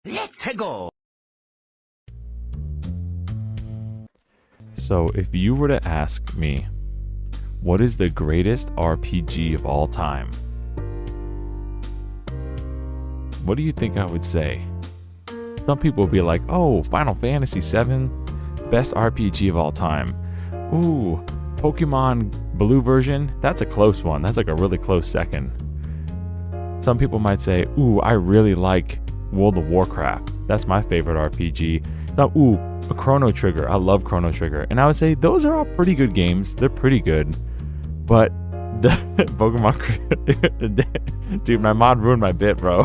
Let's go. So if you were to ask me, what is the greatest RPG of all time? What do you think I would say? Some people would be like, oh, Final Fantasy VII, best RPG of all time. Ooh, Pokemon Blue version, that's a close one. That's like a really close second. Some people might say, ooh, I really like World of Warcraft. That's my favorite RPG. Now, ooh, a Chrono Trigger. I love Chrono Trigger. And I would say those are all pretty good games. They're pretty good. But the Pokemon... Dude, my mod ruined my bit, bro.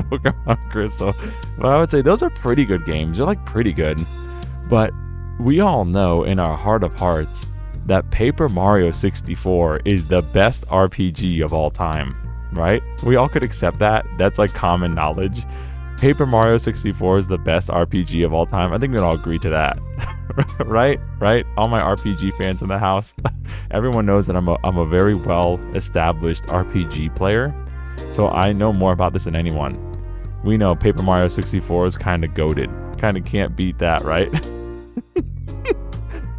Pokemon Crystal. But I would say those are pretty good games. They're like pretty good. But we all know in our heart of hearts that Paper Mario 64 is the best RPG of all time. Right? We all could accept that. That's like common knowledge. Paper Mario 64 is the best RPG of all time. I think we can all agree to that. Right? All my RPG fans in the house. Everyone knows that I'm a very well established RPG player. So I know more about this than anyone. We know Paper Mario 64 is kind of goated. Kind of can't beat that, right?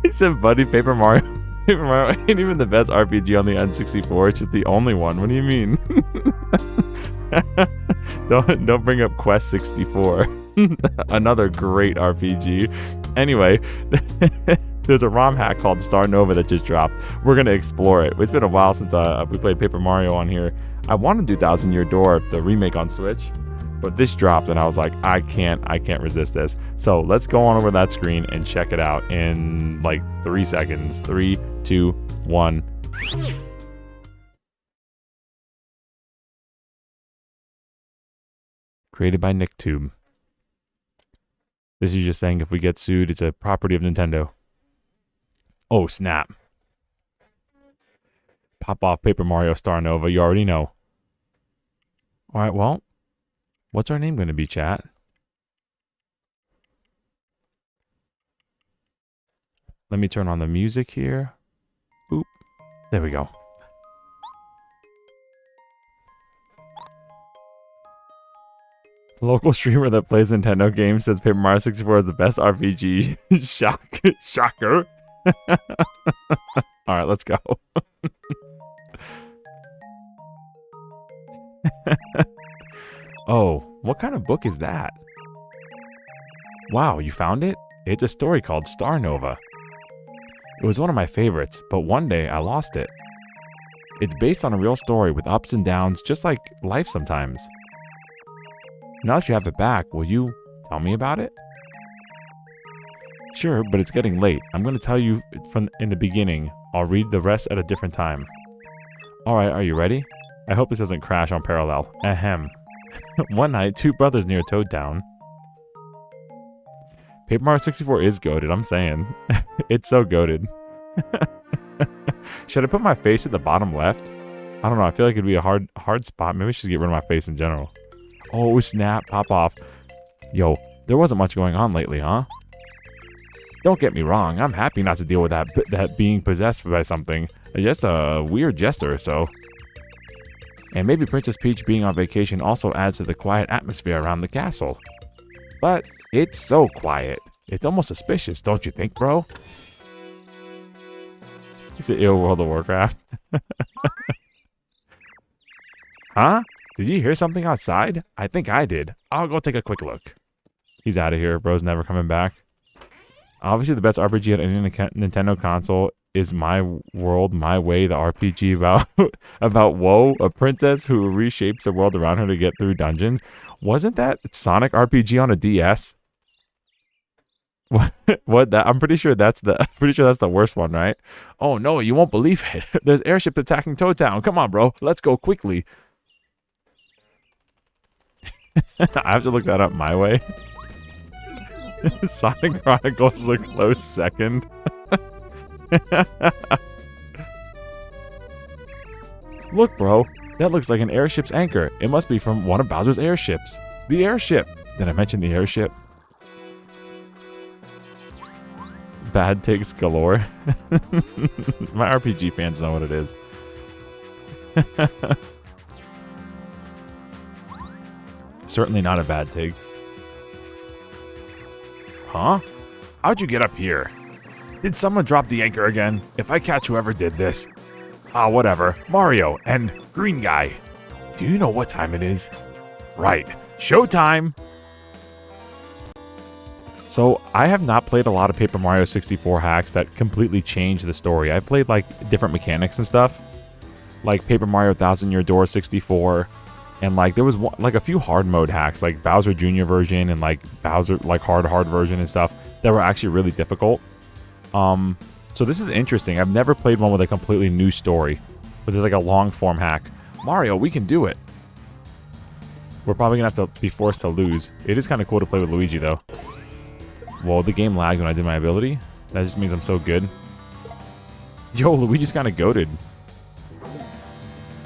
He said, buddy, Paper Mario ain't even the best RPG on the N64. It's just the only one. What do you mean? Don't bring up Quest 64. Another great RPG. Anyway, there's a ROM hack called Star Nova that just dropped. We're gonna explore it. It's been a while since we played Paper Mario on here. I want to do Thousand Year Door, the remake on Switch, but this dropped and I was like, I can't resist this. So let's go on over that screen and check it out in like 3 seconds. 3, 2, 1. Created by NickTube. This is just saying if we get sued, it's a property of Nintendo. Oh, snap. Pop off Paper Mario Star Nova, you already know. Alright, well, what's our name going to be, chat? Let me turn on the music here. Oop. There we go. The local streamer that plays Nintendo games says Paper Mario 64 is the best RPG. Shocker. Alright, let's go. Oh, what kind of book is that? Wow, you found it? It's a story called Star Nova. It was one of my favorites, but one day I lost it. It's based on a real story with ups and downs, just like life sometimes. Now that you have it back, will you tell me about it? Sure, but it's getting late. I'm going to tell you from in the beginning. I'll read the rest at a different time. Alright, are you ready? I hope this doesn't crash on parallel. Ahem. One night, two brothers near Toad Town. Paper Mario 64 is goated, I'm saying. It's so goated. Should I put my face at the bottom left? I don't know, I feel like it'd be a hard spot. Maybe I should get rid of my face in general. Oh, snap, pop off. Yo, there wasn't much going on lately, huh? Don't get me wrong, I'm happy not to deal with that being possessed by something. Just a weird jester or so. And maybe Princess Peach being on vacation also adds to the quiet atmosphere around the castle. But it's so quiet. It's almost suspicious, don't you think, bro? It's an ill World of Warcraft. Huh? Did you hear something outside? I think I did. I'll go take a quick look. He's out of here. Bro's never coming back. Obviously, the best RPG on any Nintendo console is My World, My Way, the RPG about Woe, a princess who reshapes the world around her to get through dungeons. Wasn't that Sonic RPG on a DS? What? That? I'm pretty sure that's the worst one, right? Oh no, you won't believe it. There's airships attacking Toad Town. Come on, bro. Let's go quickly. I have to look that up my way. Sonic Chronicles is a close second. Look, bro. That looks like an airship's anchor. It must be from one of Bowser's airships. The airship. Did I mention the airship? Bad takes galore. My RPG fans know what it is. Certainly not a bad take. Huh? How'd you get up here? Did someone drop the anchor again? If I catch whoever did this. Ah, whatever. Mario and green guy. Do you know what time it is? Right. Showtime! So, I have not played a lot of Paper Mario 64 hacks that completely change the story. I've played, like, different mechanics and stuff. Like Paper Mario 1000 Year Door 64. And, like, there was, like, a few hard mode hacks, like Bowser Jr. version and, like, Bowser, like, hard version and stuff that were actually really difficult. So this is interesting. I've never played one with a completely new story. But there's, like, a long-form hack. Mario, we can do it. We're probably going to have to be forced to lose. It is kind of cool to play with Luigi, though. Whoa, the game lagged when I did my ability? That just means I'm so good. Yo, Luigi's kind of goated.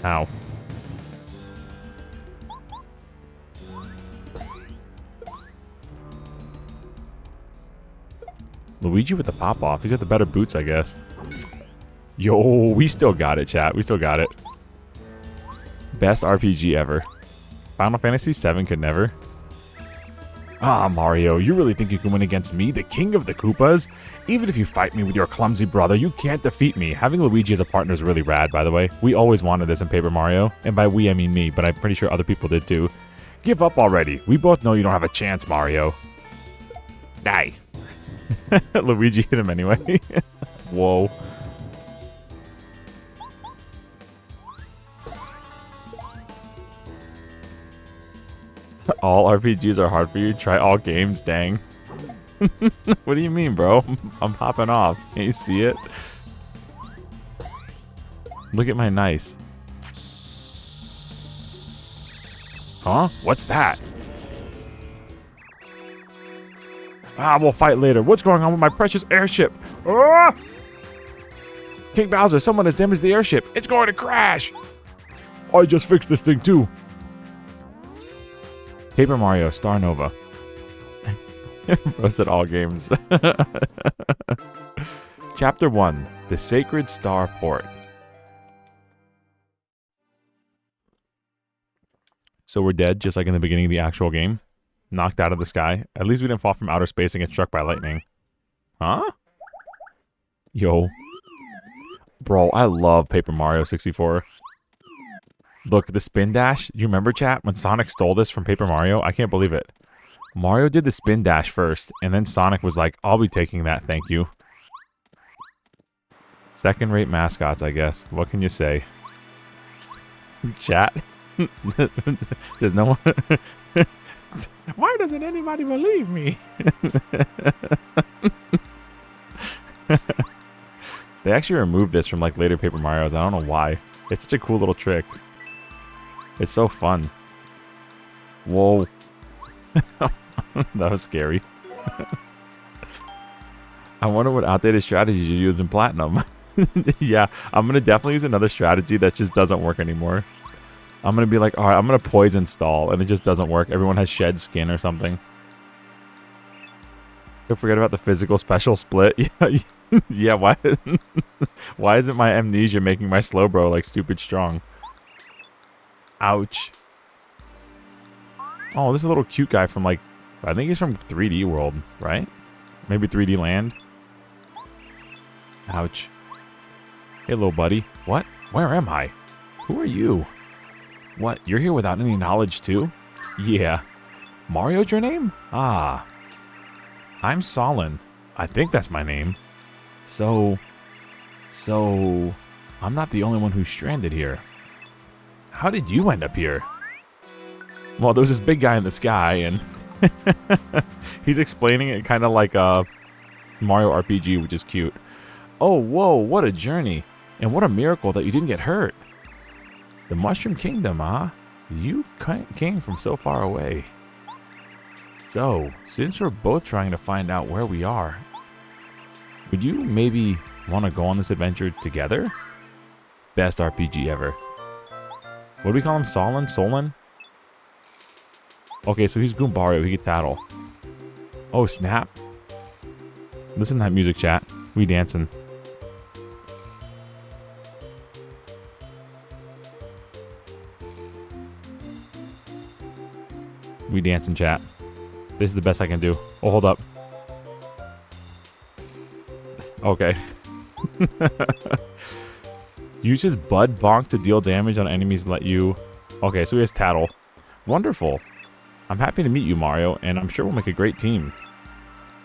Ow. Luigi with the pop-off. He's got the better boots, I guess. Yo, we still got it, chat. We still got it. Best RPG ever. Final Fantasy VII could never. Ah, Mario, you really think you can win against me, the king of the Koopas? Even if you fight me with your clumsy brother, you can't defeat me. Having Luigi as a partner is really rad, by the way. We always wanted this in Paper Mario. And by we, I mean me, but I'm pretty sure other people did too. Give up already. We both know you don't have a chance, Mario. Die. Luigi hit him anyway. Whoa. All RPGs are hard for you? Try all games, dang. What do you mean, bro? I'm popping off. Can't you see it? Look at my nice. Huh? What's that? Ah, we'll fight later. What's going on with my precious airship? Ah! King Bowser, someone has damaged the airship. It's going to crash. I just fixed this thing too. Paper Mario, Star Nova. Roasted all games. Chapter 1, The Sacred Star Port. So we're dead, just like in the beginning of the actual game. Knocked out of the sky. At least we didn't fall from outer space and get struck by lightning. Huh? Yo. Bro, I love Paper Mario 64. Look, the spin dash. You remember, chat, when Sonic stole this from Paper Mario? I can't believe it. Mario did the spin dash first, and then Sonic was like, I'll be taking that, thank you. Second-rate mascots, I guess. What can you say? Chat? There's no one... Why doesn't anybody believe me? They actually removed this from, like, later Paper Marios. I don't know why. It's such a cool little trick. It's so fun. Whoa. That was scary. I wonder what outdated strategies you use in Platinum. Yeah, I'm going to definitely use another strategy that just doesn't work anymore. I'm going to be like, alright, I'm going to poison stall, and it just doesn't work. Everyone has shed skin or something. Don't forget about the physical special split. Yeah, yeah, why isn't my amnesia making my slow bro, like, stupid strong? Ouch. Oh, this is a little cute guy from, like, I think he's from 3D World, right? Maybe 3D Land. Ouch. Hey, little buddy. What? Where am I? Who are you? What? You're here without any knowledge, too? Yeah. Mario's your name? Ah. I'm Solon. I think that's my name. So, I'm not the only one who's stranded here. How did you end up here? Well, there was this big guy in the sky, and he's explaining it kind of like a Mario RPG, which is cute. Oh, whoa, what a journey. And what a miracle that you didn't get hurt. The Mushroom Kingdom, huh? You came from so far away. So, since we're both trying to find out where we are, would you maybe want to go on this adventure together? Best RPG ever. What do we call him? Solon? Solon? Okay, so he's Goombario. He can tattle. Oh, snap. Listen to that music, chat. We dancing. We dancing, chat. This is the best I can do. Oh, hold up. Okay. Use his Bud Bonk to deal damage on enemies and let you... Okay, so he has Tattle. Wonderful. I'm happy to meet you, Mario, and I'm sure we'll make a great team.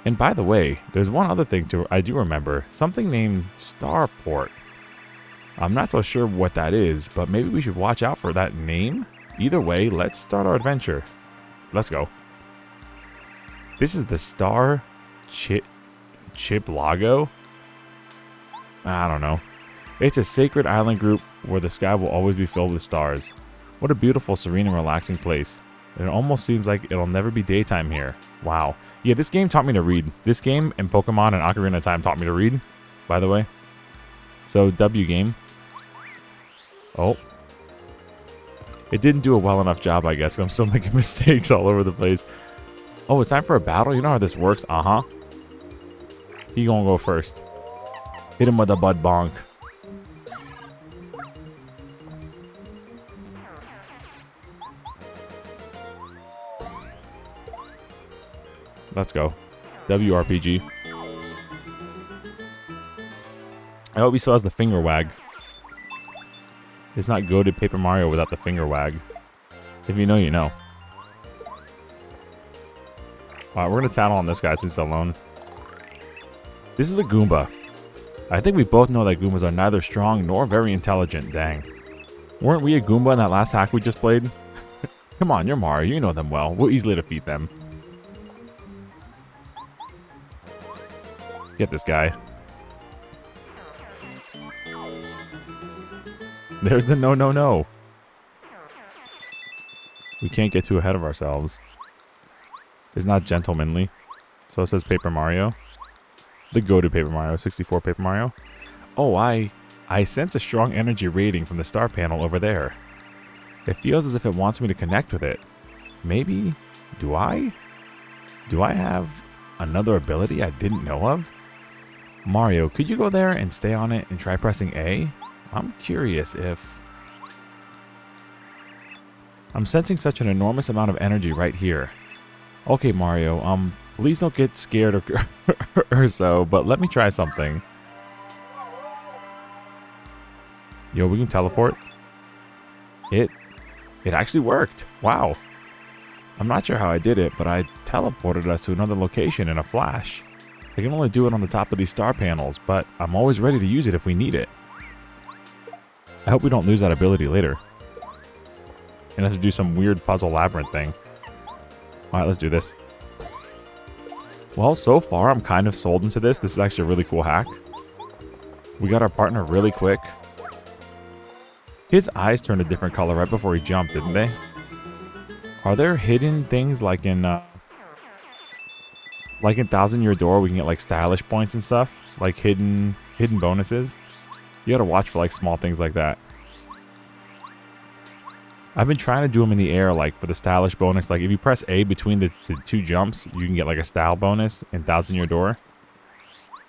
And by the way, there's one other thing I do remember. Something named Starport. I'm not so sure what that is, but maybe we should watch out for that name. Either way, let's start our adventure. Let's go. This is the Star Chip Lago? I don't know. It's a sacred island group where the sky will always be filled with stars. What a beautiful, serene, and relaxing place. It almost seems like it'll never be daytime here. Wow. Yeah, this game taught me to read. This game and Pokemon and Ocarina of Time taught me to read, by the way. So, W game. Oh. It didn't do a well enough job, I guess. I'm still making mistakes all over the place. Oh, it's time for a battle? You know how this works? Uh-huh. He gonna go first. Hit him with a Bud Bonk. Let's go. WRPG. I hope he still has the finger wag. It's not goated Paper Mario without the finger wag. If you know, you know. Alright, we're gonna tattle on this guy since he's alone. This is a Goomba. I think we both know that Goombas are neither strong nor very intelligent. Dang. Weren't we a Goomba in that last hack we just played? Come on, you're Mario. You know them well. We'll easily defeat them. Get this guy. There's the no, no, no. We can't get too ahead of ourselves. It's not gentlemanly. So says Paper Mario. The go-to Paper Mario, 64 Paper Mario. Oh, I sense a strong energy rating from the star panel over there. It feels as if it wants me to connect with it. Maybe, do I? Do I have another ability I didn't know of? Mario, could you go there and stay on it and try pressing A? I'm curious if... I'm sensing such an enormous amount of energy right here. Okay, Mario, please don't get scared or so, but let me try something. Yo, we can teleport. It actually worked. Wow. I'm not sure how I did it, but I teleported us to another location in a flash. I can only do it on the top of these star panels, but I'm always ready to use it if we need it. I hope we don't lose that ability later. And have to do some weird puzzle labyrinth thing. Alright, let's do this. Well, so far I'm kind of sold into this. This is actually a really cool hack. We got our partner really quick. His eyes turned a different color right before he jumped, didn't they? Are there hidden things like in Thousand Year Door, we can get like stylish points and stuff? Like hidden bonuses? You gotta watch for like small things like that. I've been trying to do them in the air, like for the stylish bonus. Like if you press A between the two jumps, you can get like a style bonus in Thousand Year Door.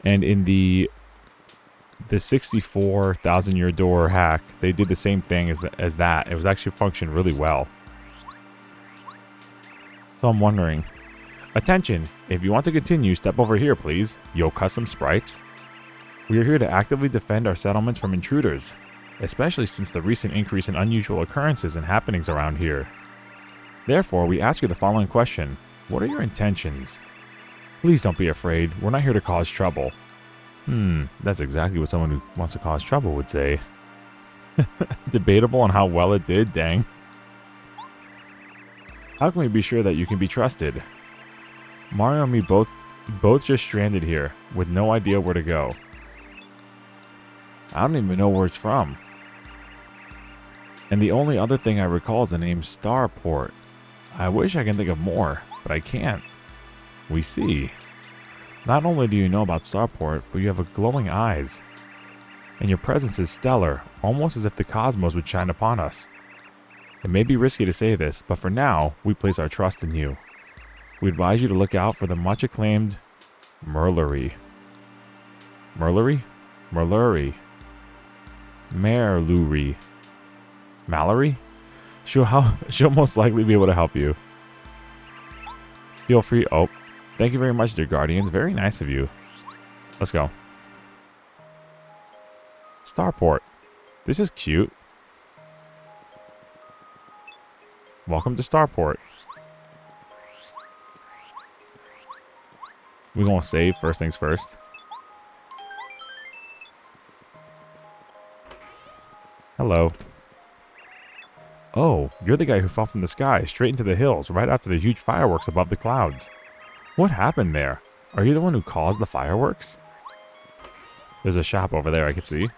And in the 64 Thousand Year Door hack, they did the same thing as that. It was actually functioned really well. So I'm wondering. Attention! If you want to continue, step over here, please. Yo, custom sprites. We are here to actively defend our settlements from intruders, especially since the recent increase in unusual occurrences and happenings around here. Therefore, we ask you the following question. What are your intentions? Please don't be afraid. We're not here to cause trouble. That's exactly what someone who wants to cause trouble would say. Debatable on how well it did, dang. How can we be sure that you can be trusted? Mario and me both just stranded here, with no idea where to go. I don't even know where it's from. And the only other thing I recall is the name Starport. I wish I can think of more, but I can't. We see. Not only do you know about Starport, but you have glowing eyes. And your presence is stellar, almost as if the cosmos would shine upon us. It may be risky to say this, but for now, we place our trust in you. We advise you to look out for the much acclaimed Merlery. Merlury? Merlury. Merlury. Mallory? She'll most likely be able to help you. Feel free. Oh, thank you very much, dear guardians. Very nice of you. Let's go. Starport. This is cute. Welcome to Starport. We're gonna save first things first. Hello. Oh, you're the guy who fell from the sky straight into the hills right after the huge fireworks above the clouds. What happened there? Are you the one who caused the fireworks? There's a shop over there I can see.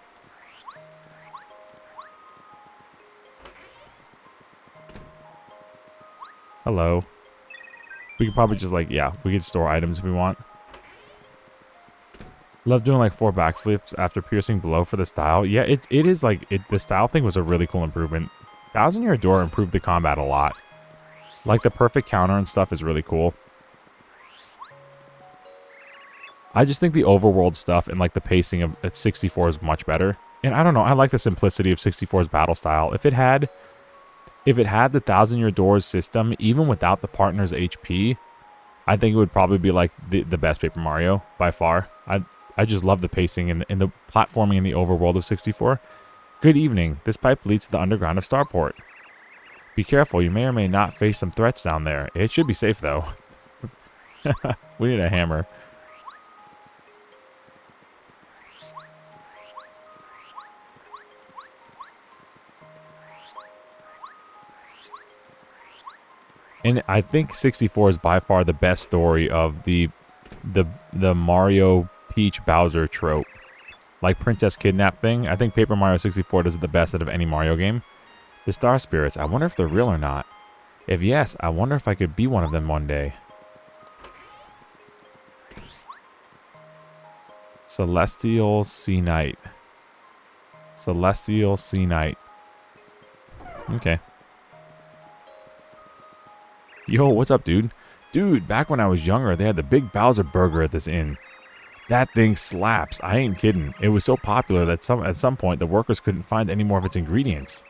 Hello. We could probably just like, yeah, we could store items if we want. Love doing like 4 backflips after piercing below for the style. Yeah, it is like, the style thing was a really cool improvement. 1,000-Year Door improved the combat a lot. Like the perfect counter and stuff is really cool. I just think the overworld stuff and like the pacing of 64 is much better. And I don't know, I like the simplicity of 64's battle style. If it had the 1,000-Year Doors system, even without the partner's HP, I think it would probably be like the best Paper Mario by far. I just love the pacing and the platforming in the overworld of 64. Good evening. This pipe leads to the underground of Starport. Be careful, you may or may not face some threats down there. It should be safe though. We need a hammer. And I think 64 is by far the best story of the Mario Peach Bowser trope. Like Princess Kidnap thing. I think Paper Mario 64 does it the best out of any Mario game. The Star Spirits, I wonder if they're real or not. If yes, I wonder if I could be one of them one day. Celestial Sea Knight. Celestial Sea Knight. Okay. Yo, what's up, dude? Dude, back when I was younger, they had the Big Bowser Burger at this inn. That thing slaps. I ain't kidding. It was so popular that at some point the workers couldn't find any more of its ingredients.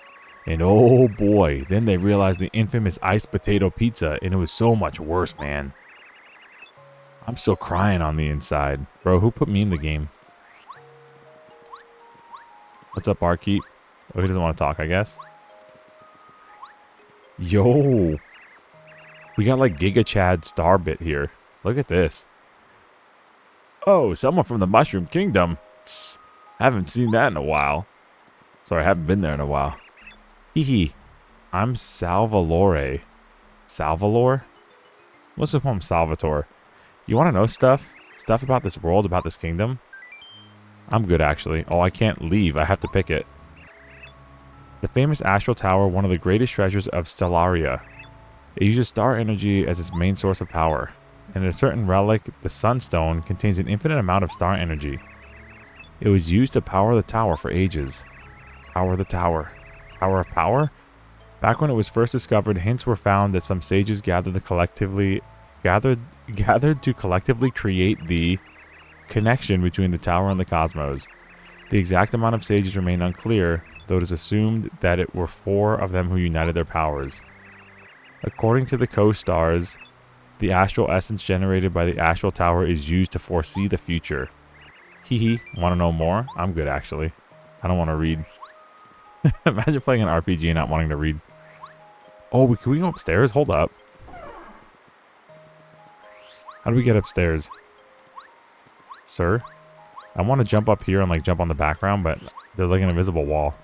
And oh boy, then they realized the infamous iced potato pizza, and it was so much worse, man. I'm still crying on the inside. Bro, who put me in the game? What's up, barkeep? Oh, he doesn't want to talk, I guess. Yo. We got like Giga Chad Starbit here. Look at this. Oh, someone from the Mushroom Kingdom. Tss, haven't seen that in a while. Sorry, I haven't been there in a while. Hee. I'm Salvalore. Salvalore? What's the poem Salvatore? You want to know stuff? Stuff about this world, about this kingdom? I'm good, actually. Oh, I can't leave. I have to pick it. The famous Astral Tower, one of the greatest treasures of Stellaria. It uses star energy as its main source of power. And a certain relic, the Sunstone, contains an infinite amount of star energy. It was used to power the tower for ages. Power the tower. Tower of power? Back when it was first discovered, hints were found that some sages gathered to collectively create the connection between the tower and the cosmos. The exact amount of sages remain unclear, though it is assumed that it were 4 of them who united their powers. According to the co-stars, the astral essence generated by the Astral Tower is used to foresee the future. Hee. Want to know more? I'm good, actually. I don't want to read. Imagine playing an RPG and not wanting to read. Oh, can we go upstairs? Hold up. How do we get upstairs? Sir? I want to jump up here and like jump on the background, but there's like an invisible wall.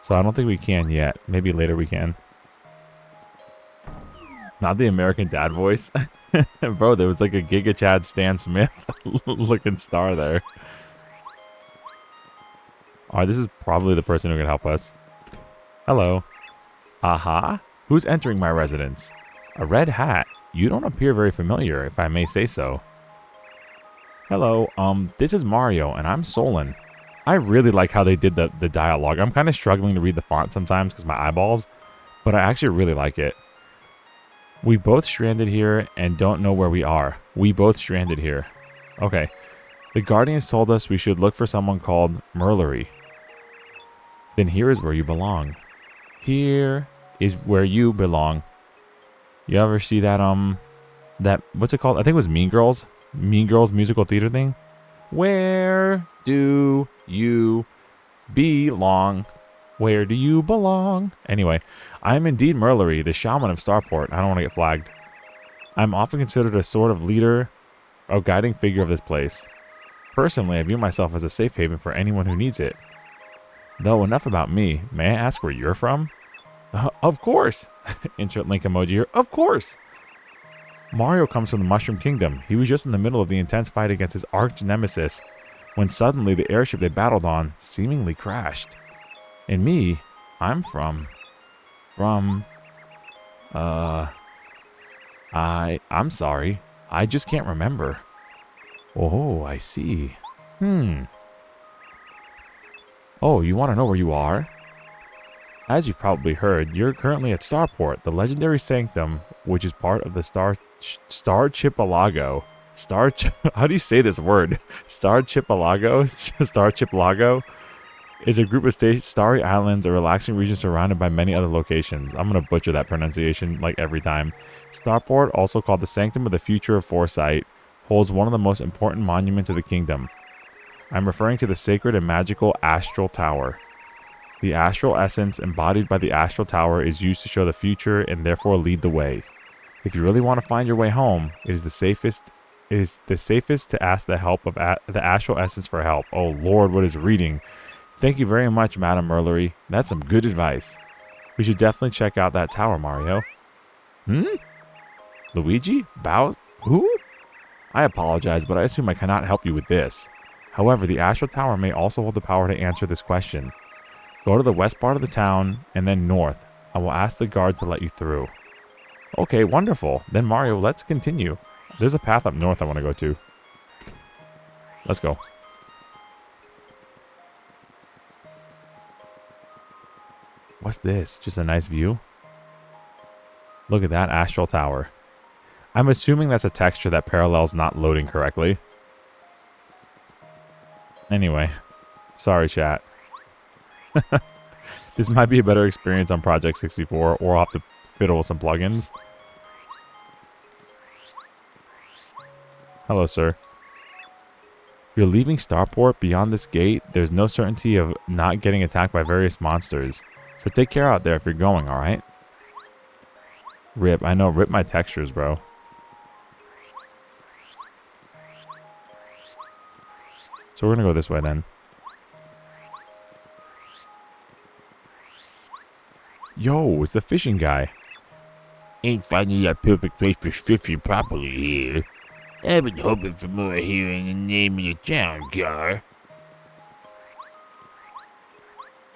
So I don't think we can yet. Maybe later we can. Not the American Dad voice. Bro, there was like a Giga Chad Stan Smith looking star there. Alright, this is probably the person who can help us. Hello. Aha. Who's entering my residence? A red hat. You don't appear very familiar, if I may say so. Hello, this is Mario, and I'm Solon. I really like how they did the dialogue. I'm kind of struggling to read the font sometimes because my eyeballs, but I actually really like it. We both stranded here and don't know where we are. We both stranded here. Okay. The Guardians told us we should look for someone called Merlery. Then here is where you belong. Here is where you belong. You ever see that, what's it called? I think it was Mean Girls. Mean Girls musical theater thing. Where do you belong? Where do you belong? Anyway, I am indeed Merlery, the shaman of Starport. I don't want to get flagged. I'm often considered a sort of leader, a guiding figure of this place. Personally, I view myself as a safe haven for anyone who needs it. Though, enough about me. May I ask where you're from? Of course! Insert link emoji here. Of course! Mario comes from the Mushroom Kingdom. He was just in the middle of the intense fight against his arch nemesis when suddenly the airship they battled on seemingly crashed. And me, I'm from, I'm sorry. I just can't remember. Oh, I see. Oh, you want to know where you are? As you've probably heard, you're currently at Starport, the legendary sanctum, which is part of the Starchipelago. How do you say this word? Starchipelago? Starchipelago is a group of starry islands, a relaxing region surrounded by many other locations. I'm going to butcher that pronunciation like every time. Starport, also called the Sanctum of the Future of Foresight, holds one of the most important monuments of the kingdom. I'm referring to the sacred and magical Astral Tower. The astral essence embodied by the Astral Tower is used to show the future and therefore lead the way. If you really want to find your way home, it is the safest to ask the help of the Astral Essence for help. Oh Lord, what is reading? Thank you very much, Madam Merlery. That's some good advice. We should definitely check out that tower, Mario. Luigi? Who? I apologize, but I assume I cannot help you with this. However, the Astral Tower may also hold the power to answer this question. Go to the west part of the town, and then north. I will ask the guard to let you through. Okay, wonderful. Then Mario, let's continue. There's a path up north I want to go to. Let's go. What's this? Just a nice view? Look at that Astral Tower. I'm assuming that's a texture that Parallel's not loading correctly. Anyway. Sorry, chat. This might be a better experience on Project 64, or I'll have to fiddle with some plugins. Hello, sir. You're leaving Starport. Beyond this gate, there's no certainty of not getting attacked by various monsters. So take care out there if you're going, alright? Rip. I know, rip my textures, bro. So we're gonna go this way then. Yo, it's the fishing guy. Ain't finding that perfect place for fishing properly here. I've been hoping for more hearing the name of the town, Gar.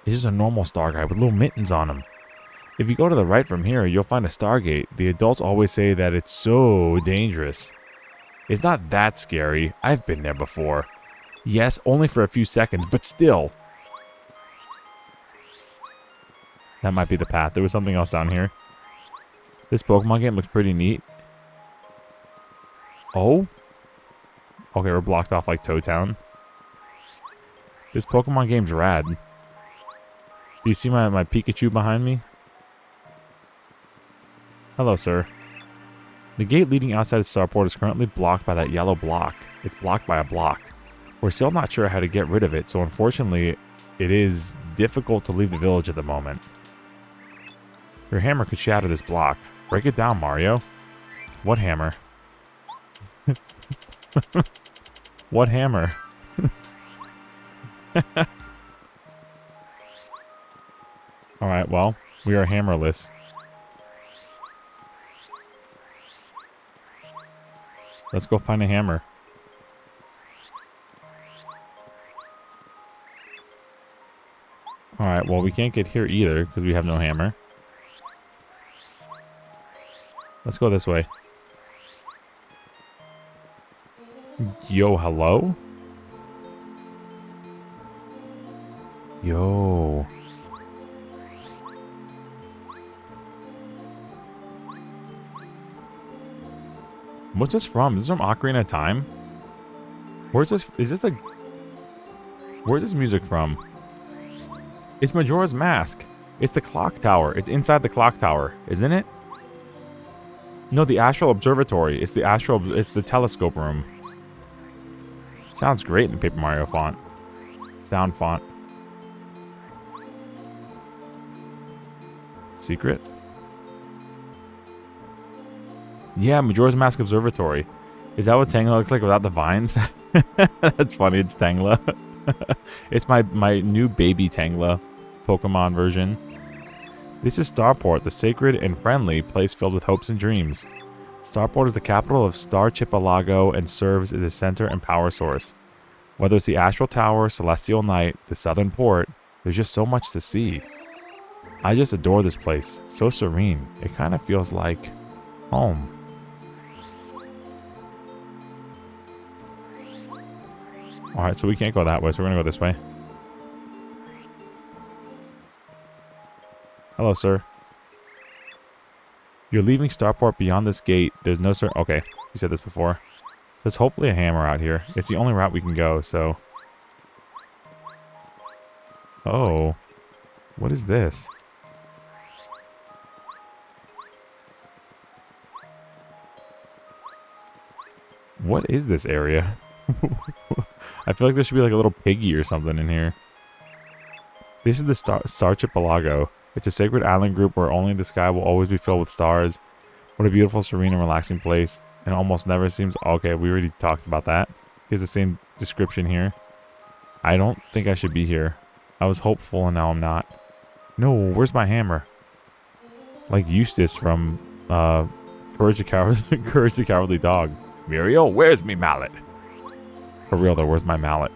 It's just a normal star guy with little mittens on him. If you go to the right from here, you'll find a Stargate. The adults always say that it's so dangerous. It's not that scary. I've been there before. Yes, only for a few seconds, but still. That might be the path. There was something else down here. This Pokemon game looks pretty neat. Oh? Okay, we're blocked off like Toad Town. This Pokemon game's rad. Do you see my Pikachu behind me? Hello, sir. The gate leading outside of Starport is currently blocked by that yellow block. It's blocked by a block. We're still not sure how to get rid of it, so unfortunately, it is difficult to leave the village at the moment. Your hammer could shatter this block. Break it down, Mario. What hammer? What hammer? Alright, well, we are hammerless. Let's go find a hammer. Alright, well, we can't get here either because we have no hammer. Let's go this way. Yo, hello? Yo. What's this from? Is this from Ocarina of Time? Where's this? Is this a... Where's this music from? It's Majora's Mask. It's the clock tower. It's inside the clock tower, isn't it? No, the Astral Observatory. It's the Astral... It's the telescope room. Sounds great in the Paper Mario font. Sound font. Secret? Yeah, Majora's Mask Observatory. Is that what Tangela looks like without the vines? That's funny, it's Tangela. It's my new baby Tangela Pokemon version. This is Starport, the sacred and friendly place filled with hopes and dreams. Starport is the capital of Star Chippewa and serves as a center and power source. Whether it's the Astral Tower, Celestial Night, the Southern Port, there's just so much to see. I just adore this place. So serene. It kind of feels like home. Alright, so we can't go that way, so we're gonna go this way. Hello, sir. You're leaving Starport beyond this gate. There's no certain... Okay, you said this before. There's hopefully a hammer out here. It's the only route we can go, so... Oh. What is this? What is this area? I feel like there should be like a little piggy or something in here. This is the Star Archipelago. It's a sacred island group where only the sky will always be filled with stars. What a beautiful, serene, and relaxing place. And almost never seems... Okay, we already talked about that. Here's the same description here. I don't think I should be here. I was hopeful and now I'm not. No, where's my hammer? Like Eustace from Courage the Cowardly Dog. Muriel, where's me mallet? For real though, where's my mallet?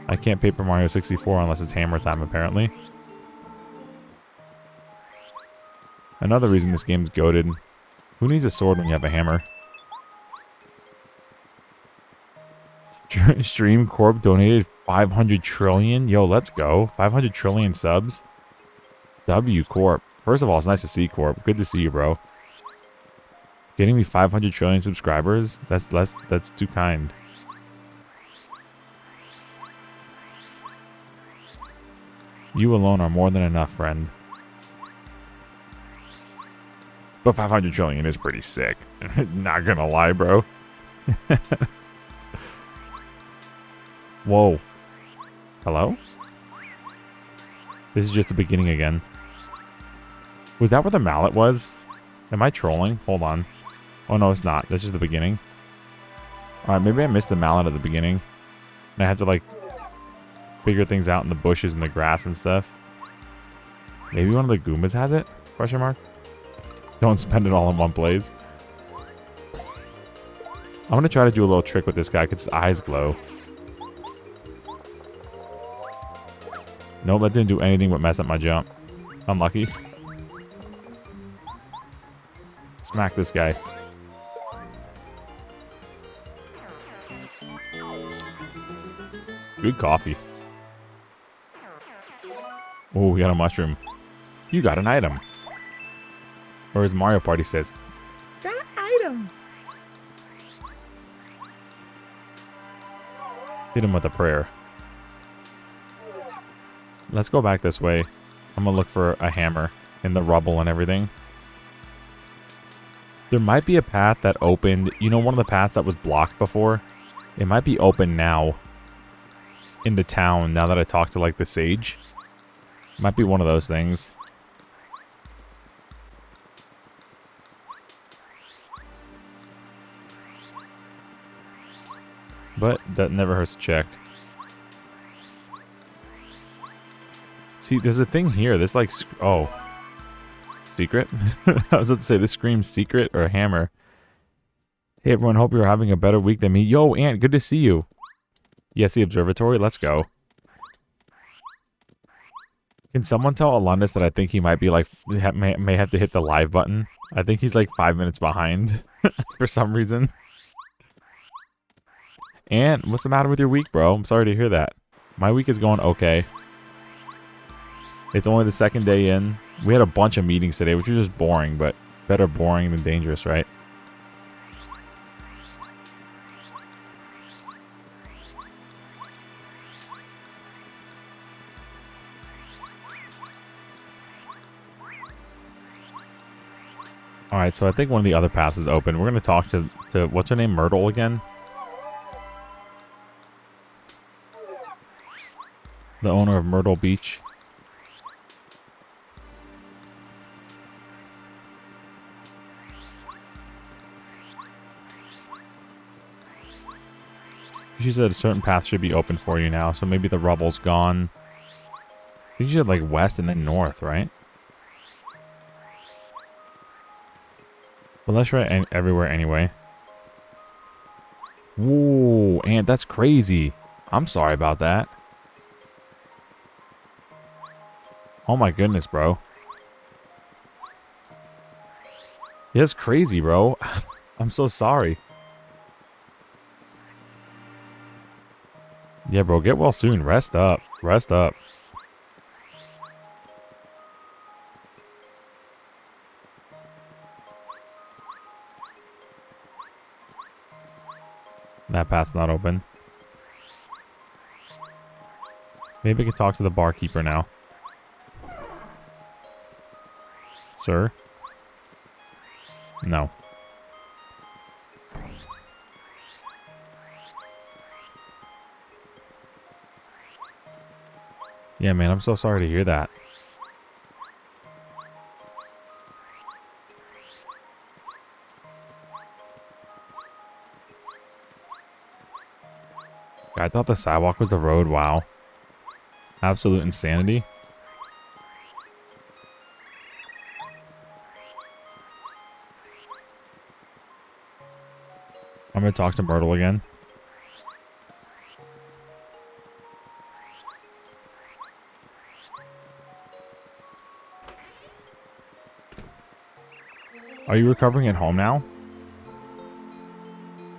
I can't Paper Mario 64 unless it's hammer time, apparently. Another reason this game's goated. Who needs a sword when you have a hammer? Stream Corp donated 500 trillion. Yo, let's go. 500 trillion subs. W Corp. First of all, it's nice to see Corp. Good to see you, bro. Getting me 500 trillion subscribers? That's too kind. You alone are more than enough, friend. But 500 trillion is pretty sick. Not gonna lie, bro. Whoa. Hello? This is just the beginning again. Was that where the mallet was? Am I trolling? Hold on. Oh, no, it's not. This is the beginning. Alright, maybe I missed the mallet at the beginning. And I have to, like, figure things out in the bushes and the grass and stuff. Maybe one of the Goombas has it? Question mark? Don't spend it all in one place. I'm going to try to do a little trick with this guy because his eyes glow. Nope, that didn't do anything but mess up my jump. Unlucky. Smack this guy. Good coffee. Oh, we got a mushroom. You got an item. Or as Mario Party says, got item. Hit him with a prayer. Let's go back this way. I'm gonna look for a hammer in the rubble and everything. There might be a path that opened. You know, one of the paths that was blocked before? It might be open now. In the town, now that I talked to, like, the sage. Might be one of those things. But that never hurts to check. See, there's a thing here. This, like, oh. Secret? I was about to say, this screams secret or a hammer. Hey, everyone. Hope you're having a better week than me. Yo, Ant, good to see you. Yes, the observatory. Let's go. Can someone tell Alundis that I think he might be, like, may have to hit the live button? I think he's, like, 5 minutes behind for some reason. Ant, what's the matter with your week, bro? I'm sorry to hear that. My week is going okay. It's only the second day in. We had a bunch of meetings today, which was just boring, but better boring than dangerous, right? Alright, so I think one of the other paths is open. We're going to talk to what's her name? Myrtle again? The owner of Myrtle Beach. She said a certain path should be open for you now, so maybe the rubble's gone. I think she said like west and then north, right? But let's try everywhere anyway. Whoa, Ant, that's crazy. I'm sorry about that. Oh my goodness, bro. Yeah, it's crazy, bro. I'm so sorry. Yeah, bro, get well soon. Rest up. Rest up. That path's not open. Maybe I could talk to the barkeeper now. Sir? No. Yeah, man, I'm so sorry to hear that. I thought the sidewalk was the road. Wow. Absolute insanity. I'm gonna talk to Myrtle again. Are you recovering at home now?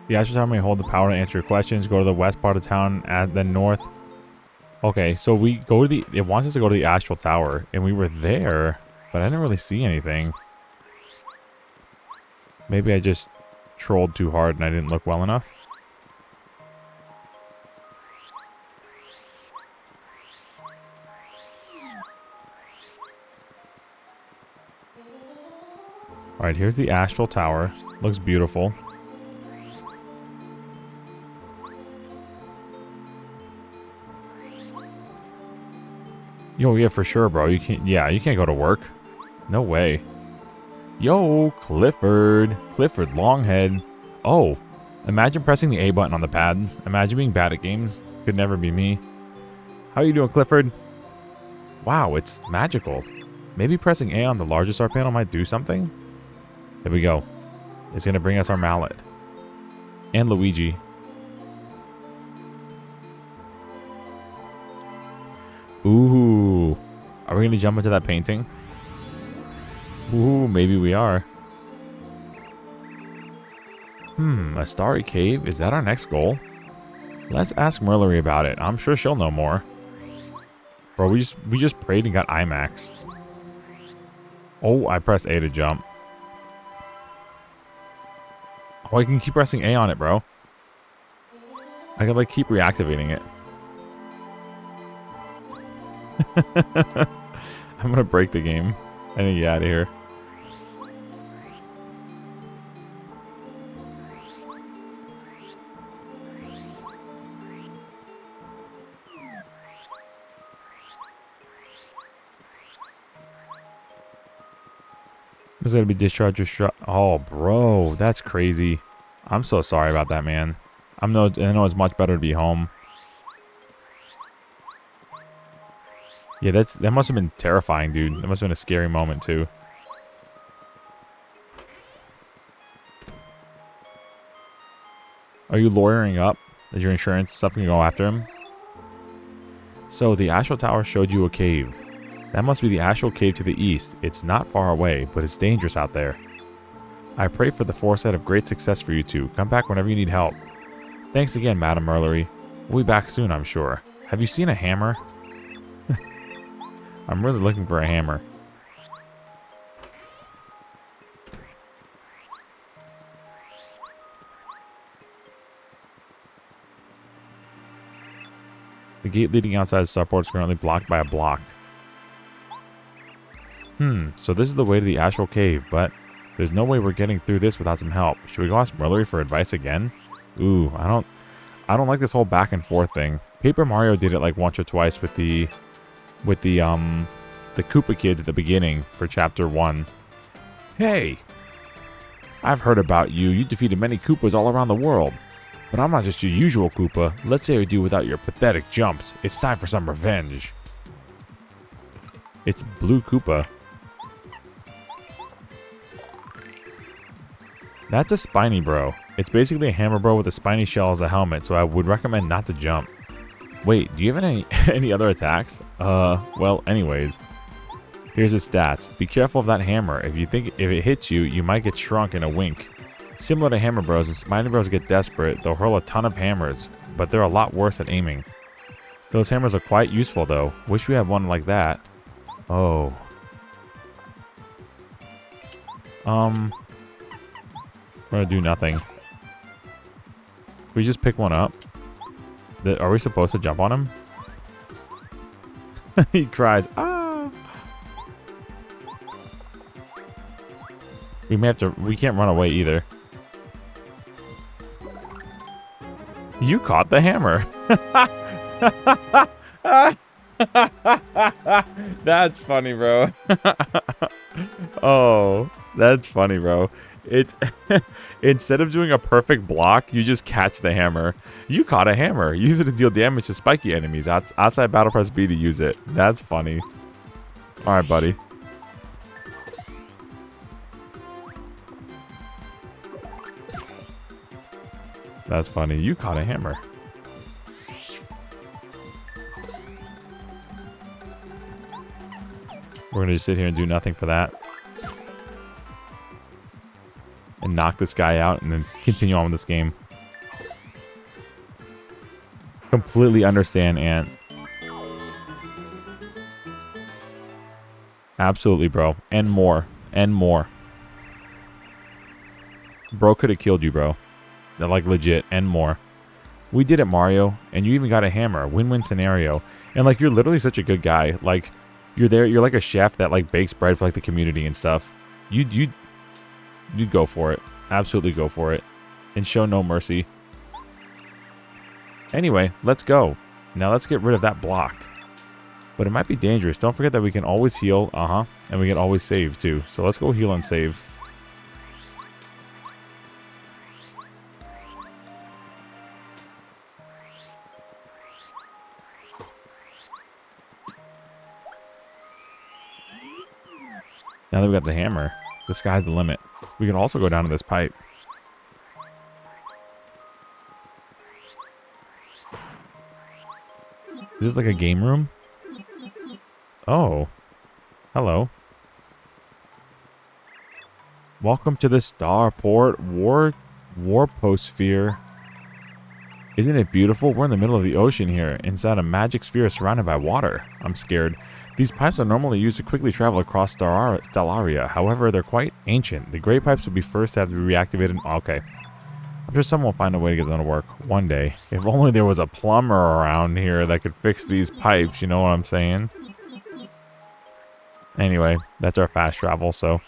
The Astral Tower may hold the power to answer your questions. Go to the west part of town and then north. Okay, so we go to the... It wants us to go to the Astral Tower. And we were there, but I didn't really see anything. Maybe I just trolled too hard and I didn't look well enough. Alright, here's the Astral Tower. Looks beautiful. Yo, yeah, for sure, bro. You can't... Yeah, you can't go to work. No way. Yo, Clifford. Clifford Longhead. Oh, imagine pressing the A button on the pad. Imagine being bad at games. Could never be me. How you doing, Clifford? Wow, it's magical. Maybe pressing A on the larger star panel might do something? There we go. It's going to bring us our mallet. And Luigi. Ooh. Are we going to jump into that painting? Ooh, maybe we are. A starry cave? Is that our next goal? Let's ask Merlery about it. I'm sure she'll know more. Bro, we just prayed and got IMAX. Oh, I pressed A to jump. Oh, I can keep pressing A on it, bro. I can, like, keep reactivating it. I'm gonna break the game. I need to get out of here. There's gonna be discharge or oh, bro, that's crazy. I'm so sorry about that, man. I know it's much better to be home. Yeah, that must have been terrifying, dude. That must have been a scary moment too. Are you lawyering up? Is your insurance stuff gonna go after him? So the Astral Tower showed you a cave. That must be the Astral Cave to the east. It's not far away, but it's dangerous out there. I pray for the foresight of great success for you two. Come back whenever you need help. Thanks again, Madam Merlery. We'll be back soon, I'm sure. Have you seen a hammer? I'm really looking for a hammer. The gate leading outside the starport is currently blocked by a block. So this is the way to the Astral Cave, but There's no way we're getting through this without some help. Should we go ask Murlery for advice again? Ooh, I don't like this whole back and forth thing. Paper Mario did it like once or twice with the Koopa kids at the beginning for chapter 1. Hey, I've heard about you. You defeated many Koopas all around the world. But I'm not just your usual Koopa. Let's say we do without your pathetic jumps. It's time for some revenge. It's Blue Koopa. That's a spiny bro. It's basically a hammer bro with a spiny shell as a helmet, so I would recommend not to jump. Wait, do you have any other attacks? Well, anyways. Here's his stats. Be careful of that hammer. If it hits you, you might get shrunk in a wink. Similar to hammer bros, when spiny bros get desperate, they'll hurl a ton of hammers, but they're a lot worse at aiming. Those hammers are quite useful though. Wish we had one like that. Oh. We're gonna do nothing. We just pick one up. Are we supposed to jump on him? He cries, ah! We can't run away either. You caught the hammer. That's funny, bro. Oh, that's funny, bro. It's instead of doing a perfect block, you just catch the hammer. You caught a hammer. Use it to deal damage to spiky enemies. Outside battle, press B to use it. That's funny. All right, buddy. That's funny. You caught a hammer. We're gonna just sit here and do nothing for that. And knock this guy out and then continue on with this game. Completely understand, Ant. Absolutely, bro. And more. And more. Bro could have killed you, bro. Like, legit. And more. We did it, Mario. And you even got a hammer. Win-win scenario. And, like, you're literally such a good guy. Like, you're there. You're like a chef that, like, bakes bread for, like, the community and stuff. You go for it. Absolutely go for it. And show no mercy. Anyway, let's go. Now let's get rid of that block. But it might be dangerous. Don't forget that we can always heal. And we can always save, too. So let's go heal and save. Now that we got the hammer, the sky's the limit. We can also go down to this pipe. Is this like a game room? Oh. Hello. Welcome to the Starport Warposphere. Isn't it beautiful? We're in the middle of the ocean here, inside a magic sphere surrounded by water. I'm scared. These pipes are normally used to quickly travel across Stellaria. However, they're quite ancient. The gray pipes would be first to have to be reactivated. Okay. I'm sure someone will find a way to get them to work one day. If only there was a plumber around here that could fix these pipes, you know what I'm saying? Anyway, that's our fast travel, so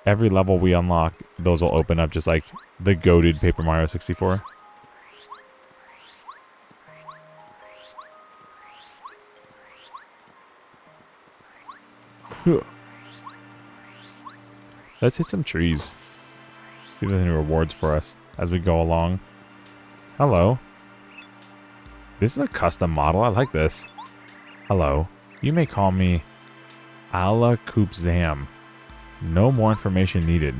every level we unlock, those will open up just like the goated Paper Mario 64. Let's hit some trees. See if there's any rewards for us as we go along. Hello. This is a custom model. I like this. Hello. You may call me Ala Koopzam. No more information needed.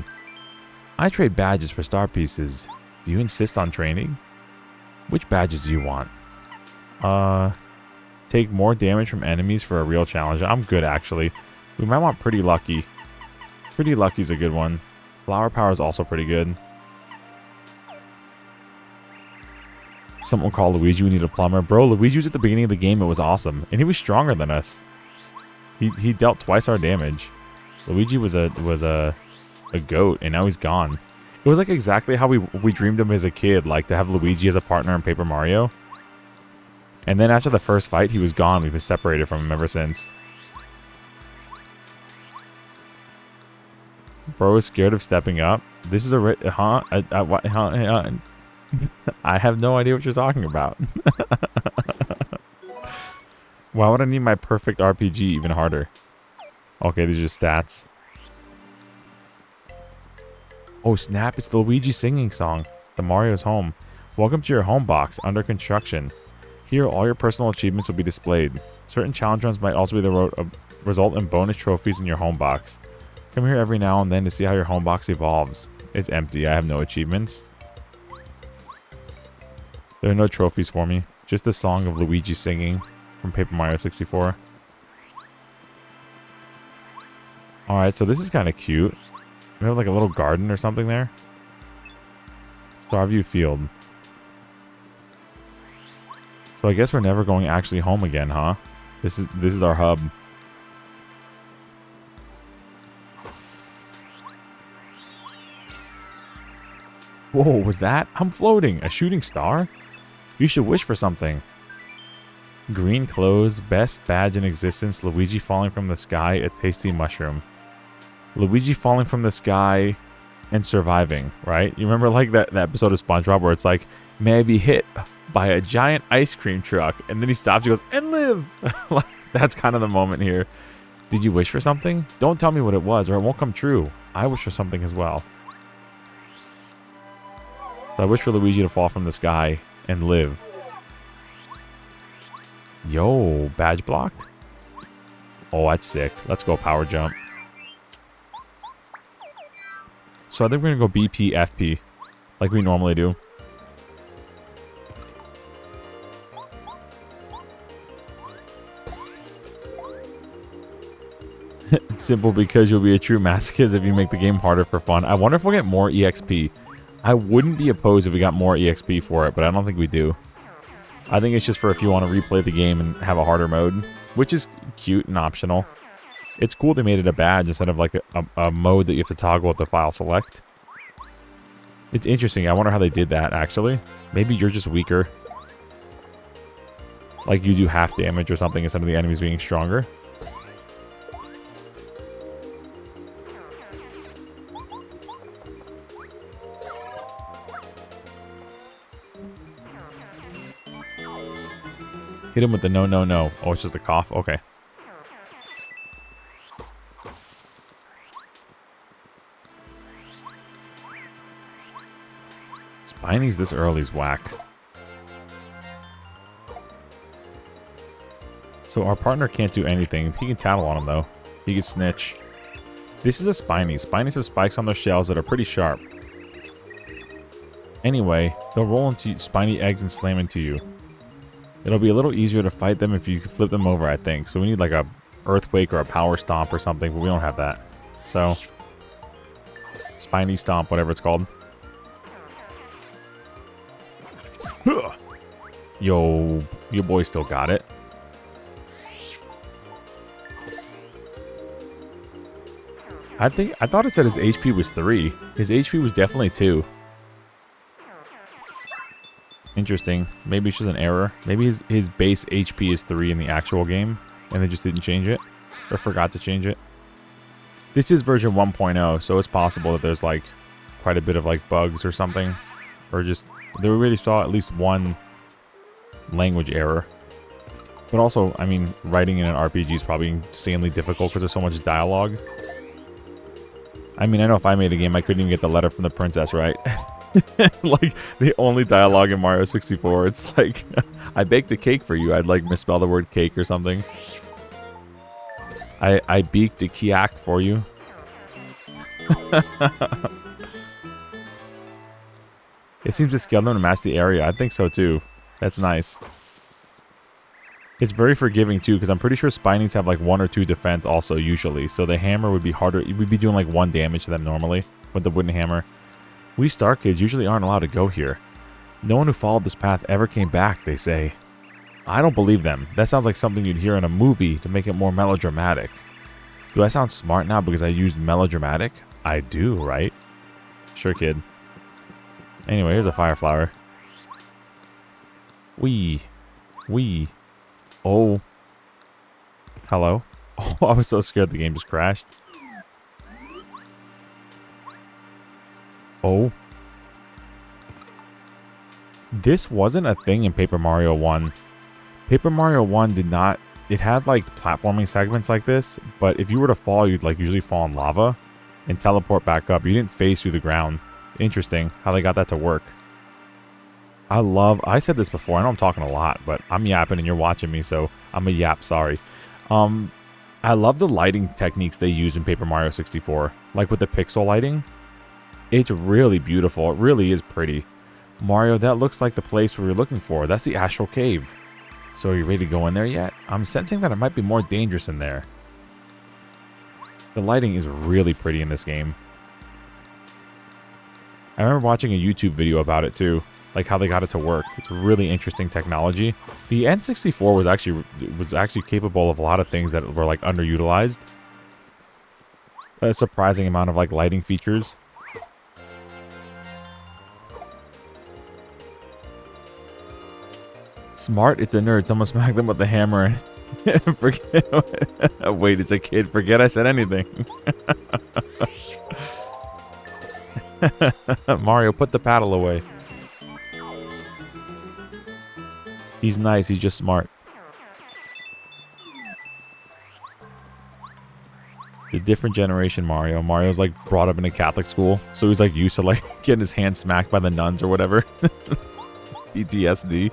I trade badges for star pieces. Do you insist on trading? Which badges do you want? Take more damage from enemies for a real challenge. I'm good, actually. We might want Pretty Lucky. Pretty Lucky's a good one. Flower Power is also pretty good. Someone call Luigi. We need a plumber. Bro, Luigi was at the beginning of the game. It was awesome. And he was stronger than us. He dealt twice our damage. Luigi was a goat, and now he's gone. It was like exactly how we dreamed him as a kid, like to have Luigi as a partner in Paper Mario. And then after the first fight, he was gone. We've been separated from him ever since. Bro is scared of stepping up. This is a huh? What? Huh? I have no idea what you're talking about. Why would I need my perfect RPG even harder? Okay, these are just stats. Oh snap, it's the Luigi singing song. The Mario's home. Welcome to your home box, under construction. Here, all your personal achievements will be displayed. Certain challenge runs might also be the result in bonus trophies in your home box. Come here every now and then to see how your home box evolves. It's empty, I have no achievements. There are no trophies for me. Just the song of Luigi singing from Paper Mario 64. Alright, so this is kind of cute. We have like a little garden or something there. Starview Field. So I guess we're never going actually home again, huh? This is our hub. Whoa, was that? I'm floating. A shooting star? You should wish for something. Green clothes, best badge in existence, Luigi falling from the sky, a tasty mushroom. Luigi falling from the sky and surviving, right? You remember like that episode of SpongeBob where it's like, may I be hit by a giant ice cream truck, and then he stops, he goes, and live! Like, that's kind of the moment here. Did you wish for something? Don't tell me what it was, or it won't come true. I wish for something as well. So I wish for Luigi to fall from the sky and live. Yo, badge block? Oh, that's sick. Let's go power jump. So I think we're going to go BP, FP, like we normally do. Simple because you'll be a true masochist if you make the game harder for fun. I wonder if we'll get more EXP. I wouldn't be opposed if we got more EXP for it, but I don't think we do. I think it's just for if you want to replay the game and have a harder mode, which is cute and optional. It's cool they made it a badge instead of like a mode that you have to toggle with the file select. It's interesting. I wonder how they did that, actually. Maybe you're just weaker. Like you do half damage or something instead of the enemies being stronger. Hit him with the no, no, no. Oh, it's just a cough? Okay. Spinies this early is whack. So our partner can't do anything. He can tattle on him, though. He can snitch. This is a Spiny. Spinies have spikes on their shells that are pretty sharp. Anyway, they'll roll into spiny eggs and slam into you. It'll be a little easier to fight them if you could flip them over, I think. So we need like a earthquake or a power stomp or something, but we don't have that. So, spiny stomp, whatever it's called. Yo, your boy still got it. I thought it said his HP was 3. His HP was definitely 2. Interesting. Maybe it's just an error. Maybe his base HP is 3 in the actual game, and they just didn't change it, or forgot to change it. This is version 1.0, so it's possible that there's like quite a bit of like bugs or something, or just they already saw at least one language error. But also, I mean, writing in an RPG is probably insanely difficult because there's so much dialogue. I mean, I know if I made a game, I couldn't even get the letter from the princess right. Like, the only dialogue in Mario 64, it's like, I baked a cake for you. I'd, like, misspell the word cake or something. I beaked a kiak for you. It seems to scale them to match the area. I think so, too. That's nice. It's very forgiving, too, because I'm pretty sure Spinies have, like, 1 or 2 defense also, usually. So the hammer would be harder. We'd be doing, like, 1 damage to them normally with the wooden hammer. We Star Kids usually aren't allowed to go here. No one who followed this path ever came back, they say. I don't believe them. That sounds like something you'd hear in a movie to make it more melodramatic. Do I sound smart now because I used melodramatic? I do, right? Sure, kid. Anyway, here's a fire flower. Wee. Oh. Hello? Oh, I was so scared the game just crashed. Oh. This wasn't a thing in Paper Mario 1. Paper Mario 1 did not... It had, like, platforming segments like this, but if you were to fall, you'd, like, usually fall in lava and teleport back up. You didn't phase through the ground. Interesting how they got that to work. I said this before, I know I'm talking a lot, but I'm yapping and you're watching me, so I'm a yap, sorry. I love the lighting techniques they use in Paper Mario 64. Like with the pixel lighting. It's really beautiful. It really is pretty. Mario, that looks like the place we were looking for. That's the Astral Cave. So are you ready to go in there yet? I'm sensing that it might be more dangerous in there. The lighting is really pretty in this game. I remember watching a YouTube video about it too. Like how they got it to work. It's really interesting technology. The N64 was actually capable of a lot of things that were like underutilized. A surprising amount of like lighting features. Smart, it's a nerd. Someone smacked them with the hammer and forget. Wait, it's a kid. Forget I said anything. Mario, put the paddle away. He's nice, he's just smart. The different generation Mario. Mario's like brought up in a Catholic school, so he's like used to like getting his hand smacked by the nuns or whatever. PTSD.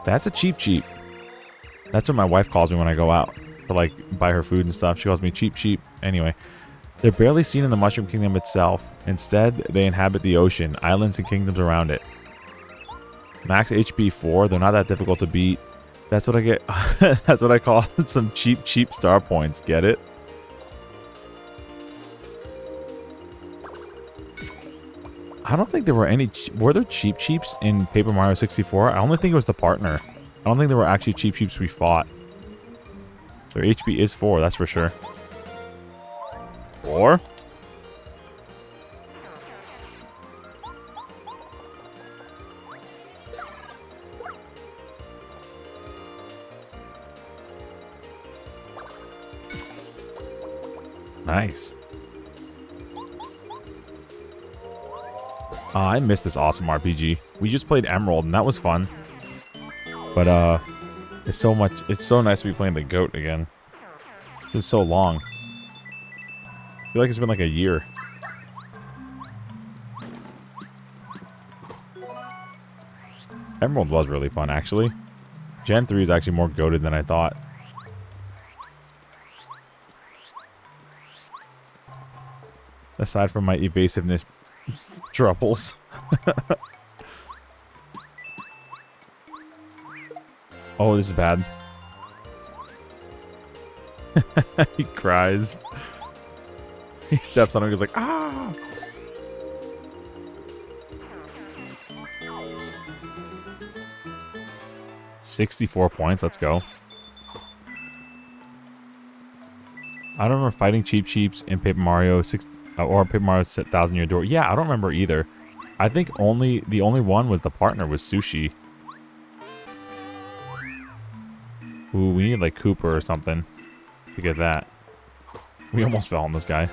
That's a cheap cheap. That's what my wife calls me when I go out to like buy her food and stuff. She calls me cheap cheap. Anyway, they're barely seen in the Mushroom Kingdom itself. Instead, they inhabit the ocean, islands, and kingdoms around it. Max HP 4. They're not that difficult to beat. That's what I get. That's what I call some cheap cheap star points. Get it? I don't think there were any... Were there cheap cheeps in Paper Mario 64? I only think it was the partner. I don't think there were actually cheap cheeps we fought. Their HP is 4, that's for sure. 4? Nice. I missed this awesome RPG. We just played Emerald, and that was fun. But, it's so nice to be playing the GOAT again. It's so long. I feel like it's been like a year. Emerald was really fun, actually. Gen 3 is actually more goated than I thought. Aside from my evasiveness troubles. Oh, this is bad. He cries. He steps on him and goes like, ah! $64 points, let's go. I don't remember fighting Cheap Cheeps in Paper Mario 6 or Paper Mario 1000 Year Door. Yeah, I don't remember either. I think the only one was the partner was Sushi. Ooh, we need like Cooper or something to get that. We almost fell on this guy.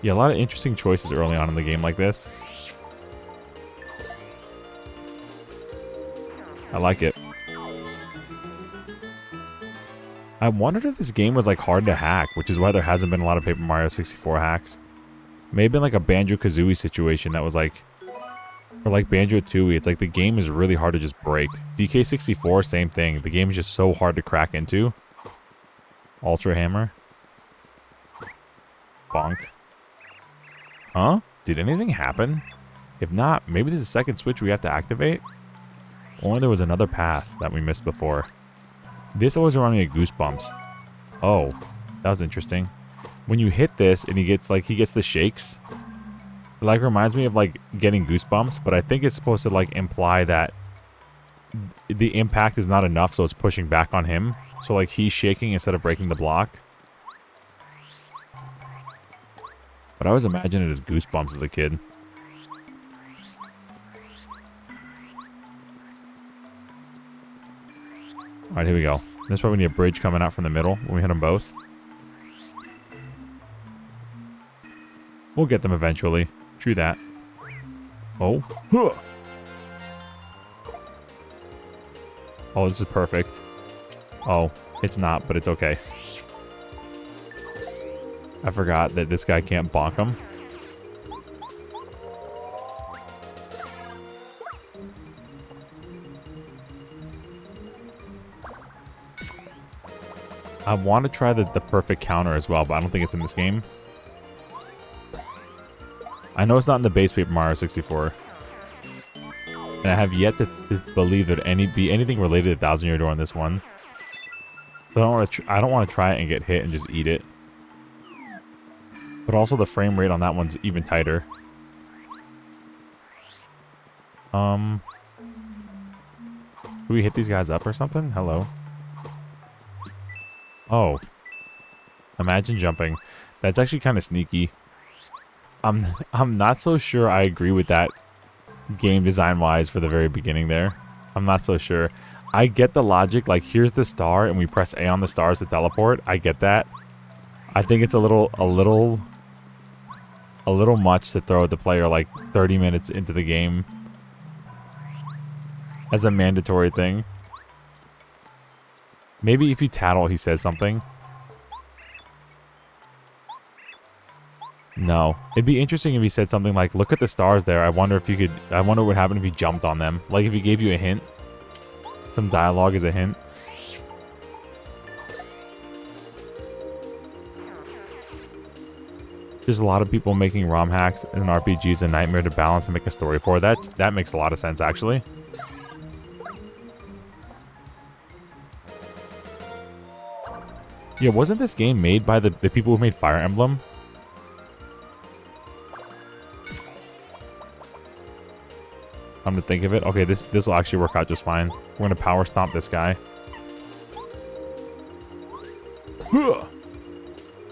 Yeah, a lot of interesting choices early on in the game like this. I like it. I wondered if this game was like hard to hack, which is why there hasn't been a lot of Paper Mario 64 hacks. May have been like a Banjo-Kazooie situation that was like... Or like Banjo-Tooie, it's like the game is really hard to just break. DK64, same thing. The game is just so hard to crack into. Ultra Hammer. Bonk. Huh? Did anything happen? If not, maybe there's a second switch we have to activate? Or there was another path that we missed before. This always reminded me of Goosebumps. Oh, that was interesting. When you hit this and he gets the shakes, it like reminds me of like getting goosebumps, but I think it's supposed to like imply that the impact is not enough, so it's pushing back on him. So like he's shaking instead of breaking the block. But I always imagined it as Goosebumps as a kid. Alright, here we go. This is why we need a bridge coming out from the middle when we hit them both. We'll get them eventually. True that. Oh. Huh. Oh, this is perfect. Oh, it's not, but it's okay. I forgot that this guy can't bonk him. I want to try the perfect counter as well, but I don't think it's in this game. I know it's not in the base Paper Mario 64. And I have yet to believe there'd be anything related to Thousand Year Door in this one. So I don't want to try it and get hit and just eat it. But also the frame rate on that one's even tighter. Can we hit these guys up or something? Hello. Oh. Imagine jumping. That's actually kind of sneaky. I'm not so sure I agree with that game design wise for the very beginning there. I'm not so sure. I get the logic, like here's the star and we press A on the stars to teleport. I get that. I think it's a little much to throw at the player like 30 minutes into the game as a mandatory thing. Maybe if you tattle, he says something. No. It'd be interesting if he said something like, look at the stars there. I wonder what would happen if you jumped on them. Like if he gave you a hint. Some dialogue as a hint. There's a lot of people making ROM hacks and RPGs a nightmare to balance and make a story for. That makes a lot of sense, actually. Yeah, wasn't this game made by the people who made Fire Emblem? Come to think of it. Okay, this will actually work out just fine. We're going to power stomp this guy. And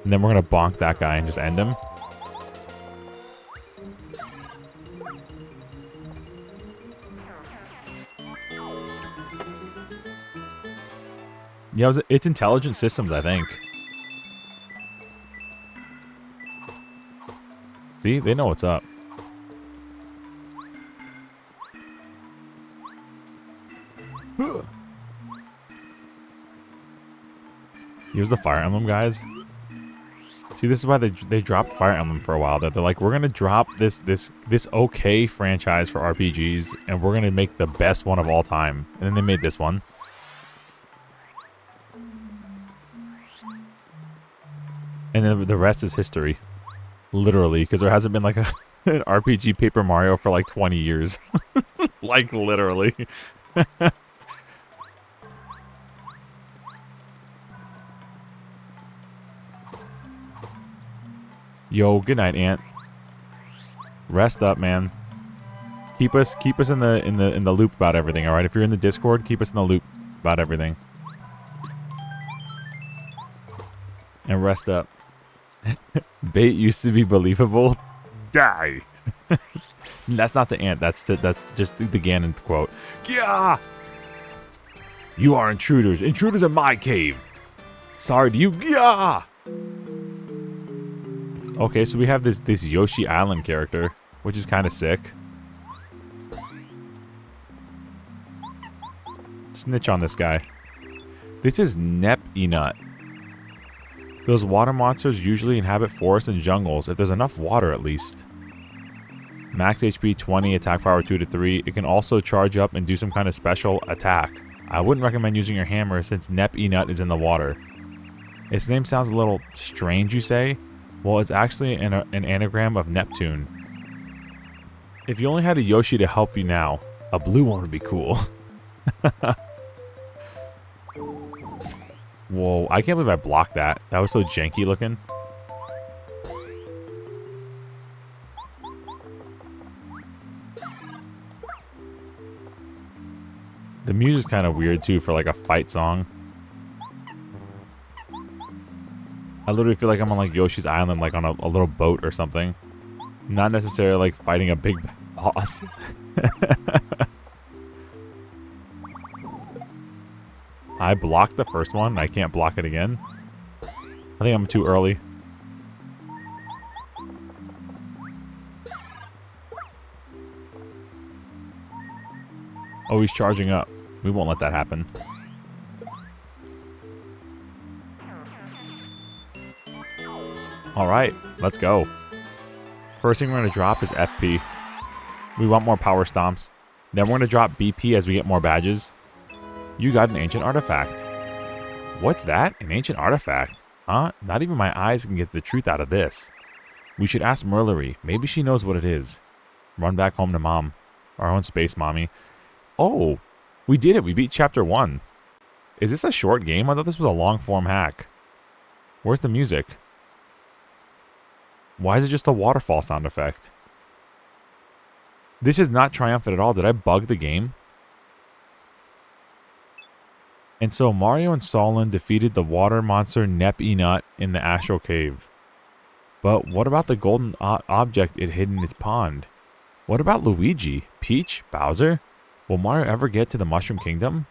then we're going to bonk that guy and just end him. Yeah, it's intelligent systems, I think. See? They know what's up. Here's the Fire Emblem guys. See, this is why they dropped Fire Emblem for a while. They're like, we're gonna drop this okay franchise for RPGs, and we're gonna make the best one of all time. And then they made this one. And then the rest is history. Literally, because there hasn't been like an RPG Paper Mario for like 20 years. Like, literally. Yo, good night, Ant. Rest up, man. Keep us in the loop about everything, all right? If you're in the Discord, keep us in the loop about everything. And rest up. Bait used to be believable. Die. That's not the Ant. That's just the Ganon quote. Yeah. You are intruders. Intruders in my cave. Sorry to you. Yeah. Okay, so we have this Yoshi Island character, which is kind of sick. Snitch on this guy. This is Nep-Enut. Those water monsters usually inhabit forests and jungles, if there's enough water at least. Max HP 20, attack power 2 to 3. It can also charge up and do some kind of special attack. I wouldn't recommend using your hammer since Nep-Enut is in the water. Its name sounds a little strange, you say? Well, it's actually an anagram of Neptune. If you only had a Yoshi to help you now, a blue one would be cool. Whoa, I can't believe I blocked that. That was so janky looking. The music's kind of weird too for like a fight song. I literally feel like I'm on like Yoshi's Island, like on a little boat or something. Not necessarily like fighting a big boss. I blocked the first one. I can't block it again. I think I'm too early. Oh, he's charging up. We won't let that happen. Alright, let's go. First thing we're going to drop is FP. We want more power stomps. Then we're going to drop BP as we get more badges. You got an ancient artifact. What's that? An ancient artifact? Huh? Not even my eyes can get the truth out of this. We should ask Merlery. Maybe she knows what it is. Run back home to Mom. Our own space mommy. Oh, we did it. We beat Chapter 1. Is this a short game? I thought this was a long-form hack. Where's the music? Why is it just a waterfall sound effect? This is not triumphant at all. Did I bug the game? And so Mario and Solon defeated the water monster Nep-E-Nut in the Astral Cave. But what about the golden object it hid in its pond? What about Luigi, Peach, Bowser? Will Mario ever get to the Mushroom Kingdom?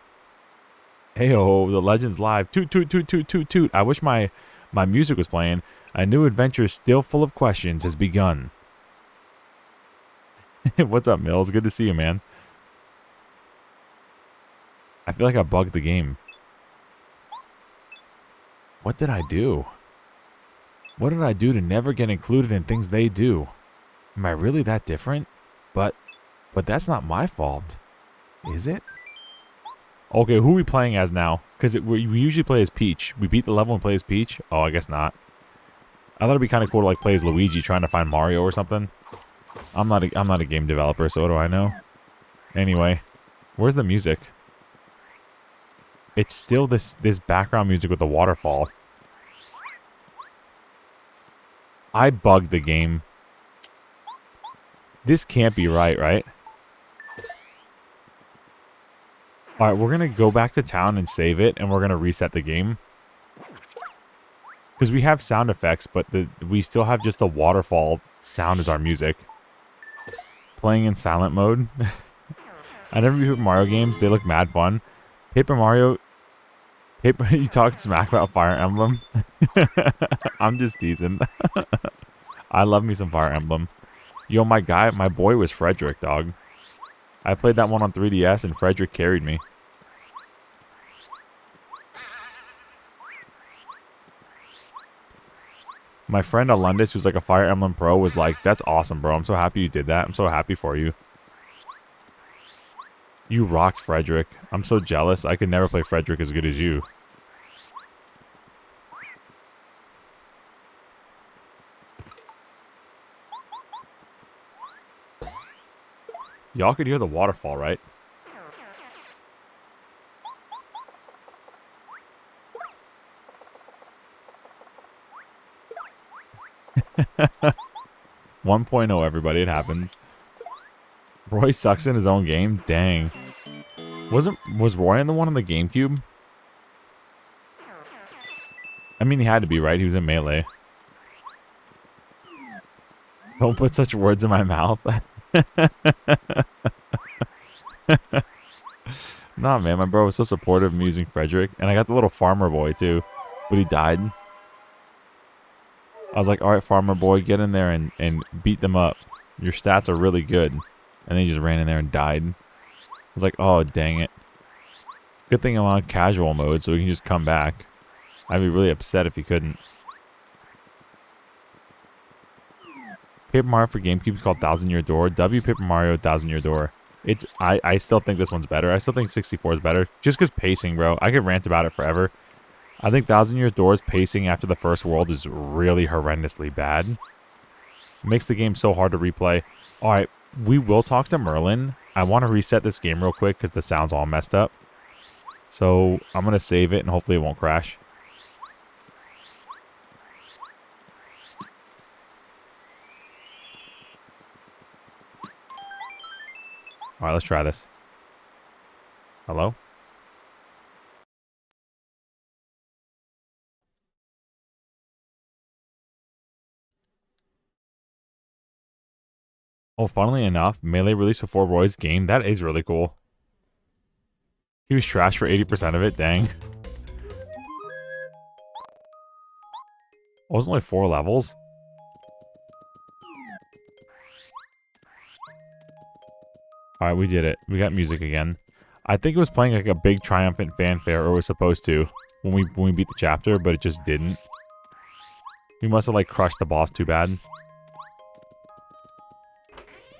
Heyo, the Legends Live. Toot, toot, toot, toot, toot, toot. I wish my music was playing. A new adventure still full of questions has begun. What's up, Mills? Good to see you, man. I feel like I bugged the game. What did I do? What did I do to never get included in things they do? Am I really that different? But that's not my fault. Is it? Okay, who are we playing as now? Because we usually play as Peach. We beat the level and play as Peach? Oh, I guess not. I thought it'd be kind of cool to like play as Luigi trying to find Mario or something. I'm not a game developer, so what do I know? Anyway, where's the music? It's still this background music with the waterfall. I bugged the game. This can't be right, right? Alright, we're going to go back to town and save it, and we're going to reset the game. Because we have sound effects, but we still have just the waterfall sound as our music. Playing in silent mode. I never beat Mario games. They look mad fun. Paper Mario... you talk smack about Fire Emblem? I'm just teasing. I love me some Fire Emblem. Yo, my boy was Frederick, dog. I played that one on 3DS and Frederick carried me. My friend Alundis, who's like a Fire Emblem pro, was like, that's awesome, bro. I'm so happy you did that. I'm so happy for you. You rocked Frederick. I'm so jealous. I could never play Frederick as good as you. Y'all could hear the waterfall, right? One point oh, everybody. It happens. Roy sucks in his own game? Dang. Was Roy in the one on the GameCube? I mean, he had to be, right? He was in Melee. Don't put such words in my mouth. Nah, man, my bro was so supportive of me using Frederick. And I got the little farmer boy, too. But he died. I was like, alright, farmer boy, get in there and beat them up. Your stats are really good. And then he just ran in there and died. I was like, oh, dang it. Good thing I'm on casual mode, so we can just come back. I'd be really upset if he couldn't. Paper Mario for GameCube is called Thousand Year Door. W Paper Mario Thousand Year Door. I still think this one's better. I still think 64 is better. Just because pacing, bro. I could rant about it forever. I think Thousand Year Door's pacing after the first world is really horrendously bad. It makes the game so hard to replay. Alright, we will talk to Merlin. I want to reset this game real quick because the sound's all messed up. So I'm going to save it and hopefully it won't crash. Alright, let's try this. Hello? Oh, funnily enough, Melee released before Roy's game. That is really cool. He was trash for 80% of it, dang. Oh, it was only 4 levels? Alright, we did it. We got music again. I think it was playing like a big triumphant fanfare, or was supposed to, when we beat the chapter, but it just didn't. We must have like crushed the boss too bad.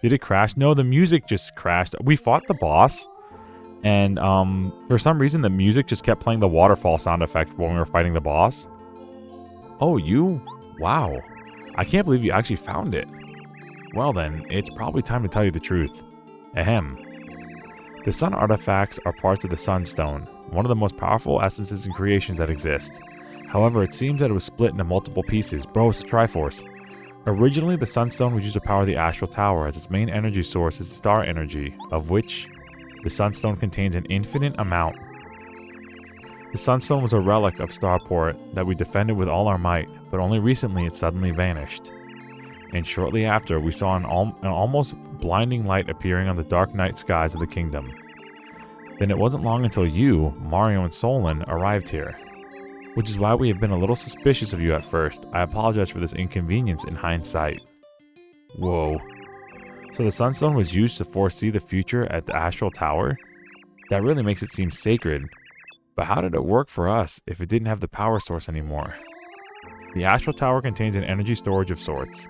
Did it crash? No, the music just crashed. We fought the boss, and for some reason the music just kept playing the waterfall sound effect when we were fighting the boss. Oh, you? Wow. I can't believe you actually found it. Well then, it's probably time to tell you the truth. Ahem. The sun artifacts are parts of the Sunstone, one of the most powerful essences and creations that exist. However, it seems that it was split into multiple pieces. Bro, it's a Triforce. Originally, the Sunstone was used to power the Astral Tower, as its main energy source is star energy, of which the Sunstone contains an infinite amount. The Sunstone was a relic of Starport that we defended with all our might, but only recently it suddenly vanished. And shortly after, we saw an almost blinding light appearing on the dark night skies of the kingdom. Then it wasn't long until you, Mario, and Solon arrived here. Which is why we have been a little suspicious of you at first. I apologize for this inconvenience in hindsight. Whoa. So the Sunstone was used to foresee the future at the Astral Tower? That really makes it seem sacred. But how did it work for us if it didn't have the power source anymore? The Astral Tower contains an energy storage of sorts.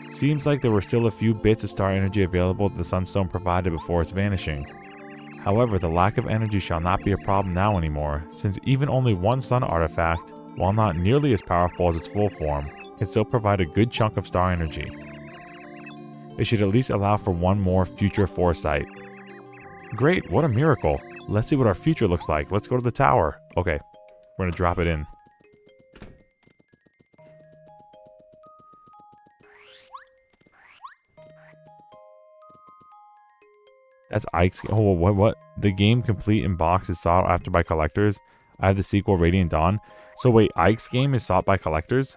Seems like there were still a few bits of star energy available that the Sunstone provided before its vanishing. However, the lack of energy shall not be a problem now anymore, since even only one sun artifact, while not nearly as powerful as its full form, can still provide a good chunk of star energy. It should at least allow for one more future foresight. Great, what a miracle. Let's see what our future looks like. Let's go to the tower. Okay, we're gonna drop it in. That's Ike's. Oh, what? The game complete in box is sought after by collectors. I have the sequel, Radiant Dawn. So wait, Ike's game is sought by collectors?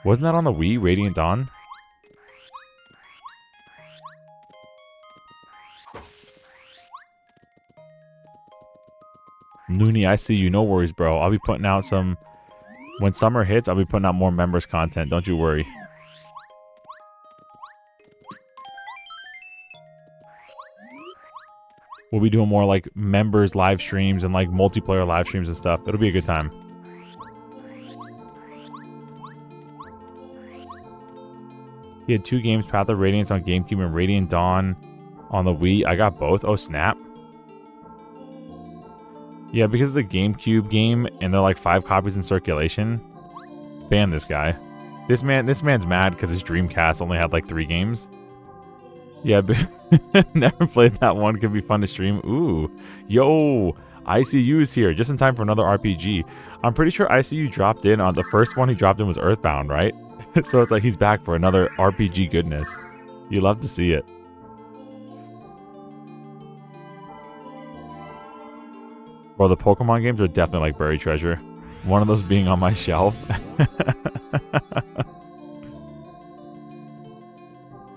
Wasn't that on the Wii, Radiant Dawn? Looney, I see you. No worries, bro. I'll be putting out some... When summer hits, I'll be putting out more members content. Don't you worry. We'll be doing more like members live streams and like multiplayer live streams and stuff. It'll be a good time. He had 2 games, Path of Radiance on GameCube and Radiant Dawn on the Wii. I got both. Oh, snap. Yeah, because it's a GameCube game and they're like 5 copies in circulation. Ban this guy. This man's mad because his Dreamcast only had like 3 games. Yeah, but never played that one. Could be fun to stream. Ooh. Yo, ICU is here. Just in time for another RPG. I'm pretty sure ICU dropped in on the first one he dropped in was Earthbound, right? So it's like he's back for another RPG goodness. You love to see it. Bro, the Pokemon games are definitely like buried treasure. One of those being on my shelf.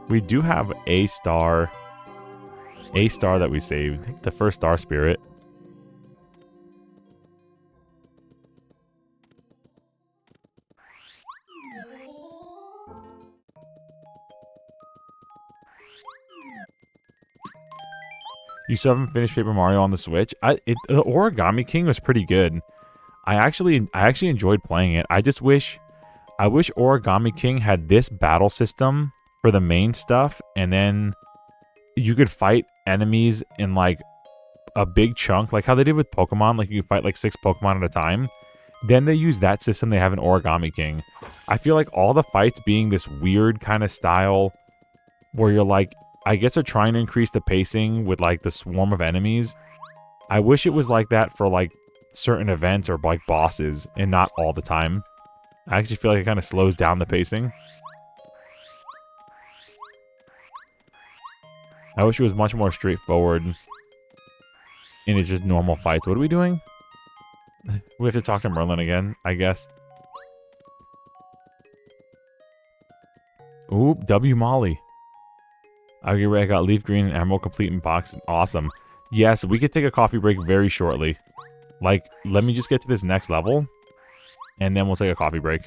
We do have a star that we saved. The first Star Spirit. You still haven't finished Paper Mario on the Switch? The Origami King was pretty good. I actually enjoyed playing it. I wish Origami King had this battle system for the main stuff, and then you could fight enemies in like a big chunk, like how they did with Pokemon. Like you could fight like 6 Pokemon at a time. Then they use that system they have in Origami King. I feel like all the fights being this weird kind of style where you're like, I guess they're trying to increase the pacing with like the swarm of enemies. I wish it was like that for like certain events or like bosses and not all the time. I actually feel like it kind of slows down the pacing. I wish it was much more straightforward and it's just normal fights. What are we doing? We have to talk to Merlin again, I guess. Ooh, W Molly. I got leaf green and emerald complete in box. Awesome. Yes, we could take a coffee break very shortly. Like, let me just get to this next level, and then we'll take a coffee break.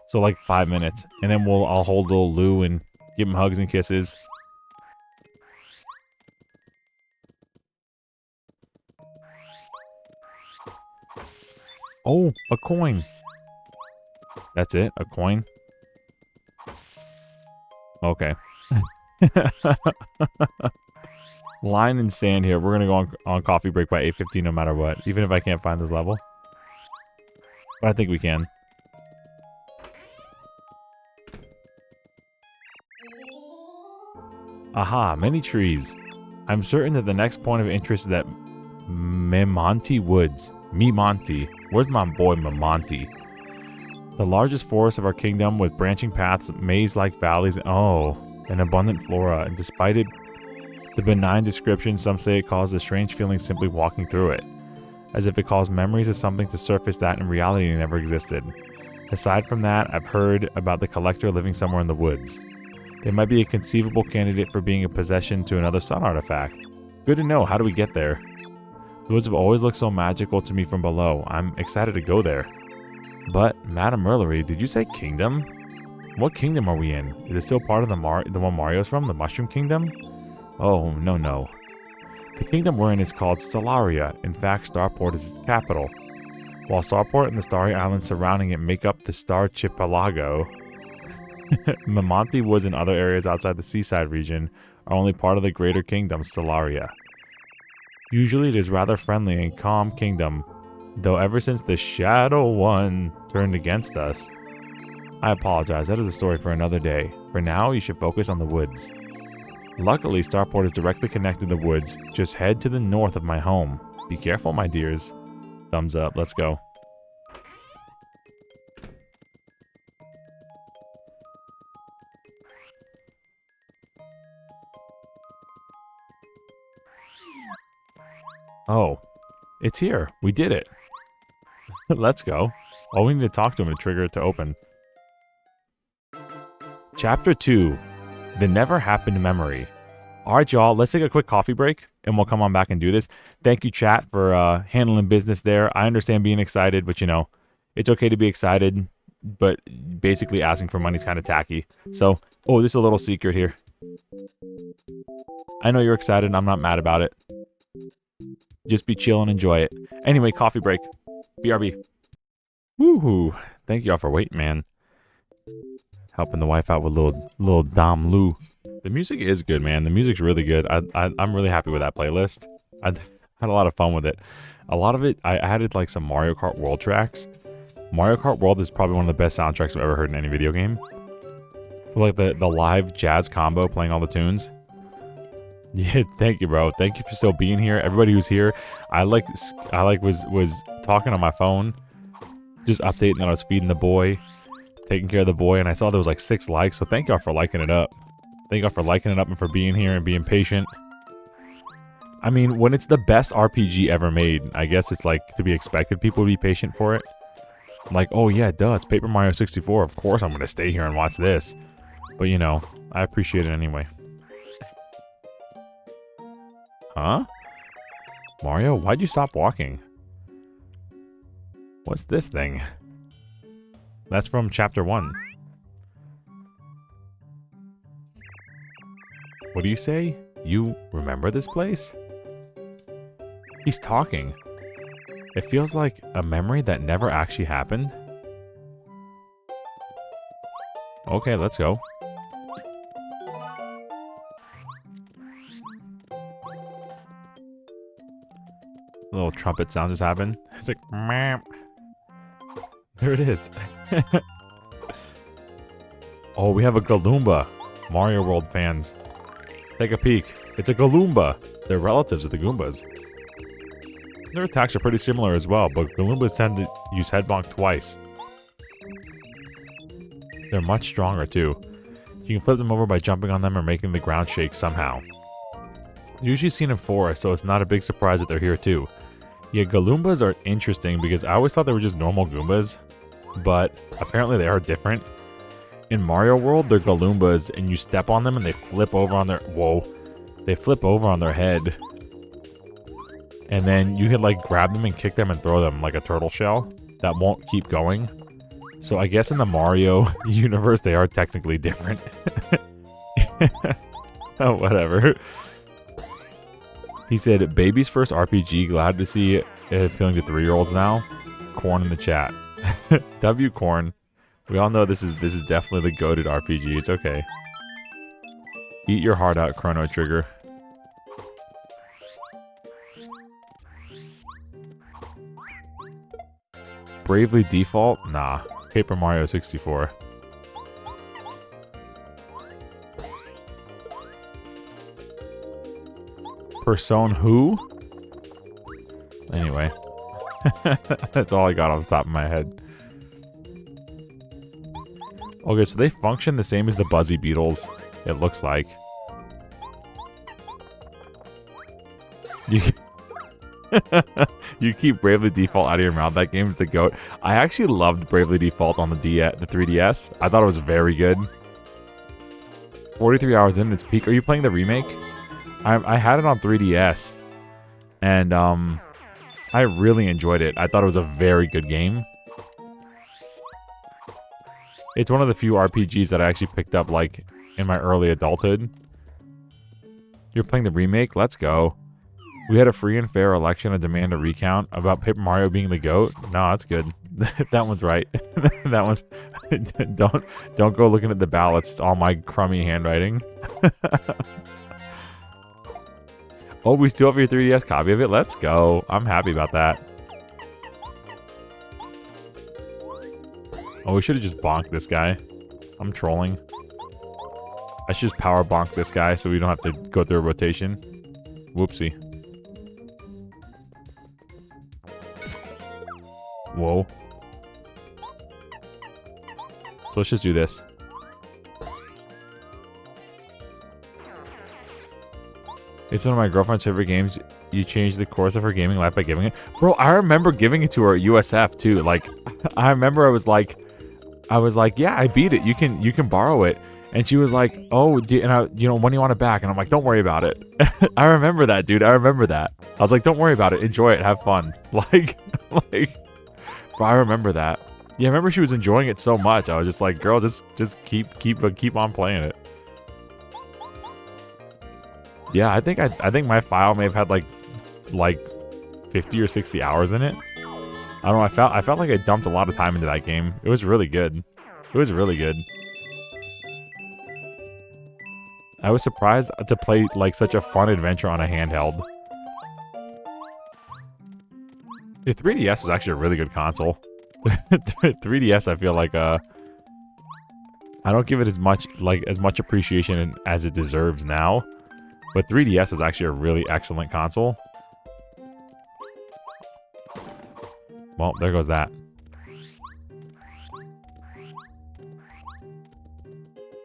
So like 5 minutes, and then I'll hold little Lou and give him hugs and kisses. Oh, a coin. That's it, a coin. Okay. Line in sand here. We're gonna go on coffee break by 8:15 no matter what, even if I can't find this level. But I think we can. Aha, many trees. I'm certain that the next point of interest is that Memonti Woods. Memonti. Where's my boy Memonti? The largest forest of our kingdom with branching paths, maze-like valleys, and abundant flora. And despite the benign description, some say it caused a strange feeling simply walking through it, as if it caused memories of something to surface that in reality never existed. Aside from that, I've heard about the collector living somewhere in the woods. They might be a conceivable candidate for being a possession to another sun artifact. Good to know. How do we get there? The woods have always looked so magical to me from below. I'm excited to go there. But, Madame Merlery, did you say kingdom? What kingdom are we in? Is it still part of the one Mario's from? The Mushroom Kingdom? Oh, no. The kingdom we're in is called Stellaria. In fact, Starport is its capital. While Starport and the starry islands surrounding it make up the Starchipelago, Memonti Woods and other areas outside the seaside region are only part of the greater kingdom, Stellaria. Usually it is rather friendly and calm kingdom, though ever since the Shadow One turned against us. I apologize, that is a story for another day. For now, you should focus on the woods. Luckily, Starport is directly connected to the woods. Just head to the north of my home. Be careful, my dears. Thumbs up, let's go. Oh, it's here. We did it. Let's go. Oh, we need to talk to him to trigger it to open. Chapter 2. The Never Happened Memory. Alright, y'all. Let's take a quick coffee break, and we'll come on back and do this. Thank you, chat, for handling business there. I understand being excited, but, you know, it's okay to be excited, but basically asking for money is kind of tacky. So, oh, this is a little secret here. I know you're excited, and I'm not mad about it. Just be chill and enjoy it. Anyway, coffee break. BRB. Woohoo. Thank y'all for waiting, man. Helping the wife out with little Dom Lou. The music is good, man. The music's really good. I'm really happy with that playlist. I had a lot of fun with it. A lot of it, I added like some Mario Kart World tracks. Mario Kart World is probably one of the best soundtracks I've ever heard in any video game. Like the live jazz combo playing all the tunes. Yeah, thank you, bro. Thank you for still being here. Everybody who's here, I was talking on my phone, just updating that I was feeding the boy, taking care of the boy, and I saw there was like 6 likes. So thank y'all for liking it up. Thank y'all for liking it up and for being here and being patient. I mean, when it's the best RPG ever made, I guess it's like to be expected people to be patient for it. Like, oh yeah, duh, it's Paper Mario 64. Of course I'm gonna stay here and watch this. But you know, I appreciate it anyway. Huh? Mario, why'd you stop walking? What's this thing? That's from Chapter 1. What do you say? You remember this place? He's talking. It feels like a memory that never actually happened. Okay, let's go. A little trumpet sound just happened. It's like, meow. There it is. Oh, we have a Galumba. Mario World fans. Take a peek. It's a Galumba. They're relatives of the Goombas. Their attacks are pretty similar as well, but Galoombas tend to use head bonk twice. They're much stronger too. You can flip them over by jumping on them or making the ground shake somehow. Usually seen in forests, so it's not a big surprise that they're here too. Yeah, Galoombas are interesting because I always thought they were just normal Goombas, but apparently they are different. in Mario World, they're Galoombas, and you step on them and they flip over on their... Whoa. They flip over on their head. And then you can, like, grab them and kick them and throw them like a turtle shell. That won't keep going. So I guess in the Mario universe, they are technically different. Oh, whatever. He said, baby's first RPG. Glad to see it appealing to 3-year-olds now. Corn in the chat. W Corn. We all know this is definitely the goated RPG. It's okay. Eat your heart out, Chrono Trigger. Bravely Default? Nah. Paper Mario 64. Persona who? Anyway. That's all I got off the top of my head. Okay, so they function the same as the Buzzy Beetles, it looks like. You keep Bravely Default out of your mouth. That game's the GOAT. I actually loved Bravely Default on the 3DS. I thought it was very good. 43 hours in its peak. Are you playing the remake? I had it on 3DS. And I really enjoyed it. I thought it was a very good game. It's one of the few RPGs that I actually picked up, like, in my early adulthood. You're playing the remake? Let's go. We had a free and fair election and demand a recount about Paper Mario being the GOAT. No, that's good. That one's right. That one's... Don't go looking at the ballots. It's all my crummy handwriting. Oh, we still have your 3DS copy of it? Let's go. I'm happy about that. Oh, we should have just bonked this guy. I'm trolling. I should just power bonk this guy so we don't have to go through a rotation. Whoopsie. Whoa. So let's just do this. It's one of my girlfriend's favorite games. You changed the course of her gaming life by giving it. Bro, I remember giving it to her at USF too. Like, I remember I was like, yeah, I beat it. You can borrow it. And she was like, oh, when do you want it back? And I'm like, don't worry about it. I remember that, dude. I remember that. I was like, don't worry about it. Enjoy it. Have fun. Like, bro, I remember that. Yeah, I remember she was enjoying it so much. I was just like, girl, just keep on playing it. Yeah, I think my file may have had like 50 or 60 hours in it. I don't know. I felt like I dumped a lot of time into that game. It was really good. It was really good. I was surprised to play like such a fun adventure on a handheld. The 3DS was actually a really good console. 3DS, I feel like I don't give it as much appreciation as it deserves now. But 3DS was actually a really excellent console. Well, there goes that.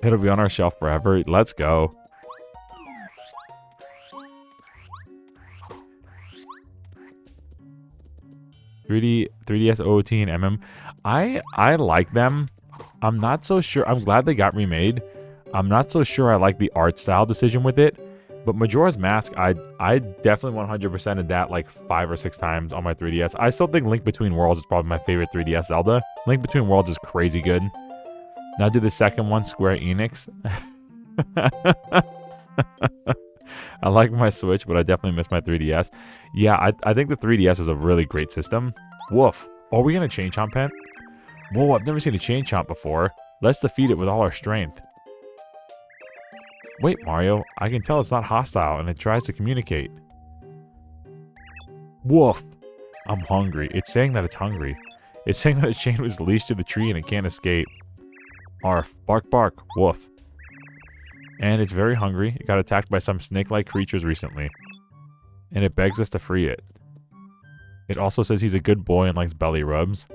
It'll be on our shelf forever. Let's go. .3DS OOT and MM. I like them. I'm not so sure. I'm glad they got remade. I'm not so sure I like the art style decision with it. But Majora's Mask, I definitely 100%ed that like 5 or 6 times on my 3DS. I still think Link Between Worlds is probably my favorite 3DS Zelda. Link Between Worlds is crazy good. Now do the second one, Square Enix. I like my Switch, but I definitely miss my 3DS. Yeah, I think the 3DS was a really great system. Woof. Are we going to Chain Chomp Pet? Whoa, I've never seen a Chain Chomp before. Let's defeat it with all our strength. Wait, Mario, I can tell it's not hostile and it tries to communicate. Woof. I'm hungry. It's saying that it's hungry. It's saying that its chain was leashed to the tree and it can't escape. Arf. Bark, bark. Woof. And it's very hungry. It got attacked by some snake-like creatures recently. And it begs us to free it. It also says he's a good boy and likes belly rubs.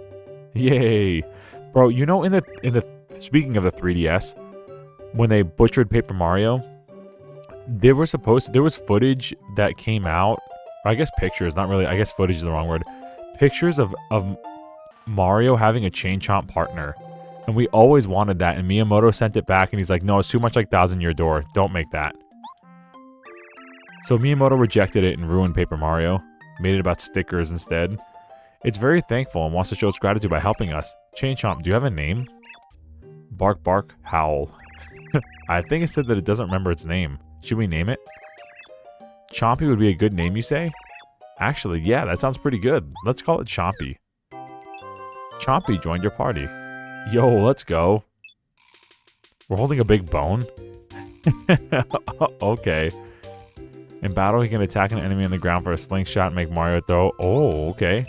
Yay. Bro, you know, in the speaking of the 3DS, when they butchered Paper Mario, there was footage that came out, or I guess pictures, not really, I guess footage is the wrong word. Pictures of Mario having a Chain Chomp partner. And we always wanted that, and Miyamoto sent it back, and he's like, no, it's too much like Thousand Year Door. Don't make that. So Miyamoto rejected it and ruined Paper Mario. Made it about stickers instead. It's very thankful and wants to show its gratitude by helping us. Chain Chomp, do you have a name? Bark Bark Howl. I think it said that it doesn't remember its name. Should we name it? Chompy would be a good name, you say? Actually, yeah, that sounds pretty good. Let's call it Chompy. Chompy joined your party. Yo, let's go. We're holding a big bone? Okay. In battle, he can attack an enemy on the ground for a slingshot and make Mario throw. Oh, okay.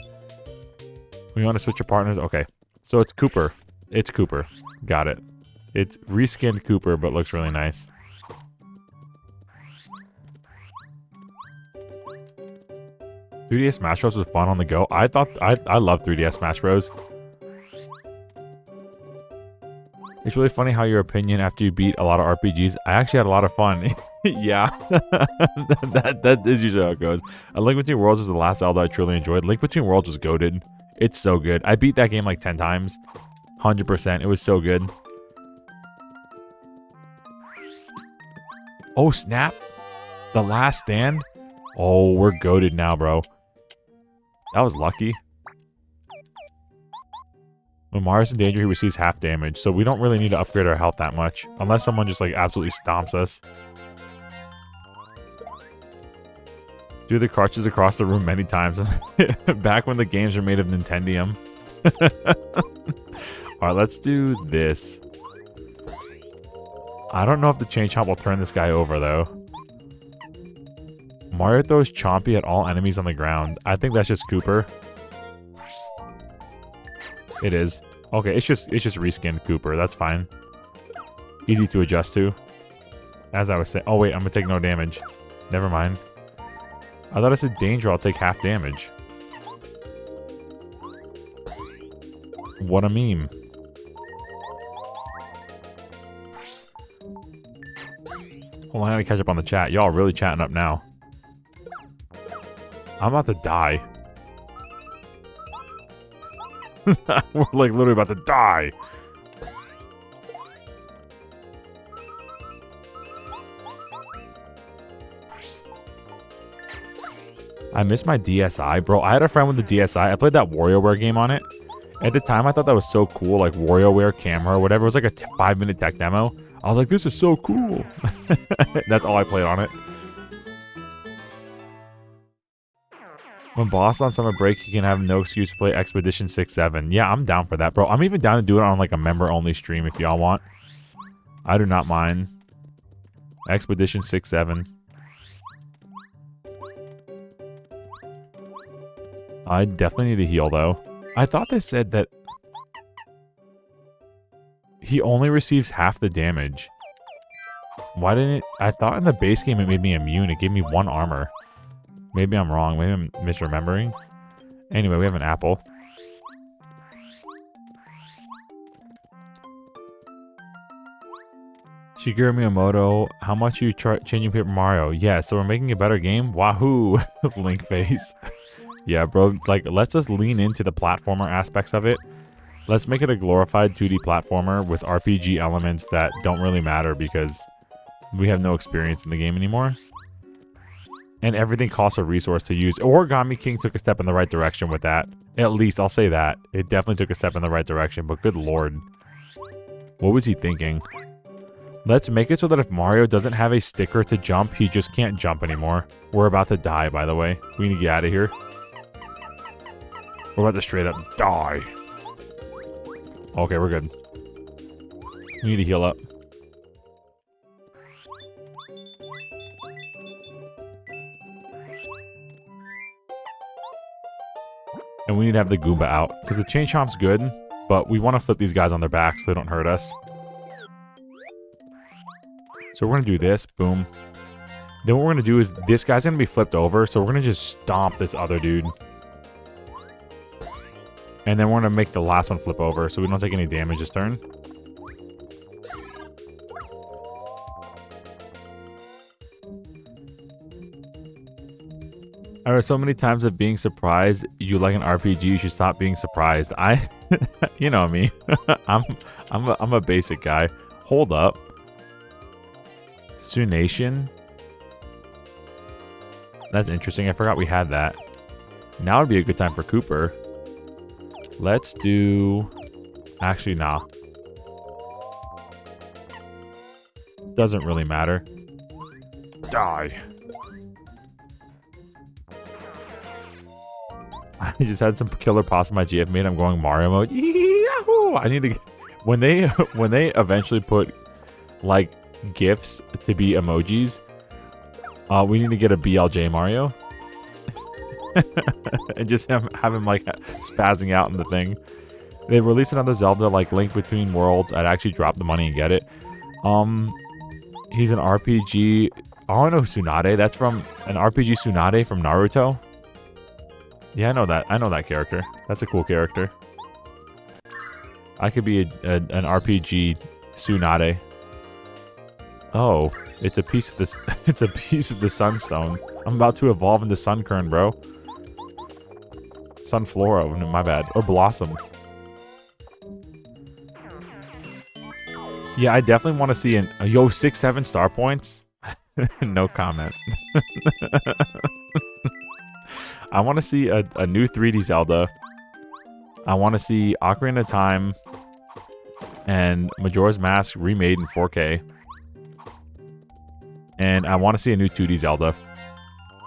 We want to switch your partners? Okay. So it's Cooper. It's Cooper. Got it. It's reskinned Cooper, but looks really nice. "3DS Smash Bros. Was fun on the go." I love 3DS Smash Bros. It's really funny how your opinion after you beat a lot of RPGs. I actually had a lot of fun. Yeah, that is usually how it goes. A Link Between Worlds was the last Zelda I truly enjoyed. Link Between Worlds was goated. It's so good. I beat that game like 10 times. 100%. It was so good. Oh, snap. The Last Stand? Oh, we're goated now, bro. That was lucky. When Mario's in danger, he receives half damage, so we don't really need to upgrade our health that much. Unless someone just, like, absolutely stomps us. Do the crutches across the room many times. Back when the games were made of Nintendium. Alright, let's do this. I don't know if the Chain Chomp will turn this guy over, though. Mario throws Chompy at all enemies on the ground. I think that's just Cooper. It is. Okay, it's just reskinned Cooper. That's fine. Easy to adjust to. As I was saying. Oh, wait. I'm going to take no damage. Never mind. I thought I said danger. I'll take half damage. What a meme. Hold on, I gotta catch up on the chat. Y'all really chatting up now. I'm about to die. We're like literally about to die. I miss my DSi, bro. I had a friend with the DSi. I played that WarioWare game on it. At the time, I thought that was so cool, like WarioWare camera or whatever. It was like a 5-minute tech demo. I was like, this is so cool. That's all I played on it. When boss on summer break, you can have no excuse to play Expedition 6-7. Yeah, I'm down for that, bro. I'm even down to do it on like a member-only stream if y'all want. I do not mind. Expedition 6-7. I definitely need to heal, though. I thought they said that he only receives half the damage. Why didn't it? I thought in the base game it made me immune. It gave me 1 armor. Maybe I'm wrong. Maybe I'm misremembering. Anyway, we have an apple. Shigeru Miyamoto, how much are you changing Paper Mario? Yeah, so we're making a better game? Wahoo! Link face. Yeah, bro, like, let's just lean into the platformer aspects of it. Let's make it a glorified 2D platformer with RPG elements that don't really matter because we have no experience in the game anymore. And everything costs a resource to use. Origami King took a step in the right direction with that. At least, I'll say that. It definitely took a step in the right direction, but good lord. What was he thinking? Let's make it so that if Mario doesn't have a sticker to jump, he just can't jump anymore. We're about to die, by the way. We need to get out of here. We're about to straight up die. Okay, we're good. We need to heal up. And we need to have the Goomba out. Because the Chain Chomp's good, but we want to flip these guys on their backs so they don't hurt us. So we're going to do this. Boom. Then what we're going to do is this guy's going to be flipped over. So we're going to just stomp this other dude. And then we're going to make the last one flip over so we don't take any damage this turn. There are so many times of being surprised you like an RPG, you should stop being surprised. You know me. I'm a basic guy. Hold up. Sunation. That's interesting. I forgot we had that. Now would be a good time for Cooper. Let's do... Actually, nah. Doesn't really matter. Die. I just had some killer pasta my GF made. I'm going Mario mode. Yahoo! I need to... When they eventually put, like, GIFs to be emojis, we need to get a BLJ Mario. And just have him, like, spazzing out in the thing. They released another Zelda, like, Link Between Worlds. I'd actually drop the money and get it. He's an RPG... Oh, I know Tsunade. That's from an RPG Tsunade from Naruto. Yeah, I know that. I know that character. That's a cool character. I could be an RPG Tsunade. Oh, it's a piece of this. It's a piece of the Sunstone. I'm about to evolve into Sunkern, bro. Sunflora, my bad. Or Blossom. Yeah, I definitely want to see an... Yo, 6-7 star points? No comment. I want to see a new 3D Zelda. I want to see Ocarina of Time and Majora's Mask remade in 4K. And I want to see a new 2D Zelda.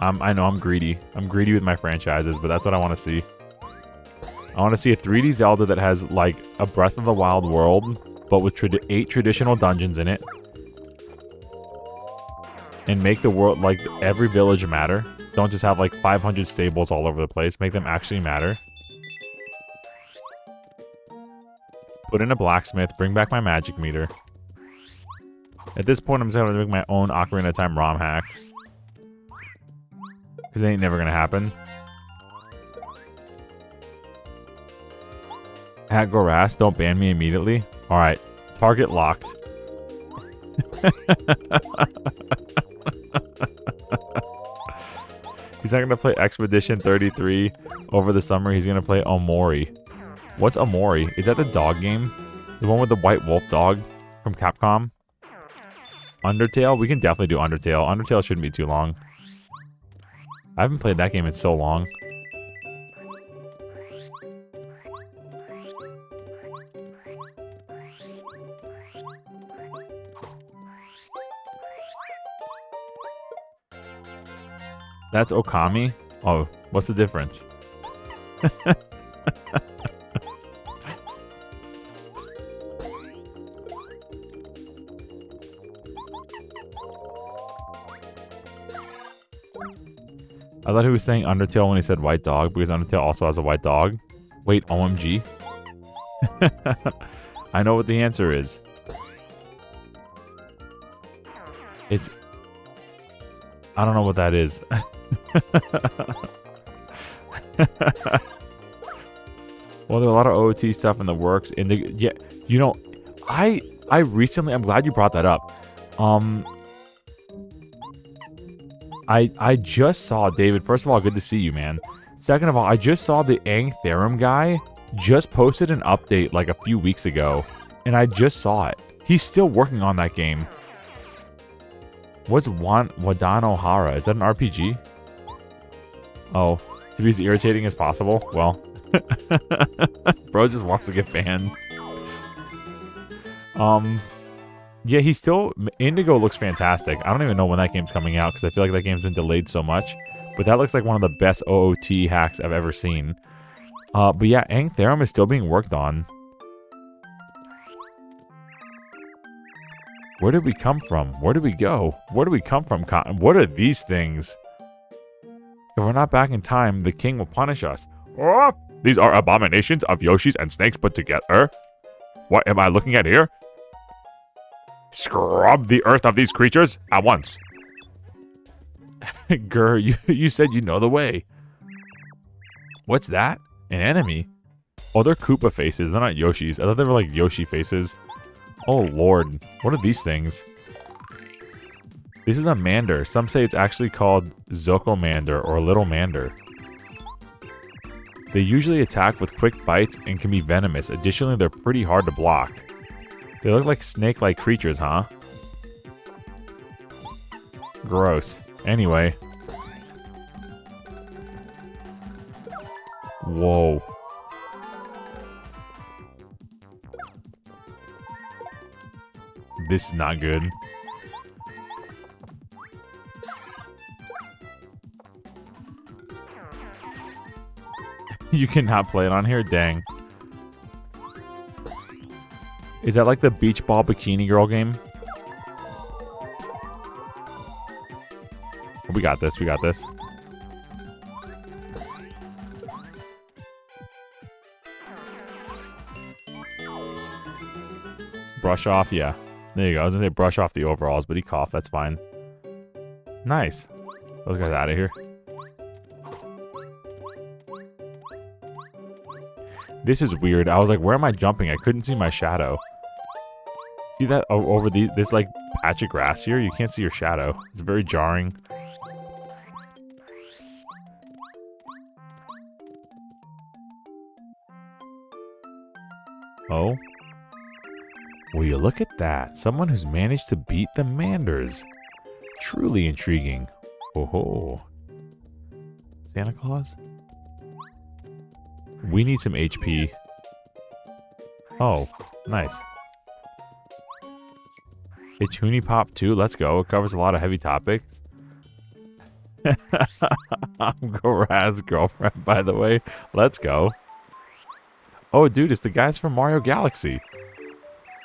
I know I'm greedy. I'm greedy with my franchises, but that's what I want to see. I want to see a 3D Zelda that has, like, a Breath of the Wild world, but with 8 traditional dungeons in it. And make the world, like, every village matter. Don't just have, like, 500 stables all over the place. Make them actually matter. Put in a blacksmith. Bring back my magic meter. At this point, I'm just going to make my own Ocarina of Time ROM hack. Because it ain't never going to happen. At Goras, don't ban me immediately. Alright. Target locked. He's not going to play Expedition 33 over the summer. He's going to play Omori. What's Omori? Is that the dog game? The one with the white wolf dog from Capcom? Undertale? We can definitely do Undertale. Undertale shouldn't be too long. I haven't played that game in so long. That's Okami? Oh, what's the difference? I thought he was saying Undertale when he said white dog, because Undertale also has a white dog. Wait, OMG? I know what the answer is. It's... I don't know what that is. Well, there are a lot of OOT stuff in the works. Yeah, you know, I recently, I'm glad you brought that up. I just saw, David, first of all, good to see you, man. Second of all, I just saw the Aang Theorem guy just posted an update like a few weeks ago, and I just saw it. He's still working on that game. What's Wadano Hara? Is that an RPG? Oh, to be as irritating as possible? Well, bro just wants to get banned. Yeah, he's still... Indigo looks fantastic. I don't even know when that game's coming out, because I feel like that game's been delayed so much. But that looks like one of the best OOT hacks I've ever seen. But yeah, Aang Theorem is still being worked on. Where did we come from? Where did we go? Where did we come from, Cotton? What are these things? If we're not back in time, the king will punish us. Oh, these are abominations of Yoshis and snakes put together. What am I looking at here? Scrub the earth of these creatures at once. Grr, you said you know the way. What's that? An enemy? Oh, they're Koopa faces. They're not Yoshis. I thought they were like Yoshi faces. Oh, Lord. What are these things? This is a mander. Some say it's actually called Zocomander or Little Mander. They usually attack with quick bites and can be venomous. Additionally, they're pretty hard to block. They look like snake-like creatures, huh? Gross. Anyway. Whoa. This is not good. You cannot play it on here? Dang. Is that like the beach ball bikini girl game? We got this, we got this. Brush off, yeah. There you go. I was gonna say brush off the overalls, but he coughed. That's fine. Nice. Those guys out of here. This is weird. I was like, where am I jumping? I couldn't see my shadow. See that over this like patch of grass here? You can't see your shadow. It's very jarring. Oh. Will you look at that? Someone who's managed to beat the Manders. Truly intriguing. Oh. Santa Claus? We need some HP. Oh, nice. It's Hoonie Pop 2. Let's go. It covers a lot of heavy topics. I'm Goraz's girlfriend, by the way. Let's go. Oh, dude, it's the guys from Mario Galaxy.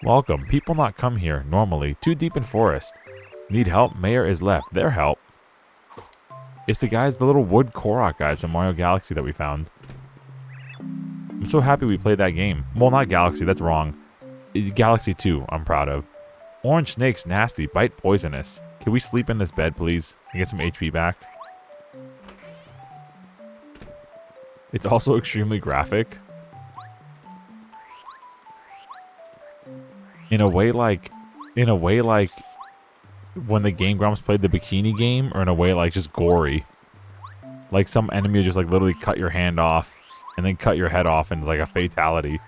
Welcome. People not come here, normally. Too deep in forest. Need help? Mayor is left. Their help. It's the guys, the little wood Korok guys from Mario Galaxy that we found. I'm so happy we played that game. Well, not Galaxy, that's wrong. Galaxy 2, I'm proud of. Orange snakes, nasty, bite poisonous. Can we sleep in this bed, please? And get some HP back? It's also extremely graphic. In a way like when the Game Grumps played the bikini game, or in a way like just gory. Like some enemy will just like literally cut your hand off and then cut your head off into like a fatality.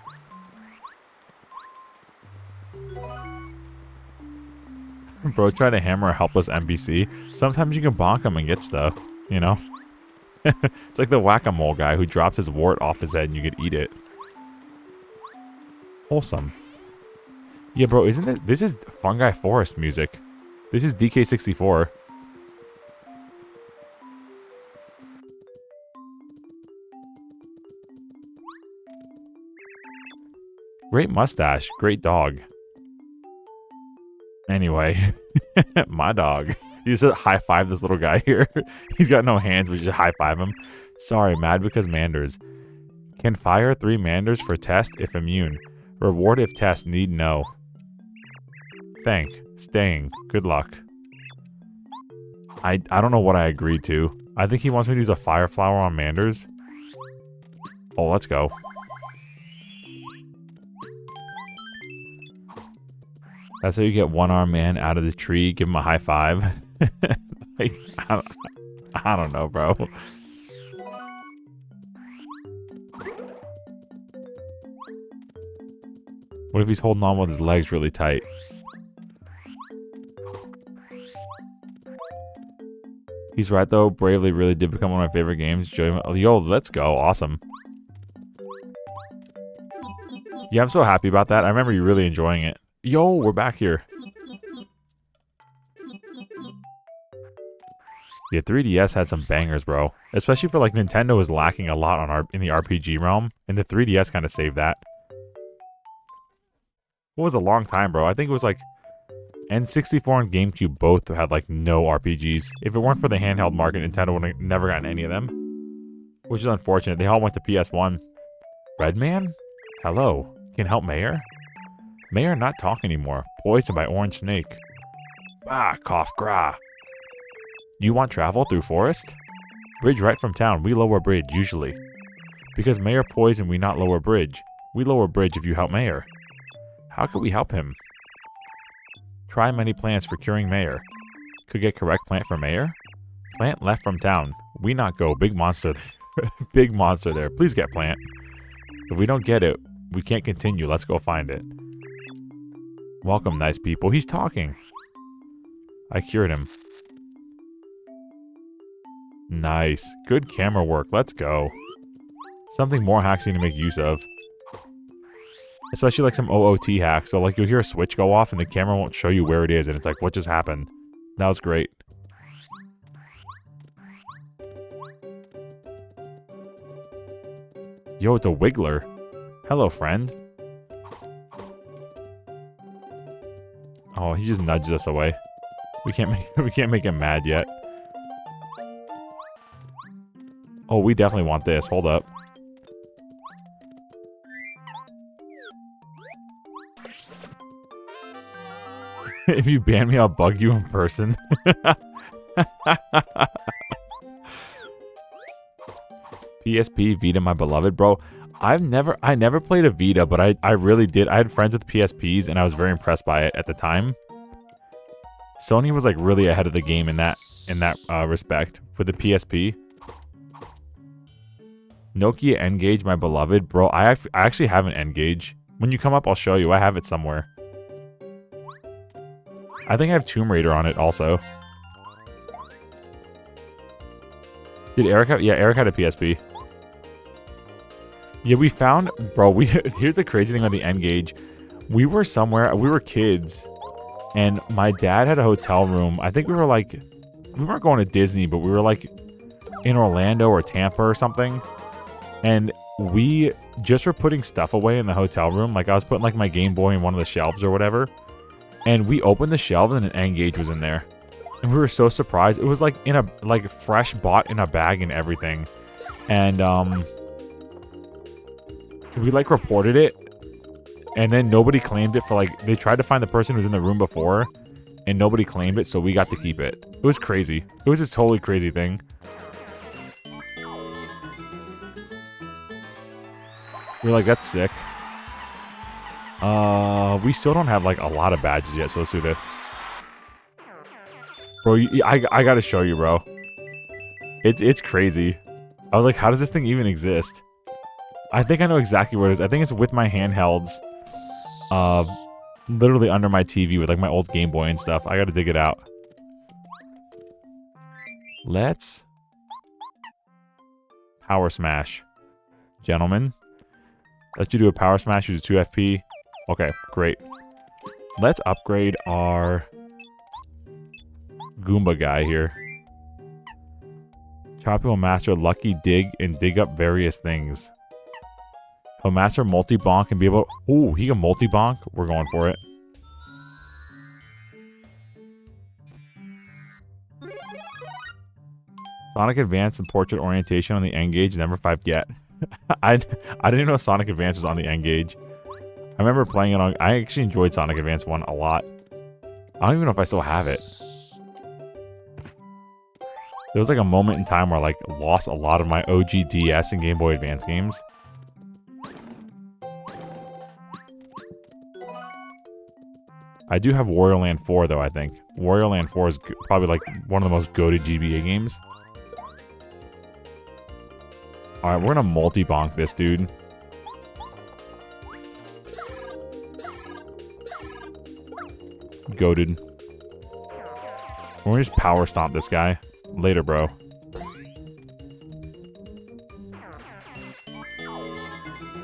Bro, try to hammer a helpless NPC. Sometimes you can bonk him and get stuff, you know? It's like the whack-a-mole guy who drops his wart off his head and you could eat it. Wholesome. Yeah, bro, isn't it? This is Fungi Forest music. This is DK64. Great mustache. Great dog. Anyway, my dog. You just high five this little guy here. He's got no hands, but you just high five him. Sorry, mad because Manders. Can fire 3 Manders for test if immune. Reward if test, need no. Thank. Staying. Good luck. I don't know what I agreed to. I think he wants me to use a fire flower on Manders. Oh, let's go. That's how you get one-armed man out of the tree. Give him a high five. Like, I don't know, bro. What if he's holding on with his legs really tight? He's right, though. Bravely really did become one of my favorite games. Yo, let's go. Awesome. Yeah, I'm so happy about that. I remember you really enjoying it. Yo, we're back here. Yeah, 3DS had some bangers, bro. Especially for like Nintendo was lacking a lot on in the RPG realm, and the 3DS kind of saved that. It was a long time, bro. I think it was like N64 and GameCube both had like no RPGs. If it weren't for the handheld market, Nintendo would have never gotten any of them, which is unfortunate. They all went to PS1. Redman? Hello. Can help Mayor? Mayor not talk anymore. Poisoned by orange snake. Ah, cough, gra. You want travel through forest? Bridge right from town. We lower bridge, usually. Because Mayor poisoned, we not lower bridge. We lower bridge if you help Mayor. How could we help him? Try many plans for curing Mayor. Could get correct plant for mayor. Plant left from town. We not go. Big monster. Big monster there. Please get plant. If we don't get it, we can't continue. Let's go find it. Welcome, nice people. He's talking. I cured him. Nice. Good camera work. Let's go. Something more hacks need to make use of. Especially like some OOT hacks. So like you'll hear a switch go off and the camera won't show you where it is. And it's like, what just happened? That was great. Yo, it's a Wiggler. Hello, friend. Oh, he just nudged us away. We can't make him mad yet. Oh, we definitely want this. Hold up. If you ban me, I'll bug you in person. PSP, Vita, my beloved. Bro, I never played a Vita, but I really did. I had friends with PSPs, and I was very impressed by it at the time. Sony was like really ahead of the game in that respect with the PSP. Nokia N-Gage, my beloved. Bro, I actually have an N-Gage. When you come up, I'll show you. I have it somewhere. I think I have Tomb Raider on it also. Did Eric have... Yeah, Eric had a PSP. Yeah, we found... Bro, here's the crazy thing on the N-Gage. We were somewhere... We were kids. And my dad had a hotel room. I think we were like... We weren't going to Disney, but we were like in Orlando or Tampa or something. And we just were putting stuff away in the hotel room. Like I was putting like my Game Boy in one of the shelves or whatever. And we opened the shelves and an N-Gage was in there. And we were so surprised. It was like in a like fresh bought in a bag and everything. And we like reported it. And then nobody claimed it for like they tried to find the person who was in the room before and nobody claimed it, so we got to keep it. It was crazy. It was this totally crazy thing. We were like, that's sick. We still don't have like a lot of badges yet, so let's do this. Bro, I gotta show you, bro. It's crazy. I was like, how does this thing even exist? I think I know exactly what it is. I think it's with my handhelds. Literally under my TV with like my old Game Boy and stuff. I gotta dig it out. Let's power smash. Gentlemen. Let's do a power smash, use 2 FP. Okay, great. Let's upgrade our Goomba guy here. Choppy will master Lucky Dig and dig up various things. He'll master multi-bonk and be able to... Ooh, he can multi-bonk? We're going for it. Sonic Advance and Portrait Orientation on the N-Gage, never 5 get. I didn't know Sonic Advance was on the N-Gage. I remember playing it on... I actually enjoyed Sonic Advance 1 a lot. I don't even know if I still have it. There was like a moment in time where I like lost a lot of my OG DS and Game Boy Advance games. I do have Wario Land 4 though, I think. Wario Land 4 is probably like one of the most goated GBA games. Alright, we're gonna multi-bonk this dude. Goated. We're gonna just power stomp this guy. Later, bro.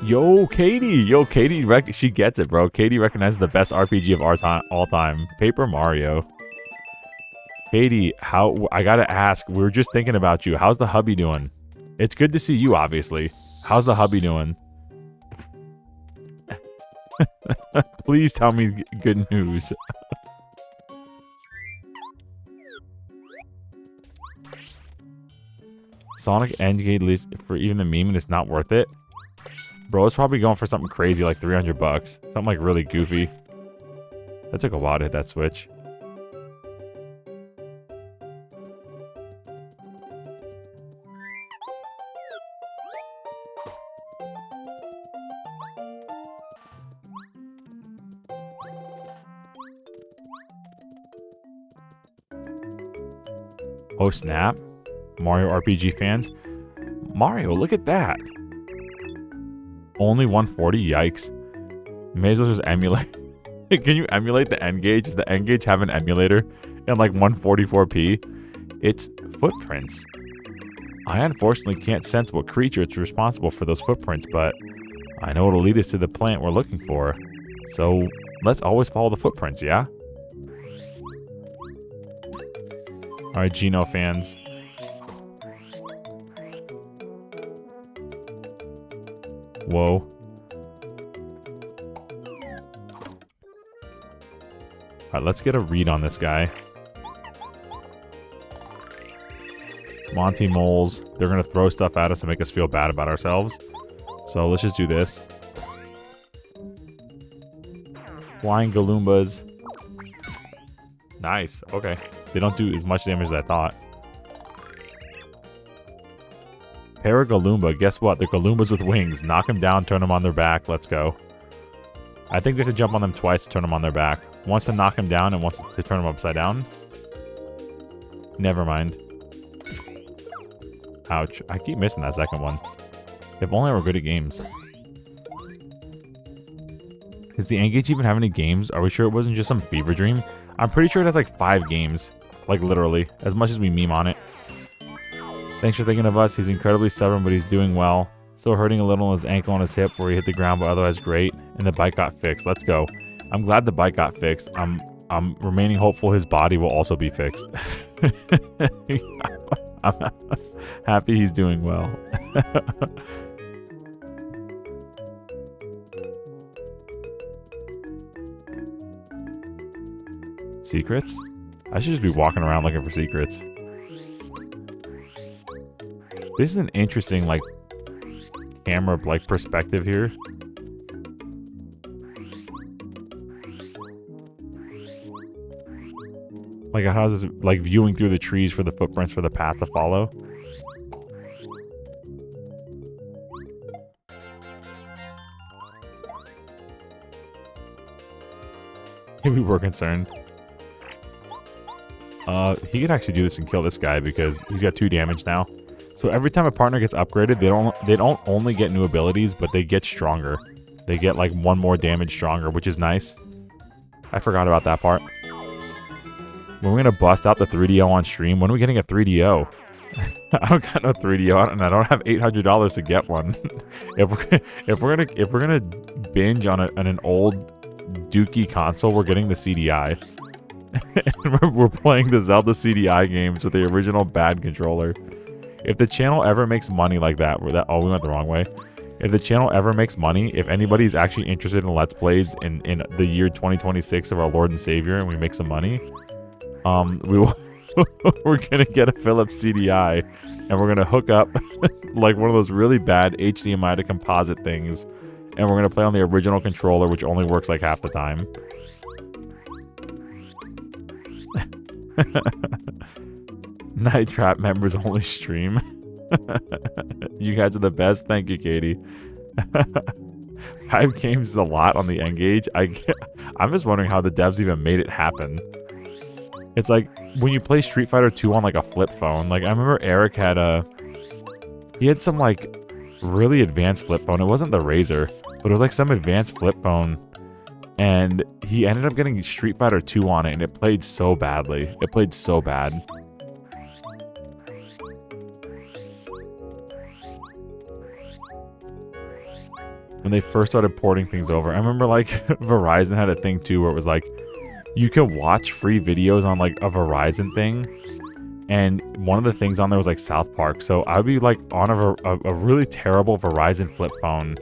Yo, Katie! Yo, Katie, she gets it, bro. Katie recognizes the best RPG of all time. Paper Mario. Katie, I gotta ask, we were just thinking about you. How's the hubby doing? It's good to see you, obviously. How's the hubby doing? Please tell me good news. Sonic N-Gage for even the meme and it's not worth it? Bro, it's probably going for something crazy like 300 bucks. Something like really goofy. That took a while to hit that switch. Oh, snap. Mario RPG fans. Mario, look at that. Only 140? Yikes. May as well just emulate. Can you emulate the N-Gage? Does the N-Gage have an emulator in like 144p? It's footprints. I unfortunately can't sense what creature is responsible for those footprints, but I know it'll lead us to the plant we're looking for. So let's always follow the footprints, yeah? Alright, Geno fans. Whoa. Alright, let's get a read on this guy. Monty moles. They're going to throw stuff at us and make us feel bad about ourselves. So let's just do this. Flying Galoombas. Nice. Okay. They don't do as much damage as I thought. Paragaloomba. Guess what? They're Galoombas with wings. Knock them down, turn them on their back. Let's go. I think we have to jump on them twice to turn them on their back. Once to knock them down and once to turn them upside down. Never mind. Ouch. I keep missing that second one. If only I were good at games. Does the N-Gage even have any games? Are we sure it wasn't just some fever dream? I'm pretty sure it has like 5 games. Like literally. As much as we meme on it. Thanks for thinking of us. He's incredibly stubborn, but he's doing well. Still hurting a little on his ankle and his hip where he hit the ground, but otherwise great. And the bike got fixed. Let's go. I'm glad the bike got fixed. I'm remaining hopeful his body will also be fixed. I'm happy he's doing well. Secrets? I should just be walking around looking for secrets. This is an interesting, like, camera, like, perspective here. Like, how's this, like, viewing through the trees for the footprints for the path to follow? Maybe we're concerned. He could actually do this and kill this guy because he's got 2 damage now. So every time a partner gets upgraded, they don't only get new abilities, but they get stronger. They get like 1 more damage stronger, which is nice. I forgot about that part. When we're gonna bust out the 3DO on stream, when are we getting a 3DO? I don't got no 3DO and I don't have $800 to get one. if we're gonna binge on an old Dookie console, we're getting the CDI. And we're playing the Zelda CDI games with the original bad controller. If the channel ever makes money like that, oh, we went the wrong way. If the channel ever makes money, if anybody's actually interested in Let's Plays in the year 2026 of our Lord and Savior, and we make some money, we're gonna get a Philips CDI, and we're gonna hook up like one of those really bad HDMI to composite things, and we're gonna play on the original controller, which only works like half the time. Night Trap members only stream. You guys are the best. Thank you, Katie. 5 games is a lot on the N-Gage. I'm just wondering how the devs even made it happen. It's like when you play Street Fighter 2 on like a flip phone. Like I remember Eric had he had some like really advanced flip phone. It wasn't the Razer, but it was like some advanced flip phone. And he ended up getting Street Fighter 2 on it, and it played so badly. It played so bad. When they first started porting things over, I remember like Verizon had a thing too where it was like you could watch free videos on like a Verizon thing, and one of the things on there was like South Park. So I would be like on a really terrible Verizon flip phone,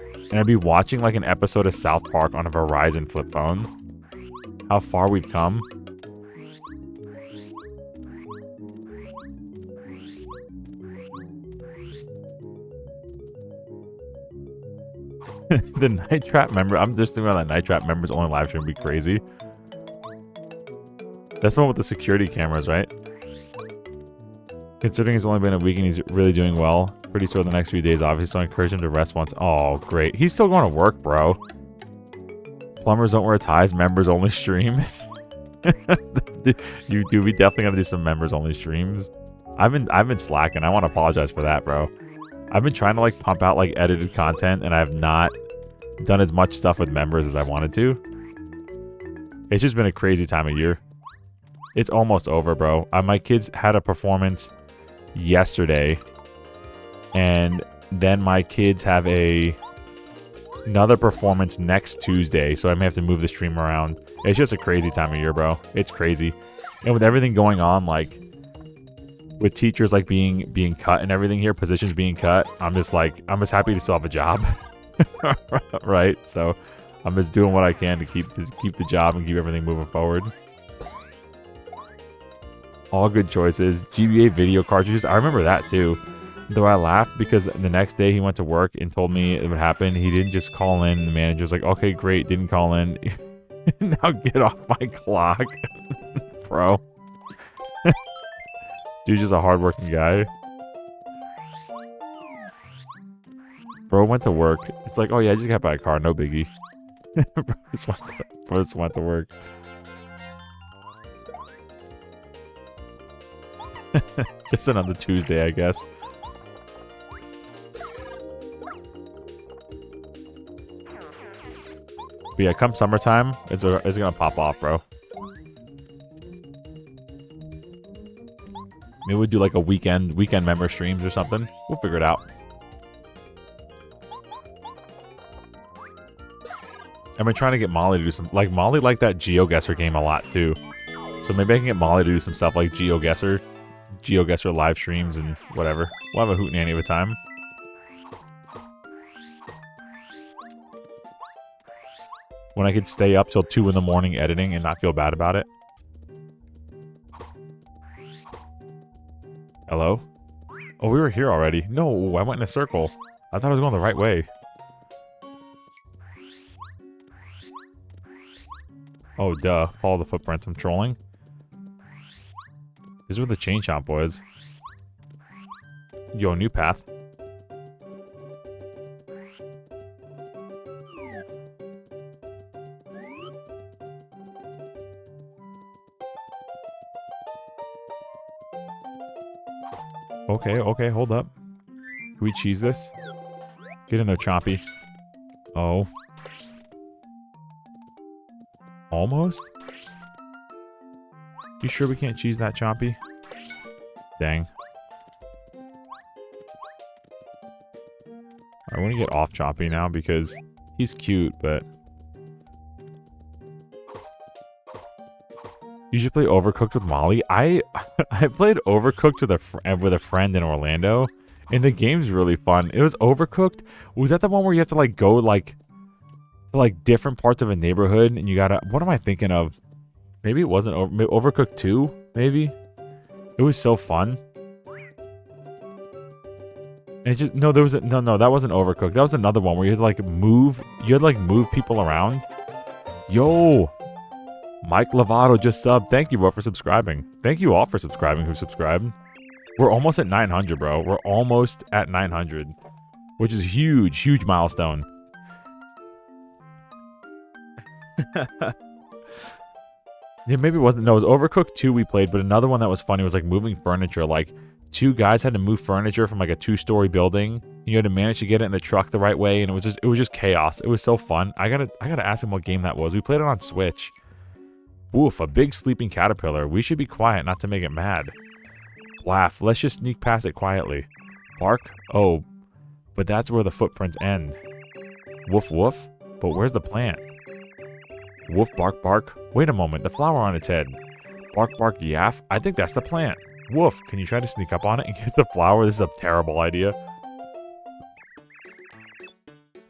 and I'd be watching like an episode of South Park on a Verizon flip phone. How far we've come. The Night Trap member. I'm just thinking about that Night Trap members only live stream would be crazy. That's the one with the security cameras, right? Considering it's only been a week and he's really doing well. Pretty sure the next few days, obviously, so I encourage him to rest once. Oh, great. He's still going to work, bro. Plumbers don't wear ties. Members only stream. Dude, we definitely gotta do some members only streams. I've been slacking. I want to apologize for that, bro. I've been trying to like pump out like edited content, and I have not done as much stuff with members as I wanted to. It's just been a crazy time of year. It's almost over, bro. My kids had a performance yesterday, and then my kids have another performance next Tuesday, so I may have to move the stream around. It's just a crazy time of year, bro. It's crazy. And with everything going on, like with teachers like being cut and everything here, positions being cut, I'm just happy to still have a job. Right? So I'm just doing what I can to keep the job and keep everything moving forward. All good choices. GBA video cartridges. I remember that too. Though I laughed because the next day he went to work and told me it would happen. He didn't just call in. The manager was like, okay, great. Didn't call in. Now get off my clock. Bro. Dude's just a hardworking guy. Bro went to work. It's like, oh yeah, I just got by a car. No biggie. Bro just went to work. Just another Tuesday, I guess. But yeah, come summertime, it's gonna pop off, bro. Maybe we'll do like a weekend member streams or something. We'll figure it out. I've been trying to get Molly to do some, like Molly liked that GeoGuessr game a lot too. So maybe I can get Molly to do some stuff like GeoGuessr live streams and whatever. We'll have a hootenanny of a time. When I could stay up till 2 in the morning editing and not feel bad about it. Hello? Oh, we were here already. No, I went in a circle. I thought I was going the right way. Oh, duh. Follow the footprints. I'm trolling. This is where the chain shop was. Yo, new path. Okay, hold up. Can we cheese this? Get in there, Chompy. Oh. Almost? You sure we can't cheese that, Chompy? Dang. I want to get off Chompy now because he's cute, but... You should play Overcooked with Molly. I played Overcooked with a friend in Orlando, and the game's really fun. It was Overcooked. Was that the one where you have to like go like to like different parts of a neighborhood and you gotta? What am I thinking of? Maybe it wasn't Overcooked 2. Maybe it was so fun. And it just no, there was no. That wasn't Overcooked. That was another one where you had to like move. You had to like move people around. Yo. Mike Lovato just subbed. Thank you, bro, for subscribing. Thank you all for subscribing who subscribed. We're almost at 900, bro. We're almost at 900, which is huge, huge milestone. Yeah, maybe it wasn't. No, it was Overcooked 2 we played, but another one that was funny was like moving furniture. Like 2 guys had to move furniture from like a 2-story building. You had to manage to get it in the truck the right way, and it was just chaos. It was so fun. I gotta ask him what game that was. We played it on Switch. Woof, a big sleeping caterpillar. We should be quiet not to make it mad. Laugh, let's just sneak past it quietly. Bark? Oh, but that's where the footprints end. Woof woof? But where's the plant? Woof bark bark? Wait a moment, the flower on its head. Bark bark yaff? I think that's the plant. Woof, can you try to sneak up on it and get the flower? This is a terrible idea.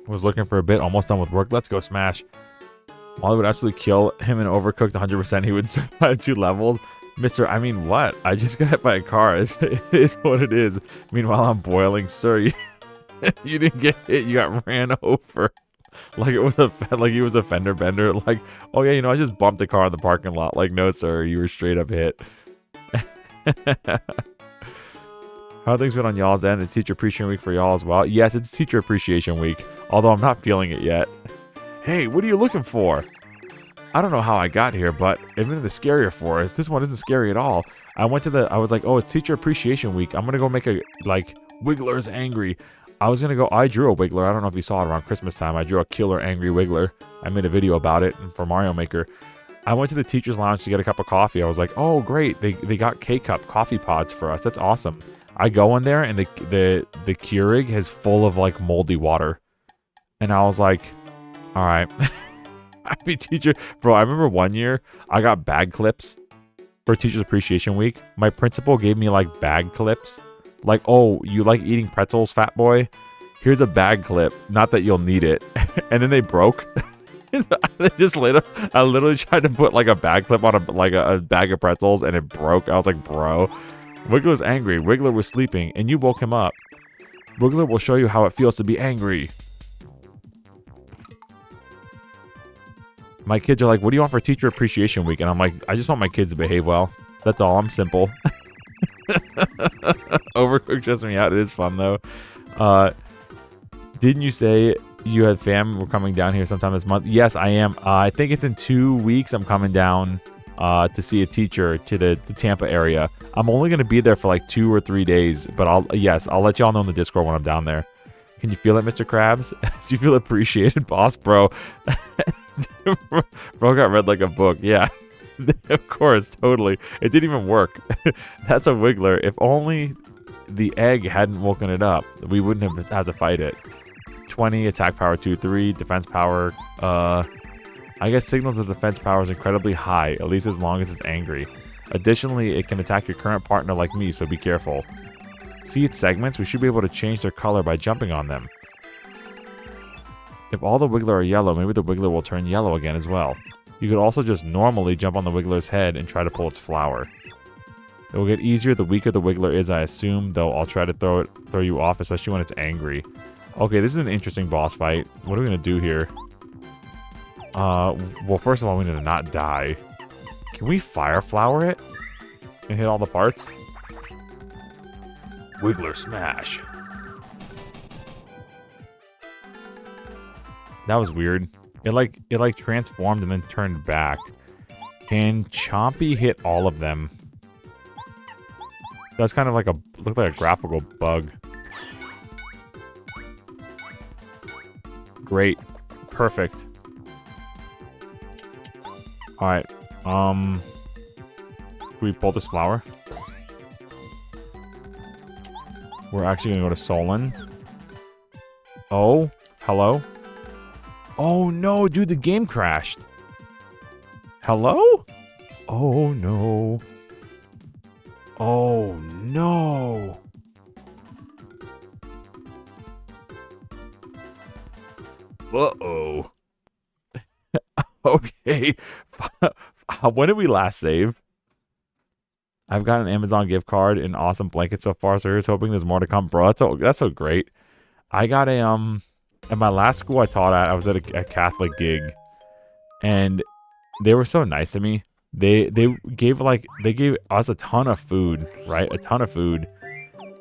Was looking for a bit, almost done with work. Let's go smash. Molly would absolutely kill him in Overcooked 100%. He would survive 2 levels. Mister, I mean, what? I just got hit by a car. It is what it is. Meanwhile, I'm boiling. Sir, you didn't get hit. You got ran over. Like it was like he was a fender bender. Like, oh yeah, you know, I just bumped the car in the parking lot. Like, no, sir, you were straight up hit. How have things been on y'all's end? It's Teacher Appreciation Week for y'all as well. Yes, it's Teacher Appreciation Week. Although I'm not feeling it yet. Hey, what are you looking for? I don't know how I got here, but I'm in the scarier forest. This one isn't scary at all. I was like, oh, it's Teacher Appreciation Week. I'm gonna go make a, like, Wiggler's angry. I drew a Wiggler. I don't know if you saw it around Christmas time. I drew a killer angry Wiggler. I made a video about it for Mario Maker. I went to the teacher's lounge to get a cup of coffee. I was like, oh, great. They got K-Cup coffee pods for us. That's awesome. I go in there and the Keurig is full of like moldy water. And I was like, all right. Happy teacher. Bro, I remember one year I got bag clips for Teacher's Appreciation Week. My principal gave me like bag clips. Like, oh, you like eating pretzels, fat boy? Here's a bag clip. Not that you'll need it. And then they broke. They just I literally tried to put like a bag clip on a bag of pretzels and it broke. I was like, bro. Wiggler's angry. Wiggler was sleeping and you woke him up. Wiggler will show you how it feels to be angry. My kids are like, what do you want for Teacher Appreciation Week? And I'm like, I just want my kids to behave well. That's all. I'm simple. Overcooked stressed me out. It is fun though. Didn't you say you had fam were coming down here sometime this month? Yes, I am. I think it's in 2 weeks. I'm coming down to see a teacher to the Tampa area. I'm only going to be there for like 2 or 3 days, but I'll let y'all know in the Discord when I'm down there. Can you feel it, Mr. Krabs? Do you feel appreciated, boss, bro? Bro got read like a book. Yeah, of course, totally. It didn't even work. That's a Wiggler. If only the egg hadn't woken it up, we wouldn't have had to fight it. 20, attack power 2-3, defense power. I guess signals the defense power is incredibly high, at least as long as it's angry. Additionally, it can attack your current partner like me, so be careful. See its segments? We should be able to change their color by jumping on them. If all the Wiggler are yellow, maybe the Wiggler will turn yellow again as well. You could also just normally jump on the Wiggler's head and try to pull its flower. It will get easier the weaker the Wiggler is, I assume, though I'll try to throw you off, especially when it's angry. Okay, this is an interesting boss fight. What are we going to do here? Well, first of all, we need to not die. Can we fire flower it? And hit all the parts? Wiggler smash. That was weird. It like transformed and then turned back. Can Chompy hit all of them? That's kind of like looked like a graphical bug. Great. Perfect. Alright. Can we pull this flower? We're actually gonna go to Solon. Oh, hello? Oh no, dude, the game crashed. Hello? Oh no. Oh no. Uh-oh. Okay. When did we last save? I've got an Amazon gift card and awesome blanket so far, so here's hoping there's more to come. Bro, that's so great. I got a, at my last school I taught at, I was at a Catholic gig. And they were so nice to me. They gave us a ton of food, right? A ton of food.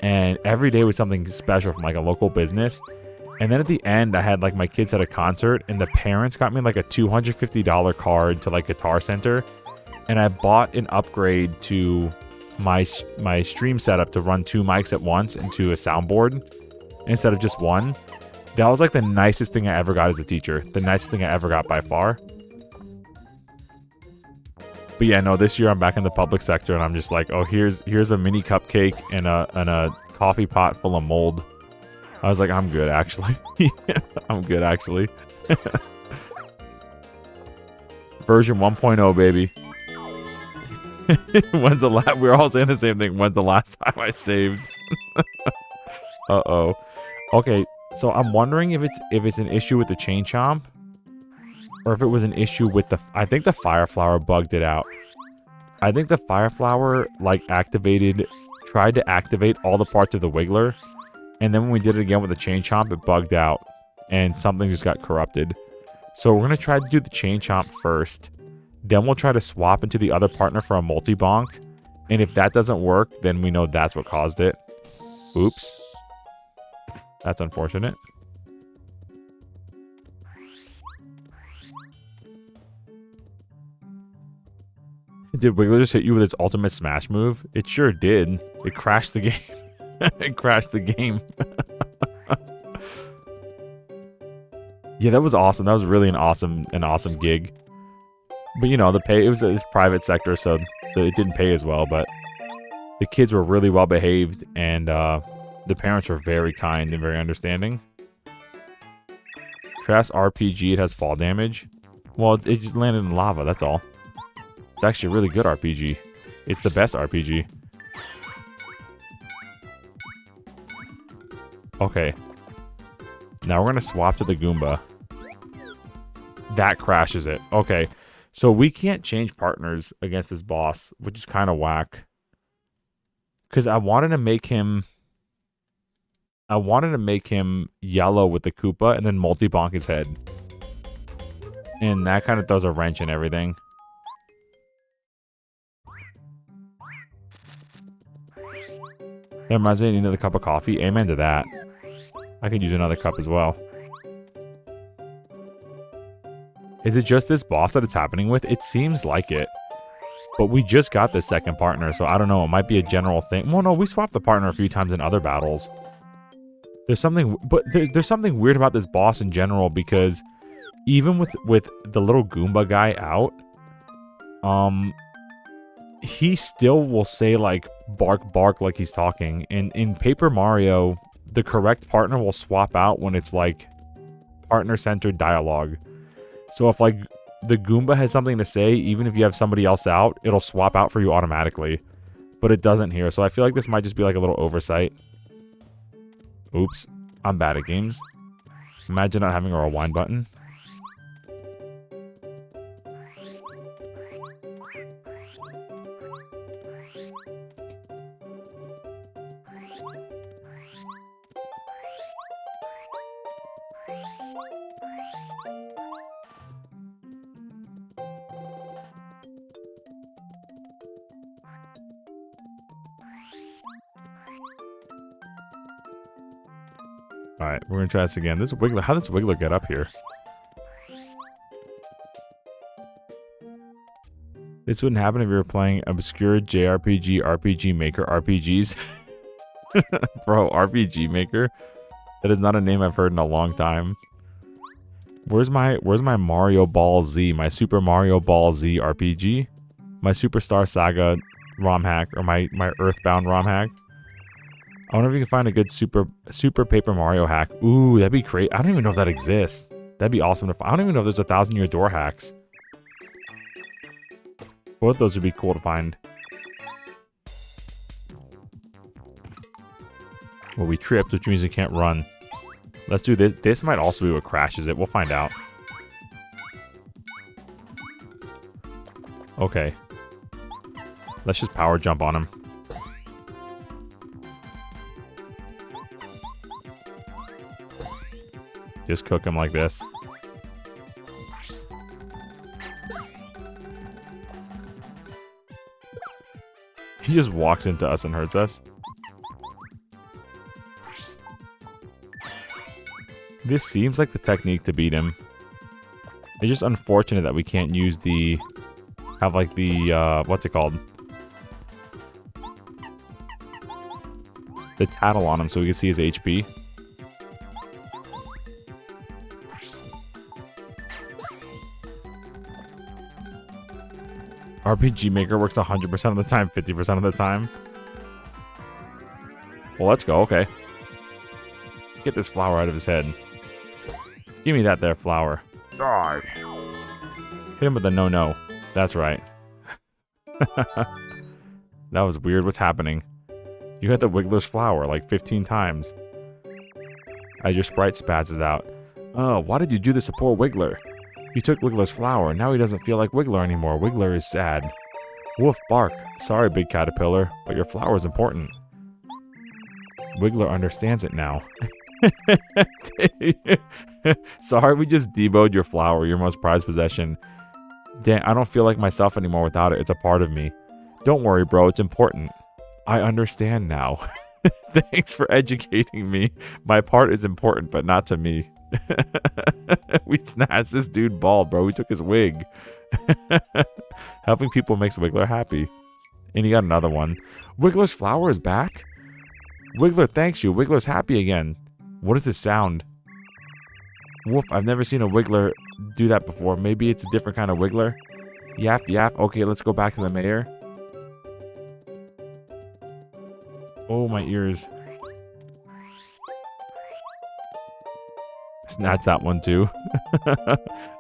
And every day was something special from like a local business. And then at the end, I had like my kids had a concert and the parents got me like a $250 card to like Guitar Center. And I bought an upgrade to my stream setup to run 2 mics at once into a soundboard instead of just one. That was like the nicest thing I ever got as a teacher. The nicest thing I ever got by far. But yeah, no, this year I'm back in the public sector and I'm just like, oh, here's a mini cupcake and a coffee pot full of mold. I was like, I'm good, actually. I'm good, actually. Version 1.0, baby. When's the last? We're all saying the same thing. When's the last time I saved? Uh-oh. Okay, so I'm wondering if it's an issue with the chain chomp, or if it was an issue with the. I think the fire flower bugged it out. I think the fire flower like tried to activate all the parts of the Wiggler. And then when we did it again with the chain chomp, it bugged out. And something just got corrupted. So we're going to try to do the chain chomp first. Then we'll try to swap into the other partner for a multi-bonk. And if that doesn't work, then we know that's what caused it. Oops. That's unfortunate. Did Wiggler just hit you with its ultimate smash move? It sure did. It crashed the game. It crashed the game. Yeah, that was awesome. That was really an awesome gig. But you know, the pay, it was a private sector, so it didn't pay as well, but the kids were really well behaved, and the parents were very kind and very understanding. Crass RPG, it has fall damage. Well, it just landed in lava, that's all. It's actually a really good RPG. It's the best RPG. Okay. Now we're going to swap to the Goomba. That crashes it. Okay. So we can't change partners against this boss, which is kind of whack. Because I wanted to make him yellow with the Koopa and then multi-bonk his head. And that kind of throws a wrench in everything. That reminds me, I need another cup of coffee. Amen to that. I could use another cup as well. Is it just this boss that it's happening with? It seems like it. But we just got this second partner, so I don't know. It might be a general thing. Well, no, we swapped the partner a few times in other battles. There's something, but there's something weird about this boss in general, because even with the little Goomba guy out, he still will say like bark bark like he's talking. And in Paper Mario, the correct partner will swap out when it's like partner-centered dialogue. So if like the Goomba has something to say, even if you have somebody else out, it'll swap out for you automatically. But it doesn't here, so I feel like this might just be like a little oversight. Oops, I'm bad at games. Imagine not having a rewind button. Alright, we're gonna try this again. This Wiggler, how does Wiggler get up here? This wouldn't happen if you were playing obscure JRPG, RPG Maker RPGs. Bro, RPG Maker? That is not a name I've heard in a long time. Where's my Mario Ball Z? My Super Mario Ball Z RPG? My Superstar Saga ROM hack, or my Earthbound ROM hack? I wonder if you can find a good Super Paper Mario hack. Ooh, that'd be great. I don't even know if that exists. That'd be awesome to find. I don't even know if there's 1,000-year door hacks. Both those would be cool to find. Well, we tripped, which means we can't run. Let's do this. This might also be what crashes it. We'll find out. Okay. Let's just power jump on him. Just cook him like this. He just walks into us and hurts us. This seems like the technique to beat him. It's just unfortunate that we can't use the... have like the, what's it called? The tattle on him so we can see his HP. RPG Maker works 100% of the time, 50% of the time. Well, let's go, okay. Get this flower out of his head. Give me that there flower. Die. Hit him with the no-no. That's right. That was weird. What's happening? You hit the Wiggler's flower like 15 times. As your sprite spazzes out. Oh, why did you do this to poor Wiggler? You took Wiggler's flower, now he doesn't feel like Wiggler anymore. Wiggler is sad. Woof bark. Sorry, big caterpillar, but your flower is important. Wiggler understands it now. Sorry, we just deboed your flower, your most prized possession. Damn, I don't feel like myself anymore without it. It's a part of me. Don't worry, bro. It's important. I understand now. Thanks for educating me. My part is important, but not to me. We snatched this dude bald, bro. We took his wig. Helping people makes Wiggler happy. And you got another one. Wiggler's flower is back? Wiggler thanks you. Wiggler's happy again. What is this sound? Woof, I've never seen a Wiggler do that before. Maybe it's a different kind of Wiggler. Yap, yap. Okay, let's go back to the mayor. Oh, my ears. Snatch that one too.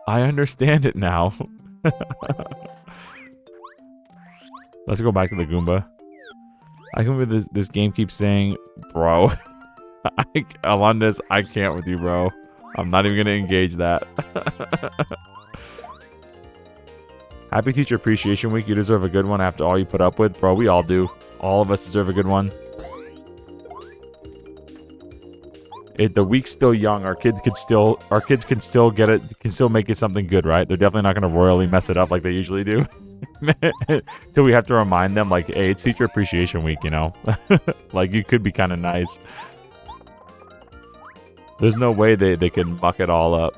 I understand it now. Let's go back to the Goomba. I can believe this game keeps saying, bro. Alondas, I can't with you, bro. I'm not even going to engage that. Happy Teacher Appreciation Week. You deserve a good one after all you put up with. Bro, we all do. All of us deserve a good one. The week's still young. Our kids can still get it, can still make it something good, right? They're definitely not going to royally mess it up like they usually do. So we have to remind them, like, hey, it's Teacher Appreciation Week, you know? Like, you could be kind of nice. There's no way they can muck it all up.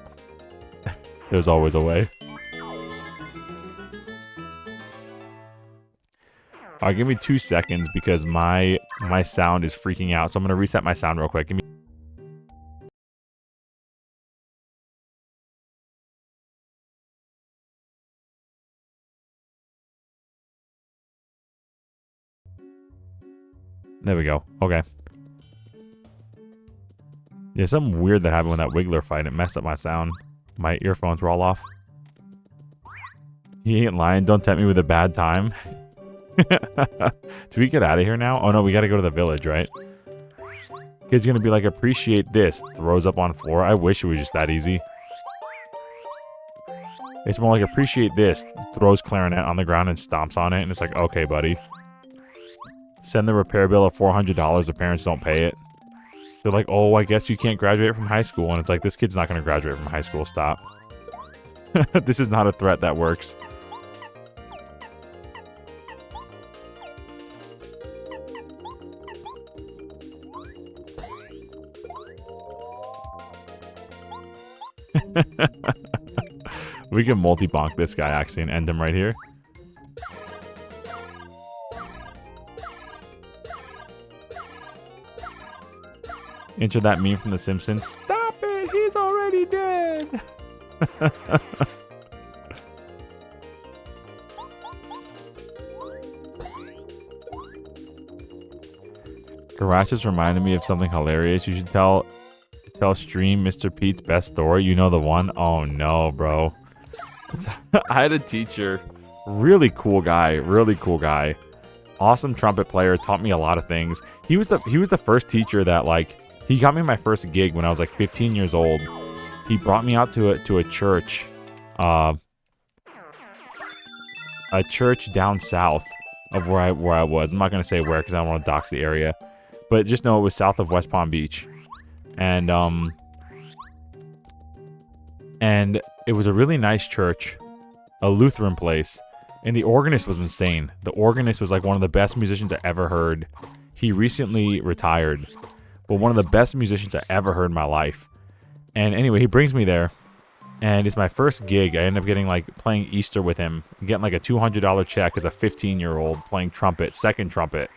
There's always a way. Alright, give me 2 seconds because my sound is freaking out. So I'm going to reset my sound real quick. Give me. There we go. Okay. Yeah, something weird that happened with that Wiggler fight. It messed up my sound. My earphones were all off. He ain't lying. Don't tempt me with a bad time. Do we get out of here now? Oh no, we gotta go to the village, right? Kid's gonna be like, appreciate this. Throws up on floor. I wish it was just that easy. It's more like, appreciate this. Throws clarinet on the ground and stomps on it. And it's like, okay, buddy. Send the repair bill of $400. The parents don't pay it. They're like, oh, I guess you can't graduate from high school. And it's like, this kid's not going to graduate from high school. Stop. This is not a threat that works. We can multi-bonk this guy, actually, and end him right here. Enter that meme from The Simpsons. Stop it! He's already dead! Garage just reminded me of something hilarious. You should tell stream Mr. Pete's best story. You know the one? Oh no, bro. I had a teacher. Really cool guy. Really cool guy. Awesome trumpet player. Taught me a lot of things. He was the first teacher that, like, he got me my first gig when I was like 15 years old. He brought me out to a church, a church down south of where I was. I'm not gonna say where because I don't want to dox the area, but just know it was south of West Palm Beach, and it was a really nice church, a Lutheran place, and the organist was insane. The organist was like one of the best musicians I ever heard. He recently retired. But one of the best musicians I ever heard in my life. And anyway, he brings me there. And it's my first gig. I end up getting, like, playing Easter with him. Getting, like, a $200 check as a 15-year-old playing trumpet, second trumpet.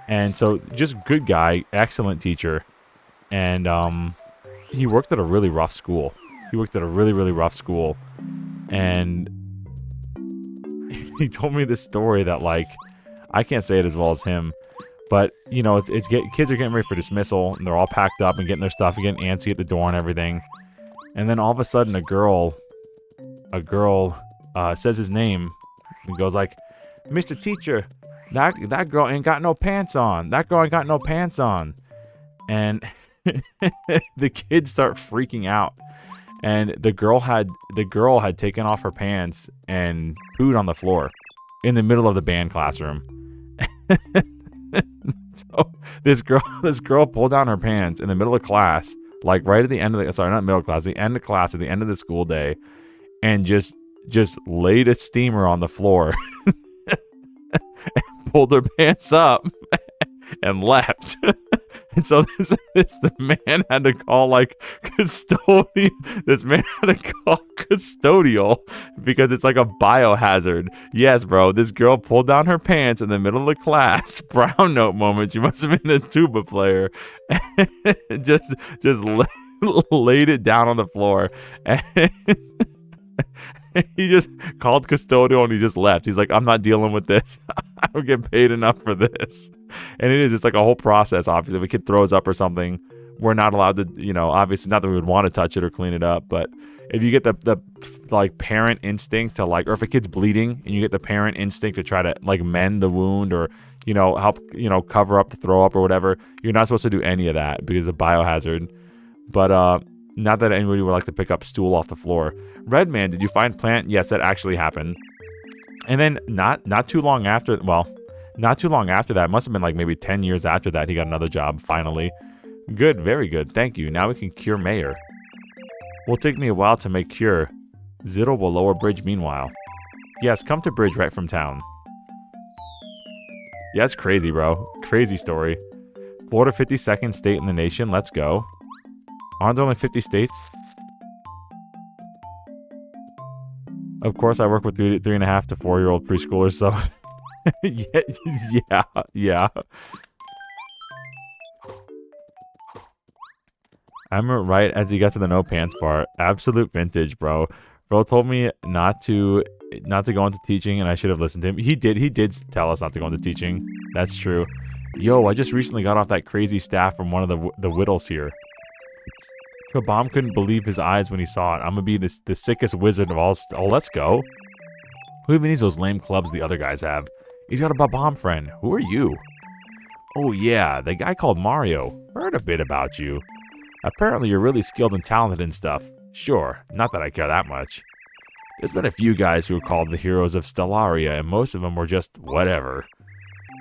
And so, just good guy, excellent teacher. And he worked at a really rough school. And he told me this story that, like, I can't say it as well as him. But, you know, kids are getting ready for dismissal, and they're all packed up and getting their stuff and getting antsy at the door and everything. And then all of a sudden, a girl says his name and goes like, Mr. Teacher, that girl ain't got no pants on. That girl ain't got no pants on. And the kids start freaking out. And the girl had taken off her pants and pooed on the floor in the middle of the band classroom. So this girl pulled down her pants in the middle of class, like right at the end of the end of class at the end of the school day, and just laid a steamer on the floor and pulled her pants up and left. And so the man had to call like custodial. This man had to call custodial because it's like a biohazard. Yes, bro. This girl pulled down her pants in the middle of the class. Brown note moment. She must have been a tuba player. just laid it down on the floor. And he just called custodial and he just left. He's like, I'm not dealing with this. I don't get paid enough for this. And it is just like a whole process. Obviously, if a kid throws up or something, we're not allowed to, obviously not that we would want to touch it or clean it up. But if you get the like parent instinct to like, or if a kid's bleeding and you get the parent instinct to try to like mend the wound or, help, cover up the throw up or whatever, you're not supposed to do any of that because of biohazard. But, not that anybody would like to pick up stool off the floor. Redman, did you find plant? Yes, that actually happened. And then not too long after that, must have been like maybe 10 years after that, he got another job finally. Good, very good. Thank you. Now we can cure Mayor. Will take me a while to make cure. Ziddle will lower bridge meanwhile. Yes, come to bridge right from town. Yeah, that's crazy, bro. Crazy story. Florida 52nd state in the nation. Let's go. Aren't there only 50 states? Of course, I work with 3.5 to 4-year-old preschoolers, so... yeah. I'm right as he got to the no pants part. Absolute vintage, bro. Bro told me not to go into teaching, and I should have listened to him. He did tell us not to go into teaching. That's true. Yo, I just recently got off that crazy staff from one of the Whittles here. Kabam couldn't believe his eyes when he saw it. I'm gonna be the sickest wizard of all. Oh, let's go. Who even needs those lame clubs the other guys have? He's got a Babam friend. Who are you? Oh yeah, the guy called Mario. Heard a bit about you. Apparently you're really skilled and talented and stuff. Sure, not that I care that much. There's been a few guys who are called the heroes of Stellaria, and most of them were just whatever.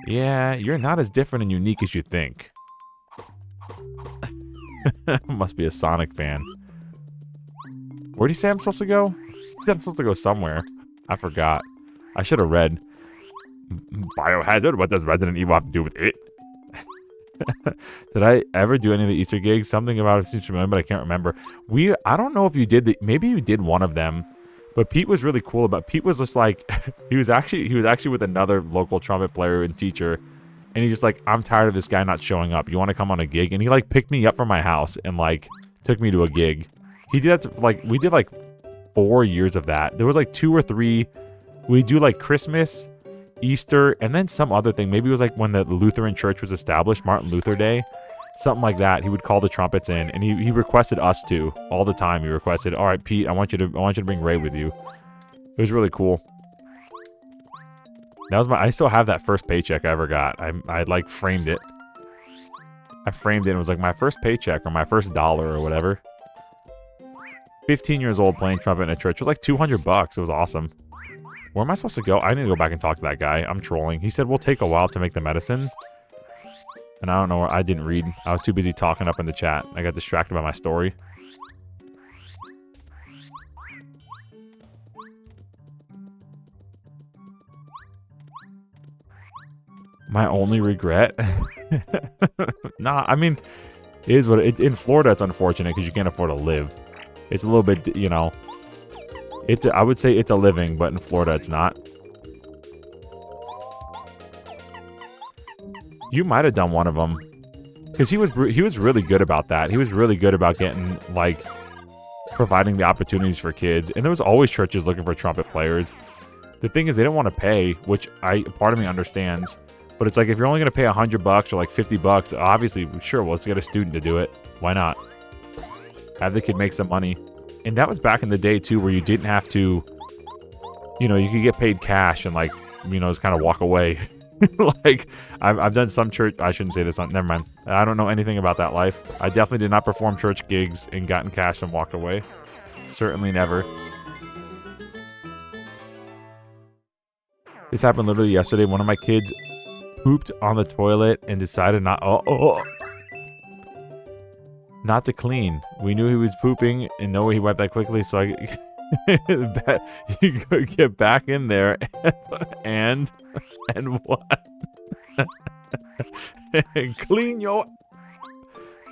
Yeah, you're not as different and unique as you think. Must be a Sonic fan. Where'd he say I'm supposed to go? He said I'm supposed to go somewhere. I forgot. I should have read. Biohazard? What does Resident Evil have to do with it? Did I ever do any of the Easter gigs? Something about it seems familiar, but I can't remember. I don't know if you did maybe you did one of them. But Pete was really cool about. Pete was just like he was actually with another local trumpet player and teacher. And he's just like, I'm tired of this guy not showing up. You want to come on a gig? And he like picked me up from my house and like took me to a gig. He did that we did like 4 years of that. There was like 2 or 3. We do like Christmas, Easter, and then some other thing. Maybe it was like when the Lutheran church was established, Martin Luther Day, something like that. He would call the trumpets in, and he requested us to all the time. He requested, all right, Pete, I want you to bring Ray with you. It was really cool. That was I still have that first paycheck I ever got. I like framed it. I framed it and it was like my first paycheck or my first dollar or whatever. 15 years old playing trumpet in a church. It was like $200. It was awesome. Where am I supposed to go? I need to go back and talk to that guy. I'm trolling. He said we'll take a while to make the medicine. And I don't know where. I didn't read. I was too busy talking up in the chat. I got distracted by my story. My only regret? Nah, I mean, it is what in Florida it's unfortunate because you can't afford to live. It's a little bit, I would say it's a living, but in Florida it's not. You might have done one of them. Because he was really good about that. He was really good about getting, like, providing the opportunities for kids. And there was always churches looking for trumpet players. The thing is, they didn't want to pay, which part of me understands. But it's like, if you're only going to pay $100 or like $50, obviously, sure, well, let's get a student to do it. Why not? Have the kid make some money. And that was back in the day, too, where you didn't have to, you could get paid cash and, like, just kind of walk away. Like, I've done some church, I shouldn't say this, never mind. I don't know anything about that life. I definitely did not perform church gigs and gotten cash and walked away. Certainly never. This happened literally yesterday. One of my kids pooped on the toilet and decided not to clean. We knew he was pooping and no way he wiped that quickly, so you go get back in there and what? And clean your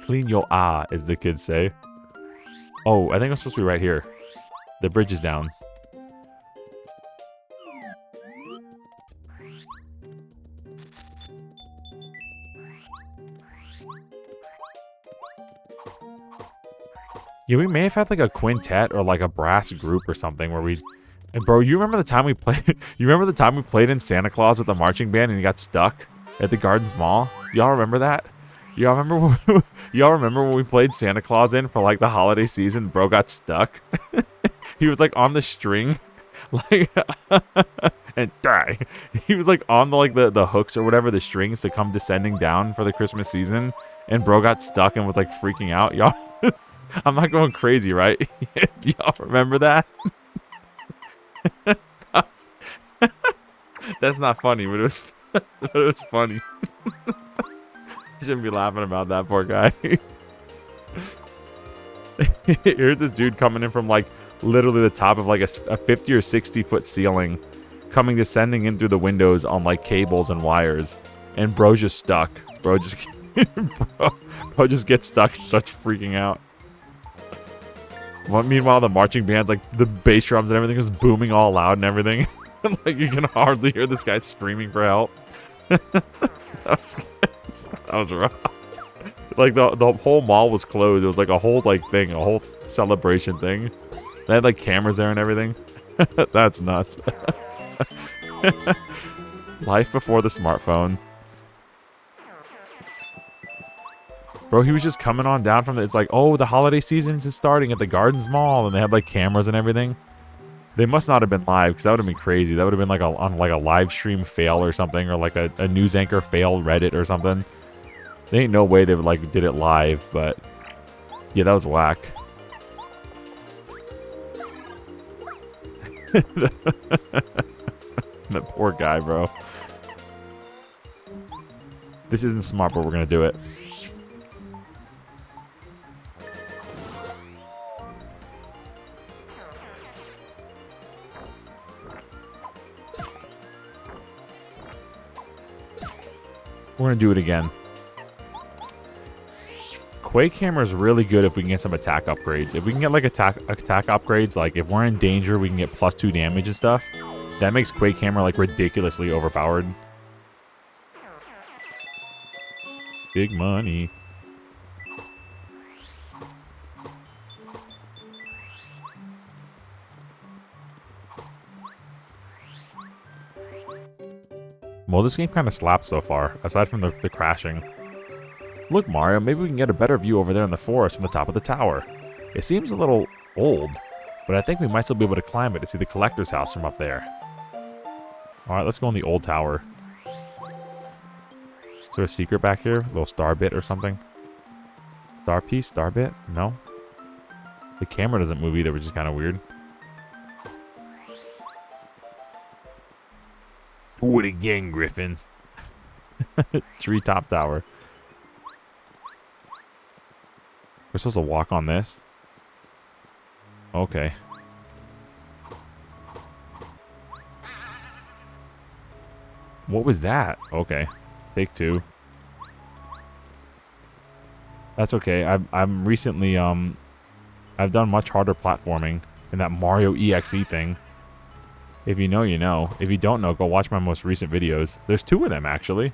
Clean your eye, as the kids say. Oh, I think I'm supposed to be right here. The bridge is down. Yeah, we may have had like a quintet or like a brass group or something where we... And bro, you remember the time we played... you remember the time we played in Santa Claus with the marching band and you got stuck at the Gardens Mall? Y'all remember that? Y'all remember when we played Santa Claus in for like the holiday season? Bro got stuck. He was like on the string, like and die. He was like on the hooks or whatever, the strings to come descending down for the Christmas season, and bro got stuck and was like freaking out. Y'all, I'm not going crazy, right? Y'all remember that? That's not funny, but it was funny. You shouldn't be laughing about that, poor guy. Here's this dude coming in from like literally the top of like a 50 or 60 foot ceiling, descending in through the windows on like cables and wires, and bro's just stuck. Bro just gets stuck and starts freaking out. Well, meanwhile, the marching band's like the bass drums and everything is booming all loud and everything. Like you can hardly hear this guy screaming for help. That was rough. Like the whole mall was closed. It was like a whole like thing, a whole celebration thing. They had like cameras there and everything. That's nuts. Life before the smartphone. Bro, he was just coming on down from it's like, oh, the holiday season is starting at the Gardens Mall, and they had like cameras and everything. They must not have been live, because that would have been crazy. That would have been like on like a live stream fail or something, or like a news anchor fail Reddit or something. There ain't no way they would like did it live, but yeah, that was whack. That poor guy, bro. This isn't smart, but we're gonna do it. We're gonna do it again. Quake Hammer is really good if we can get some attack upgrades. If we can get like attack upgrades, like if we're in danger, we can get +2 damage and stuff. That makes Quake Hammer like ridiculously overpowered. Big money. Well, this game kind of slaps so far, aside from the crashing. Look, Mario, maybe we can get a better view over there in the forest from the top of the tower. It seems a little old, but I think we might still be able to climb it to see the collector's house from up there. Alright, let's go in the old tower. Is there a secret back here? A little star bit or something? Star piece? Star bit? No? The camera doesn't move either, which is kind of weird. Do it again, Griffin. Treetop tower. We're supposed to walk on this? Okay. What was that? Okay. Take 2. That's okay. I'm recently I've done much harder platforming in that Mario EXE thing. If you know, you know. If you don't know, go watch my most recent videos. There's 2 of them, actually.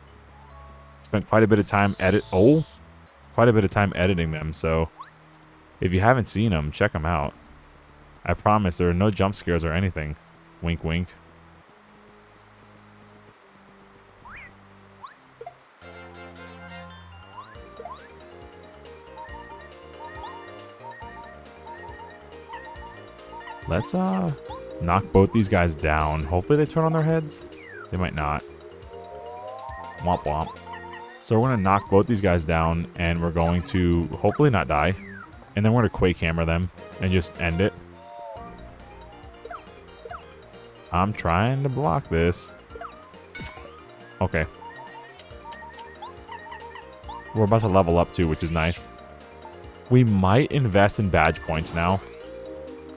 Spent quite a bit of time editing them, so if you haven't seen them, check them out. I promise there are no jump scares or anything. Wink, wink. Let's knock both these guys down. Hopefully they turn on their heads. They might not. Womp womp. So we're going to knock both these guys down, and we're going to hopefully not die. And then we're going to Quake Hammer them and just end it. I'm trying to block this. Okay. We're about to level up too, which is nice. We might invest in badge points now.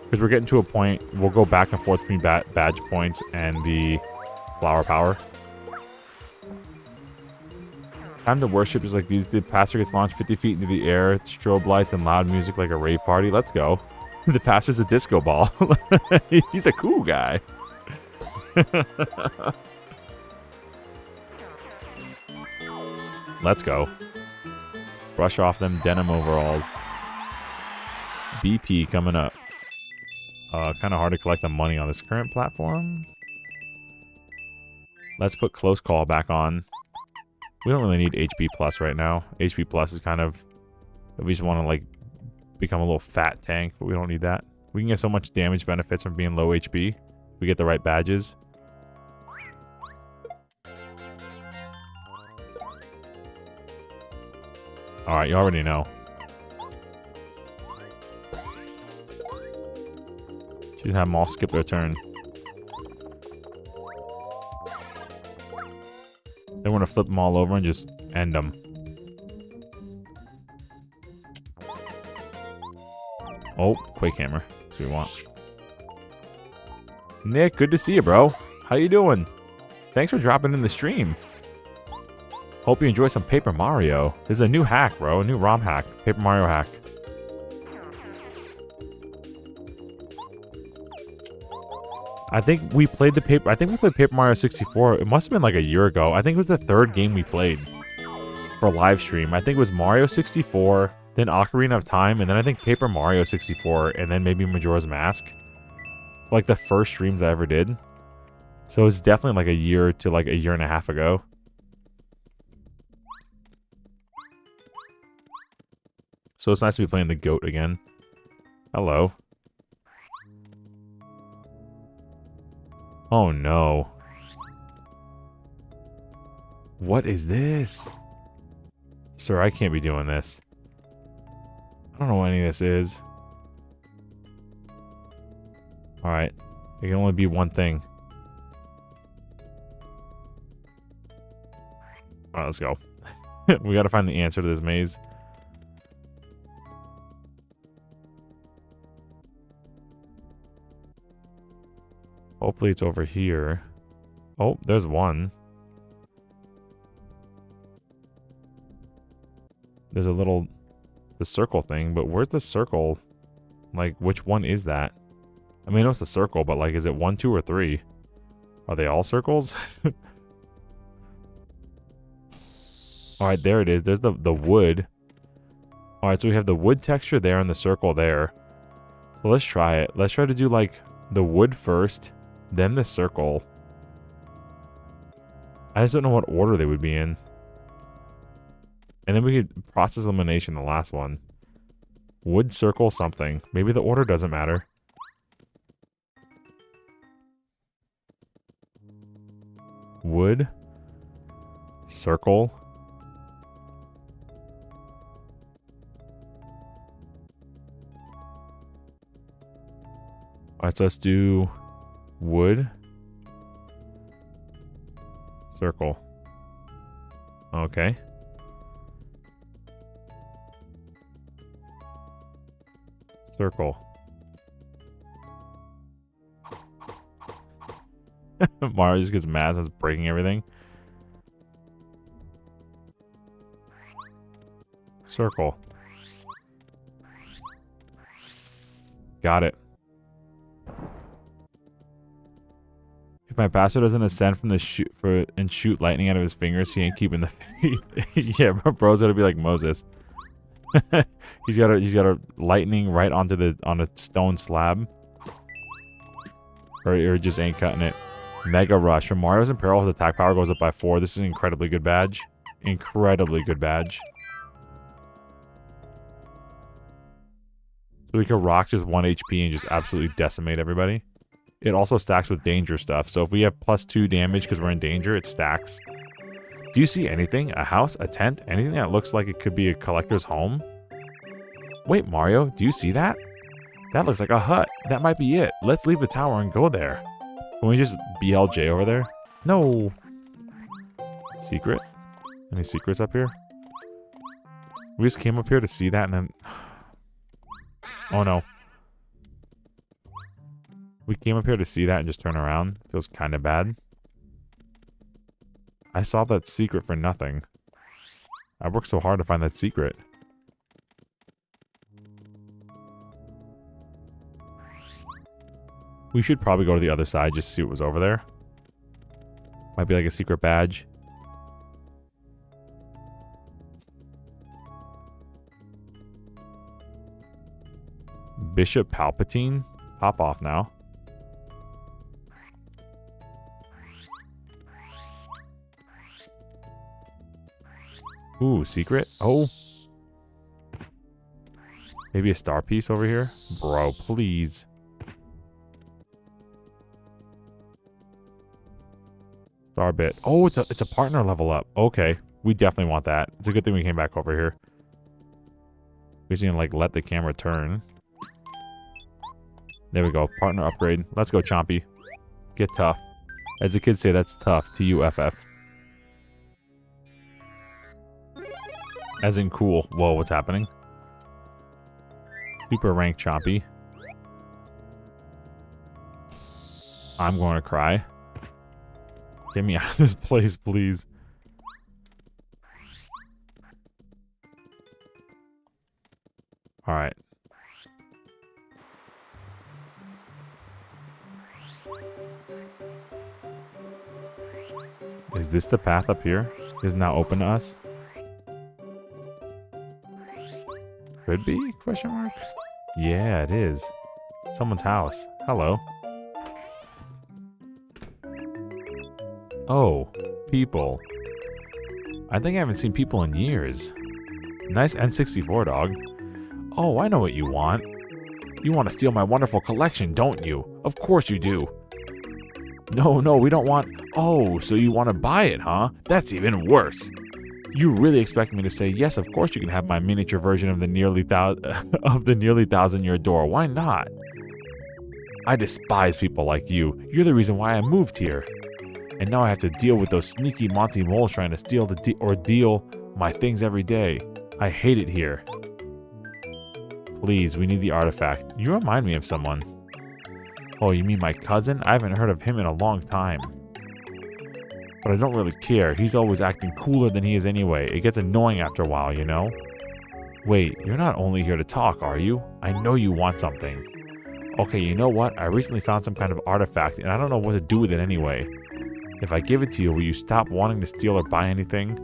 Because we're getting to a point, we'll go back and forth between badge points and the flower power. Time to worship is like these. The pastor gets launched 50 feet into the air, strobe lights and loud music like a rave party. Let's go. The pastor's a disco ball. He's a cool guy. Let's go. Brush off them denim overalls. BP coming up. Kind of hard to collect the money on this current platform. Let's put close call back on. We don't really need HP plus right now. HP plus is kind of, if we just want to like become a little fat tank, but we don't need that. We can get so much damage benefits from being low HP. If we get the right badges. Alright, you already know. She's gonna have them all skip their turn. Then we're gonna flip them all over and just end them. Oh, Quake Hammer. That's what we want. Nick, good to see you, bro. How you doing? Thanks for dropping in the stream. Hope you enjoy some Paper Mario. There's a new hack, bro. A new ROM hack. Paper Mario hack. I think we played Paper Mario 64. It must have been like a year ago. I think it was the third game we played for live stream. I think it was Mario 64, then Ocarina of Time, and then I think Paper Mario 64, and then maybe Majora's Mask. Like the first streams I ever did. So it's definitely like a year to like a year and a half ago. So it's nice to be playing the goat again. Hello. Oh no. What is this? Sir, I can't be doing this. I don't know what any of this is. Alright. It can only be one thing. Alright, let's go. We gotta find the answer to this maze. Hopefully it's over here. Oh, there's one. There's a little... the circle thing, but where's the circle? Like, which one is that? I mean, I know it's a circle, but like, is it 1, 2, or 3? Are they all circles? Alright, there it is. There's the wood. Alright, so we have the wood texture there and the circle there. So let's try it. Let's try to do like the wood first, then the circle. I just don't know what order they would be in. And then we could process elimination, the last one. Wood, circle, something. Maybe the order doesn't matter. Wood. Circle. Alright, so let's do wood. Circle. Okay. Circle. Mario just gets mad and is breaking everything. Circle. Got it. If my pastor doesn't ascend from the and shoot lightning out of his fingers, he ain't keeping the faith. Yeah, bro's gotta be like Moses. he's got a lightning right onto on a stone slab. Or just ain't cutting it. Mega Rush. When Mario's in peril, his attack power goes up by 4. This is an incredibly good badge. Incredibly good badge. So we can rock just 1 HP and just absolutely decimate everybody. It also stacks with danger stuff. So if we have +2 damage because we're in danger, it stacks. Do you see anything? A house? A tent? Anything that looks like it could be a collector's home? Wait, Mario, do you see that? That looks like a hut. That might be it. Let's leave the tower and go there. Can we just BLJ over there? No. Secret? Any secrets up here? We just came up here to see that and then... Oh no. We came up here to see that and just turn around. Feels kind of bad. I saw that secret for nothing. I worked so hard to find that secret. We should probably go to the other side just to see what was over there. Might be like a secret badge. Bishop Palpatine? Pop off now. Ooh, secret? Oh. Maybe a star piece over here? Bro, please. Star bit. Oh, it's a partner level up. Okay. We definitely want that. It's a good thing we came back over here. We're just gonna like let the camera turn. There we go. Partner upgrade. Let's go, Chompy. Get tough. As the kids say, that's tough. T-U-F-F. As in cool. Whoa, what's happening? Super rank Chompy. I'm going to cry. Get me out of this place, please. Alright. Is this the path up here? Is now open to us? Could be? Question mark? Yeah, it is. Someone's house. Hello. Oh, people. I think I haven't seen people in years. Nice N64, dog. Oh, I know what you want. You want to steal my wonderful collection, don't you? Of course you do. No, we don't want... Oh, so you want to buy it, huh? That's even worse. You really expect me to say, yes, of course you can have my miniature version of the nearly 1,000-year door. Why not? I despise people like you. You're the reason why I moved here. And now I have to deal with those sneaky Monty moles trying to steal deal my things every day. I hate it here. Please, we need the artifact. You remind me of someone. Oh, you mean my cousin? I haven't heard of him in a long time. But I don't really care. He's always acting cooler than he is anyway. It gets annoying after a while, you know? Wait, you're not only here to talk, are you? I know you want something. Okay, you know what? I recently found some kind of artifact, and I don't know what to do with it anyway. If I give it to you, will you stop wanting to steal or buy anything?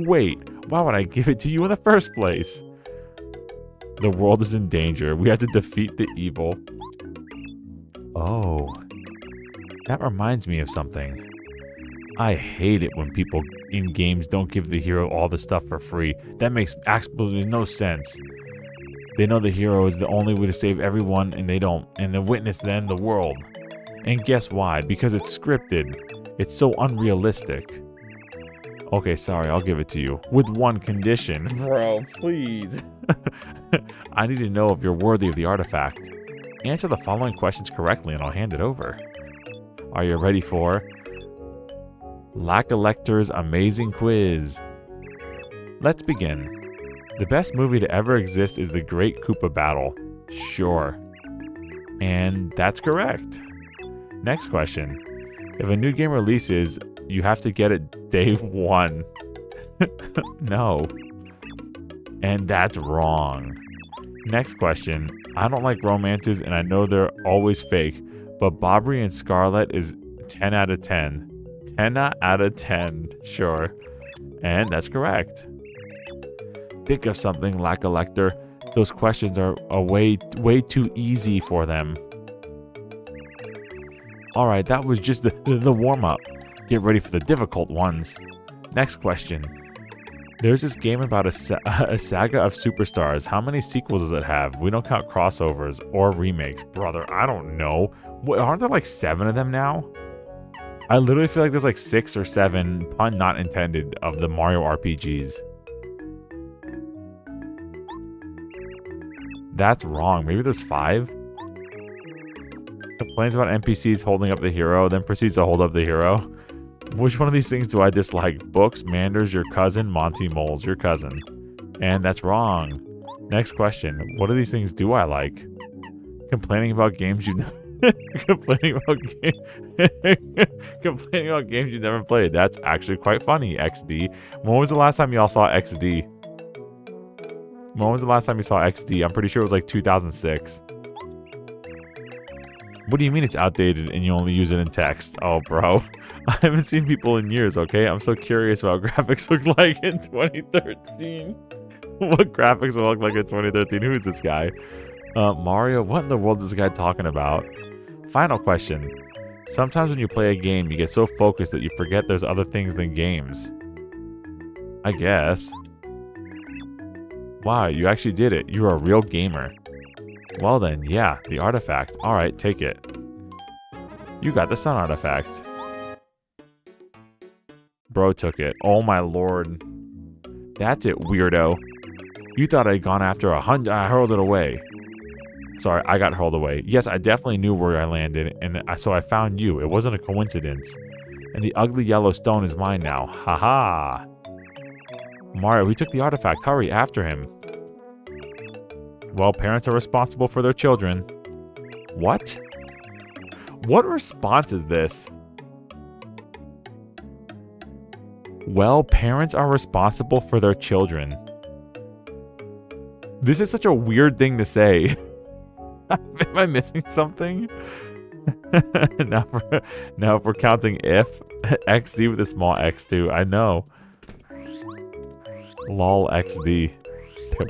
Wait, why would I give it to you in the first place? The world is in danger. We have to defeat the evil. Oh. That reminds me of something. I hate it when people in games don't give the hero all the stuff for free. That makes absolutely no sense. They know the hero is the only way to save everyone, and they don't. And the witness then the world. And guess why? Because it's scripted. It's so unrealistic. Okay, sorry, I'll give it to you. With one condition. Bro, please. I need to know if you're worthy of the artifact. Answer the following questions correctly and I'll hand it over. Are you ready for Lack-A-Lector's amazing quiz? Let's begin. The best movie to ever exist is The Great Koopa Battle. Sure. And that's correct. Next question. If a new game releases, you have to get it day one. No. And that's wrong. Next question. I don't like romances and I know they're always fake, but Bobby and Scarlett is 10 out of 10. 10 out of 10. Sure. And that's correct. Think of something, Lack-A-Lector. Those questions are way too easy for them. Alright, that was just the warm-up. Get ready for the difficult ones. Next question. There's this game about a saga of superstars. How many sequels does it have? We don't count crossovers or remakes. Brother, I don't know. What, aren't there like 7 of them now? I literally feel like there's like 6 or 7, pun not intended, of the Mario RPGs. That's wrong. Maybe there's 5? Complains about NPCs holding up the hero, then proceeds to hold up the hero. Which one of these things do I dislike? Books, Manders, your cousin, Monty Moles, your cousin. And that's wrong. Next question. What of these things do I like? Complaining about games you Complaining about complaining about games you never played. That's actually quite funny, XD. When was the last time y'all saw XD? When was the last time you saw XD? I'm pretty sure it was like 2006. What do you mean it's outdated and you only use it in text? Oh, bro. I haven't seen people in years, okay? I'm so curious about what graphics look like in 2013. What graphics will look like in 2013? Who is this guy? Mario, what in the world is this guy talking about? Final question. Sometimes when you play a game, you get so focused that you forget there's other things than games. I guess. Wow, you actually did it. You're a real gamer. Well then, yeah, the artifact. Alright, take it. You got the sun artifact. Bro took it. Oh my lord. That's it, weirdo. You thought I'd gone after 100. I hurled it away. Sorry, I got hurled away. Yes, I definitely knew where I landed, and so I found you. It wasn't a coincidence. And the ugly yellow stone is mine now. Haha. Mario, we took the artifact. Hurry, after him. Well, parents are responsible for their children. What? What response is this? Well, parents are responsible for their children. This is such a weird thing to say. Am I missing something? now if we're counting if, XD with a small x too. I know. Lol XD.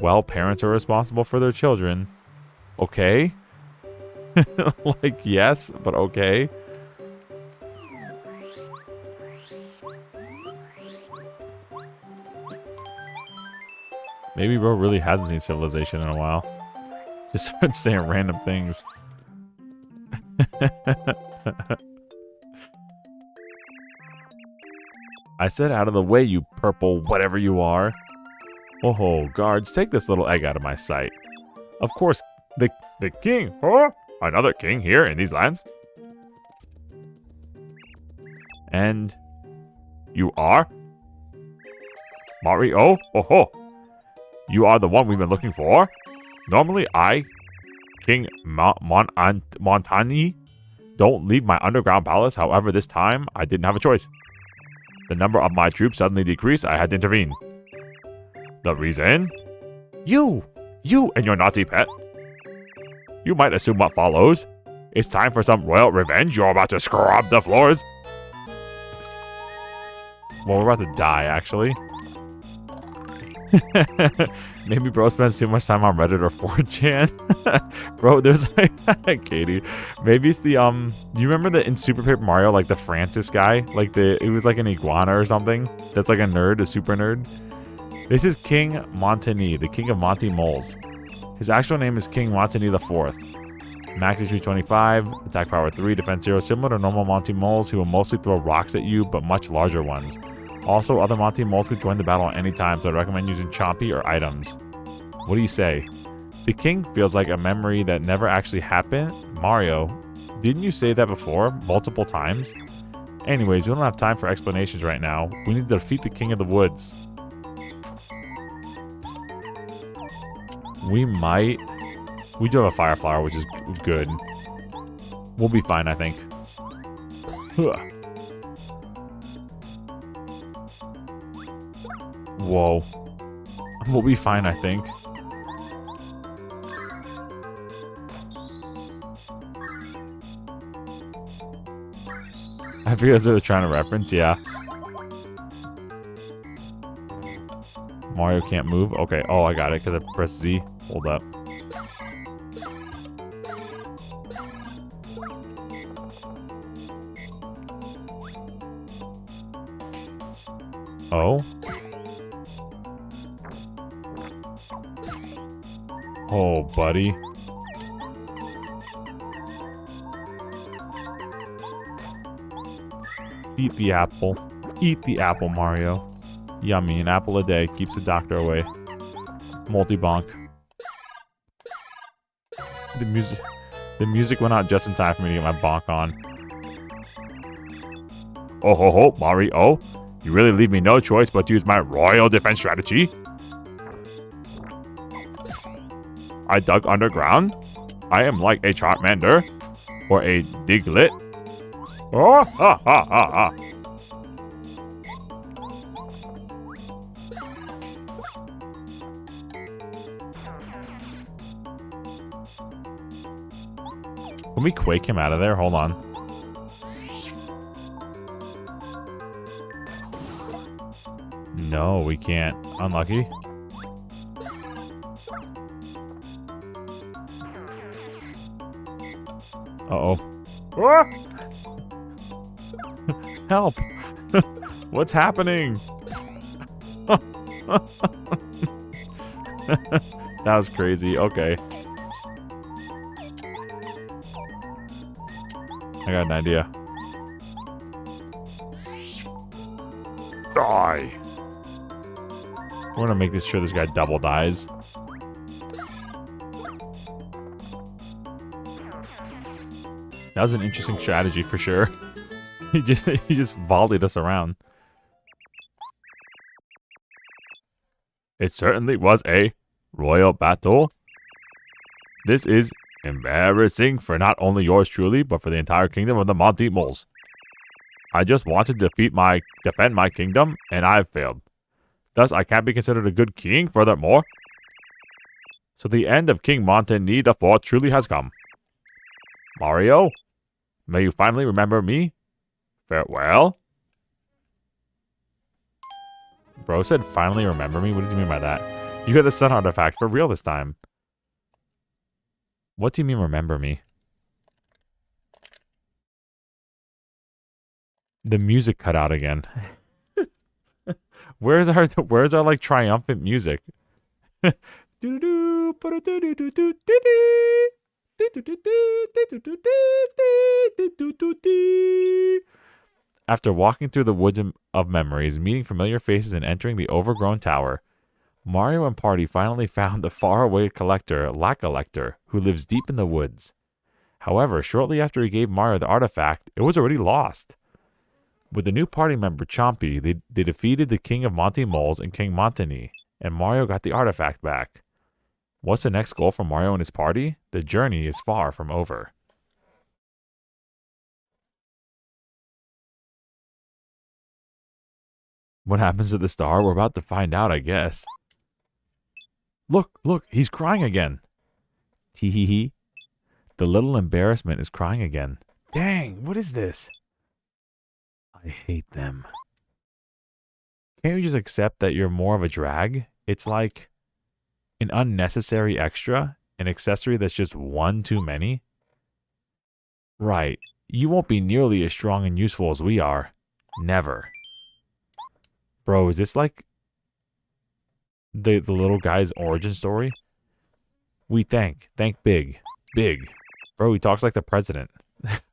Well, parents are responsible for their children. Okay. Like, yes, but okay. Maybe bro really hasn't seen Civilization in a while. Just started saying random things. I said out of the way, you purple whatever you are. Oh, guards, take this little egg out of my sight. Of course, the king. Huh? Another king here in these lands? And you are? Mario? Oh, you are the one we've been looking for? Normally, I, King Montani, don't leave my underground palace. However, this time, I didn't have a choice. The number of my troops suddenly decreased. I had to intervene. The reason? You and your naughty pet. You might assume what follows. It's time for some royal revenge. You're about to scrub the floors. Well, we're about to die, actually. Maybe bro spends too much time on Reddit or 4chan. Bro, there's like Katie. Maybe it's the you remember in Super Paper Mario, like the Francis guy? Like it was like an iguana or something. That's like a nerd, a super nerd. This is King Montani, the king of Monty Moles. His actual name is King Montani IV. Max HP 25, attack power 3, defense 0, similar to normal Monty Moles who will mostly throw rocks at you, but much larger ones. Also, other Monty Moles could join the battle at any time, so I recommend using Chompy or items. What do you say? The king feels like a memory that never actually happened. Mario, didn't you say that before? Multiple times? Anyways, we don't have time for explanations right now. We need to defeat the King of the Woods. We do have a fire flower, which is good. We'll be fine, I think. Whoa. We'll be fine, I think. I feel as though they're trying to reference, yeah. Mario can't move? Okay. Oh, I got it, because I pressed Z. Hold up. Oh? Oh, buddy. Eat the apple. Eat the apple, Mario. Yummy. An apple a day keeps the doctor away. Multi-bonk. The music went out just in time for me to get my bonk on. Oh ho ho, Mario. You really leave me no choice but to use my royal defense strategy. I dug underground. I am like a Charmander. Or a Diglett. Oh, ha, ha, ha, ha. Can we quake him out of there? Hold on. No, we can't. Unlucky. Uh-oh. Ah! Help! What's happening? That was crazy. Okay. I got an idea. Die! We're gonna make sure this guy double dies. That was an interesting strategy for sure. he just volleyed us around. It certainly was a royal battle. This is embarrassing for not only yours truly, but for the entire kingdom of the Monty Moles. I just wanted to defend my kingdom, and I've failed. Thus, I can't be considered a good king, furthermore. So the end of King Montigny the Fourth truly has come. Mario, may you finally remember me? Farewell. Bro said finally remember me? What did you mean by that? You got the sun artifact for real this time. What do you mean remember me? The music cut out again. Where's our like triumphant music? After walking through the woods of memories, meeting familiar faces and entering the overgrown tower, Mario and party finally found the faraway collector, Lack-a-Lector, who lives deep in the woods. However, shortly after he gave Mario the artifact, it was already lost. With the new party member, Chompy, they defeated the King of Monty Moles and King Montigny, and Mario got the artifact back. What's the next goal for Mario and his party? The journey is far from over. What happens to the star? We're about to find out, I guess. Look, he's crying again. Tee hee hee. The little embarrassment is crying again. Dang, what is this? I hate them. Can't you just accept that you're more of a drag? It's like an unnecessary extra, an accessory that's just one too many. Right, you won't be nearly as strong and useful as we are. Never. Bro, is this like the little guy's origin story? We thank big. Bro, he talks like the president.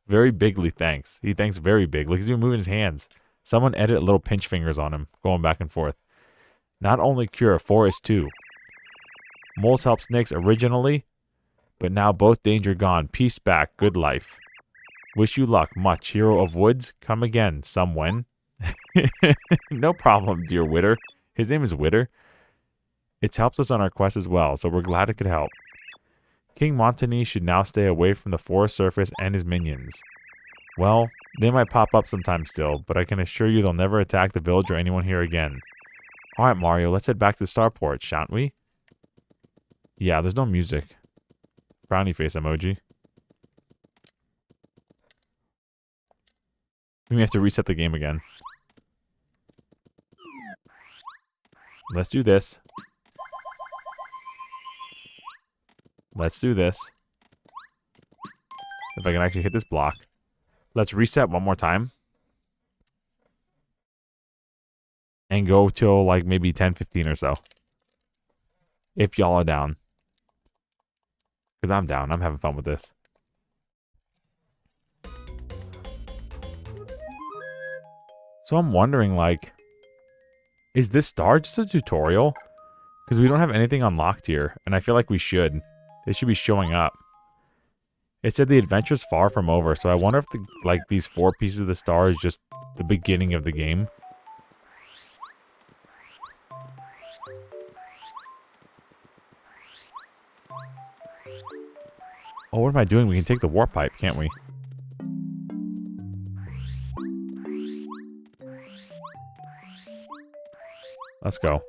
Very bigly thanks. He thanks very big. Look, he's even moving his hands. Someone edit little pinch fingers on him, going back and forth. Not only cure, forest too. Moles help snakes originally, but now both danger gone. Peace back, good life. Wish you luck, much. Hero of woods, come again, some when. No problem, dear Witter. His name is Witter. It's helped us on our quest as well, so we're glad it could help. King Montigny should now stay away from the forest surface and his minions. Well, they might pop up sometime still, but I can assure you they'll never attack the village or anyone here again. Alright, Mario, let's head back to Starport, shan't we? Yeah, there's no music. Frowny face emoji. We have to reset the game again. Let's do this. Let's do this. If I can actually hit this block. Let's reset one more time. And go till like maybe 10, 15 or so. If y'all are down. Because I'm down. I'm having fun with this. So I'm wondering, like, is this star just a tutorial? Because we don't have anything unlocked here. And I feel like we should. They should be showing up. It said the adventure's far from over. So I wonder if these 4 pieces of the star is just the beginning of the game. Oh, what am I doing? We can take the warp pipe, can't we? Let's go.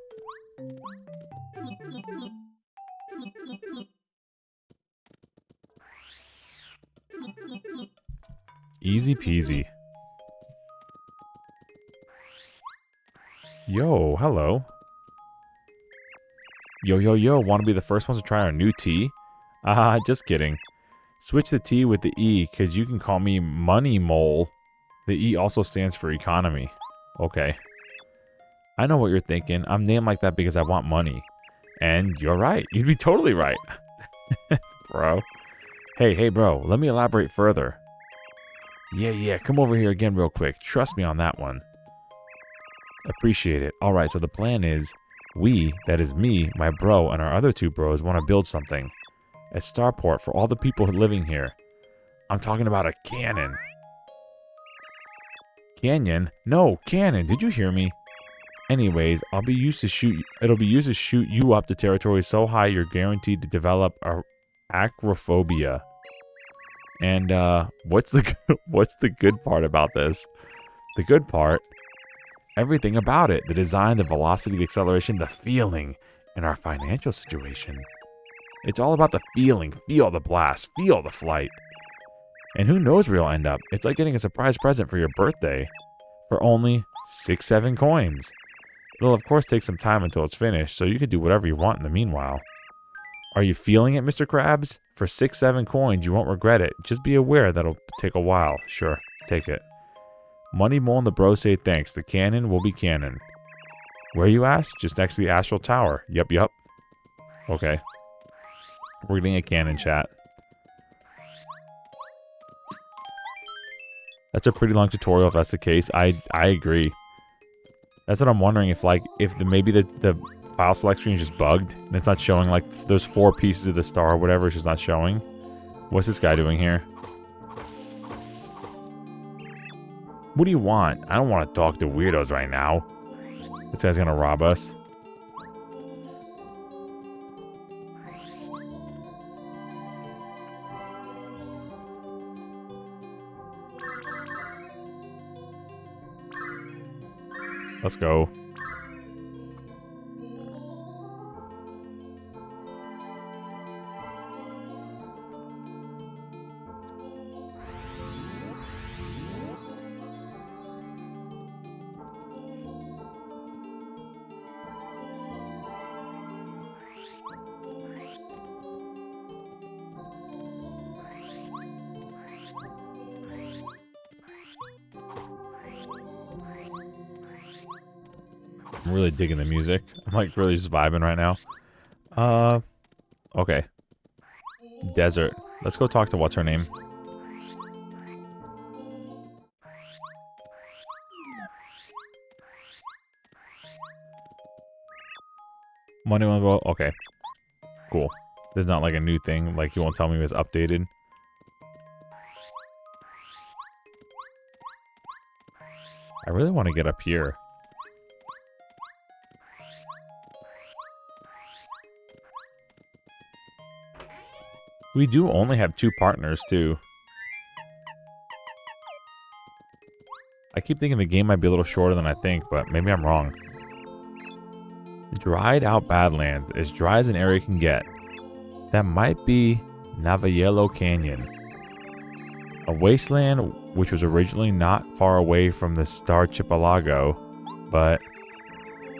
Easy peasy. Yo, hello. Yo, yo, yo, want to be the first ones to try our new tea? Ah, just kidding. Switch the T with the E, because you can call me Money Mole. The E also stands for economy. Okay. I know what you're thinking. I'm named like that because I want money. And you're right. You'd be totally right. Bro. Hey, bro. Let me elaborate further. Yeah. Come over here again real quick. Trust me on that one. Appreciate it. Alright, so the plan is, we, that is me, my bro, and our other two bros want to build something. A starport for all the people living here. I'm talking about a cannon. Canyon? No, cannon. Did you hear me? Anyways, it'll be used to shoot you up to territory so high you're guaranteed to develop acrophobia. And what's the good part about this? The good part, everything about it. The design, the velocity, the acceleration, the feeling, and our financial situation. It's all about the feeling. Feel the blast. Feel the flight. And who knows where you'll end up. It's like getting a surprise present for your birthday. For only 6-7 coins. It'll of course take some time until it's finished, so you can do whatever you want in the meanwhile. Are you feeling it, Mr. Krabs? For 6-7 coins, you won't regret it. Just be aware that'll take a while. Sure, take it. Money Mole and the bros say thanks. The cannon will be cannon. Where you ask? Just next to the Astral Tower. Yup. Okay. We're getting a cannon, chat. That's a pretty long tutorial if that's the case. I agree. That's what I'm wondering, if maybe the file select screen is just bugged and it's not showing like those 4 pieces of the star or whatever, it's just not showing. What's this guy doing here? What do you want? I don't want to talk to weirdos right now. This guy's gonna rob us. Let's go. I'm really digging the music. I'm like really just vibing right now. Okay. Desert. Let's go talk to what's her name. Money won't go. Okay. Cool. There's not like a new thing. Like you won't tell me it was updated. I really want to get up here. We do only have 2 partners, too. I keep thinking the game might be a little shorter than I think, but maybe I'm wrong. Dried out Badlands, as dry as an area can get. That might be Navajelo Canyon. A wasteland which was originally not far away from the Star Archipelago, but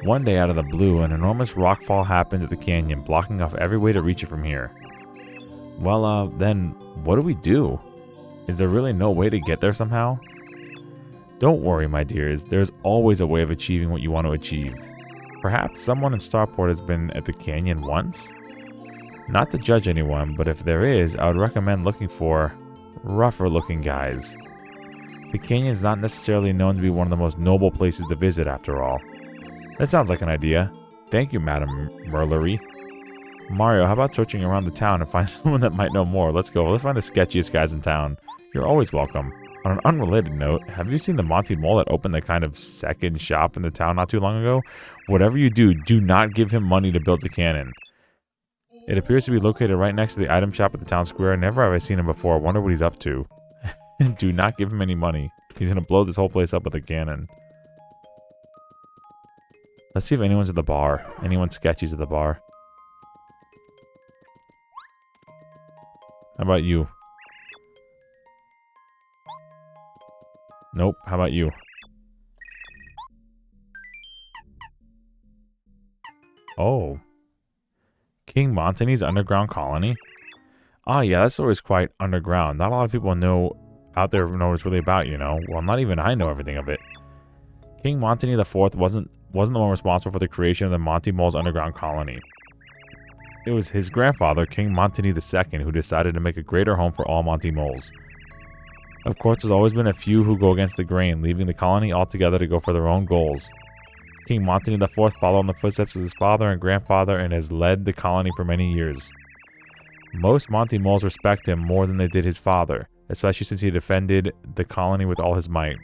one day out of the blue, an enormous rockfall happened at the canyon, blocking off every way to reach it from here. Well, then, what do we do? Is there really no way to get there somehow? Don't worry, my dears. There's always a way of achieving what you want to achieve. Perhaps someone in Starport has been at the canyon once? Not to judge anyone, but if there is, I would recommend looking for rougher-looking guys. The canyon is not necessarily known to be one of the most noble places to visit, after all. That sounds like an idea. Thank you, Madam Merlery. Mario, how about searching around the town and find someone that might know more? Let's go. Let's find the sketchiest guys in town. You're always welcome. On an unrelated note, have you seen the Monty Mole that opened the kind of second shop in the town not too long ago? Whatever you do, do not give him money to build the cannon. It appears to be located right next to the item shop at the town square. Never have I seen him before. I wonder what he's up to. Do not give him any money. He's gonna blow this whole place up with a cannon. Let's see if anyone's at the bar. Anyone sketchy's at the bar. How about you? Nope. How about you? Oh. King Montagny's underground colony? Oh yeah, that story's quite underground. Not a lot of people out there know what it's really about, you know? Well, not even I know everything of it. King Montagny IV wasn't the one responsible for the creation of the Monty Mole's underground colony. It was his grandfather, King Montagny II, who decided to make a greater home for all Monty Moles. Of course, there's always been a few who go against the grain, leaving the colony altogether to go for their own goals. King Montagny IV followed in the footsteps of his father and grandfather and has led the colony for many years. Most Monty Moles respect him more than they did his father, especially since he defended the colony with all his might.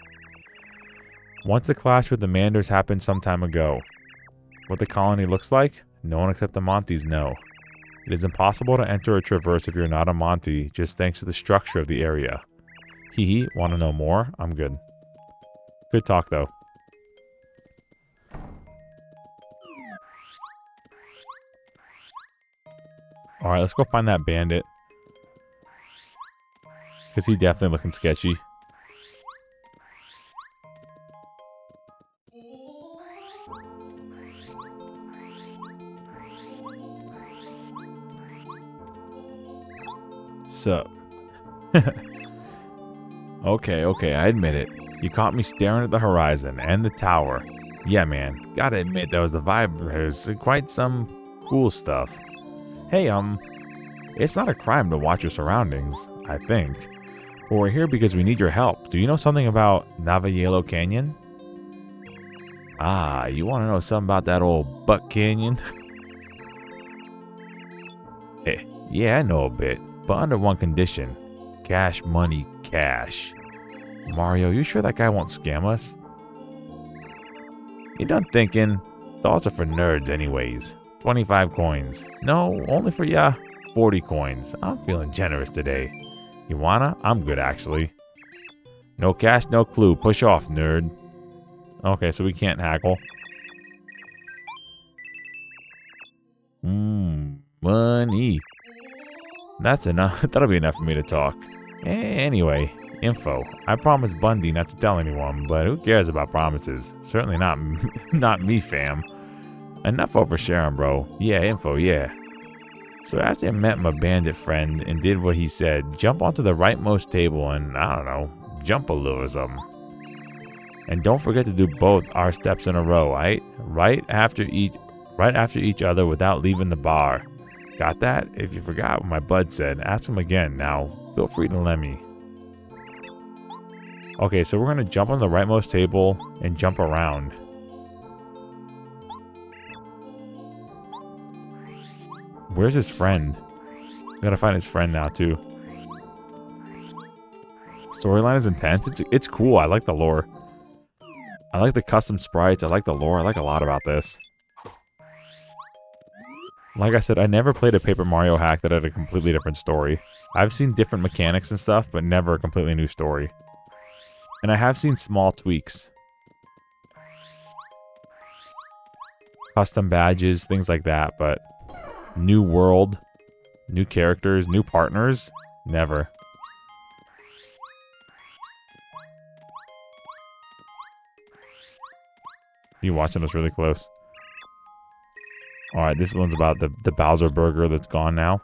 Once the clash with the Manders happened some time ago. What the colony looks like? No one except the Montys know. It is impossible to enter or traverse if you're not a Monty, just thanks to the structure of the area. Hee, want to know more? I'm good. Good talk, though. Alright, let's go find that bandit. Because he definitely looking sketchy. Sup? Okay, I admit it. You caught me staring at the horizon and the tower. Yeah, man, gotta admit that was the vibe. There's quite some cool stuff. Hey, it's not a crime to watch your surroundings, I think. But we're here because we need your help. Do you know something about Navajo Canyon? Ah, you want to know something about that old Buck Canyon? Hey, yeah, I know a bit, but under one condition. Cash money, cash. Mario, you sure that guy won't scam us? You done thinking? Thoughts are for nerds anyways. 25 coins. No, only for ya. 40 coins. I'm feeling generous today. You wanna? I'm good, actually. No cash, no clue. Push off, nerd. Okay, so we can't hackle. Money. That's enough. That'll be enough for me to talk. Anyway, info. I promised Bundy not to tell anyone, but who cares about promises? Certainly not me, fam. Enough oversharing, bro. Yeah, info, yeah. So after I met my bandit friend and did what he said, jump onto the rightmost table and, I don't know, jump a little or something. And don't forget to do both our steps in a row, right? Right after each other without leaving the bar. Got that? If you forgot what my bud said, ask him again. Now, feel free to let me. Okay, so we're going to jump on the rightmost table and jump around. Where's his friend? I gotta find his friend now, too. Storyline is intense. It's cool. I like the lore. I like the custom sprites. I like the lore. I like a lot about this. Like I said, I never played a Paper Mario hack that had a completely different story. I've seen different mechanics and stuff, but never a completely new story. And I have seen small tweaks. Custom badges, things like that, but new world, new characters, new partners, never. You watching us really close. Alright, this one's about the Bowser burger that's gone now.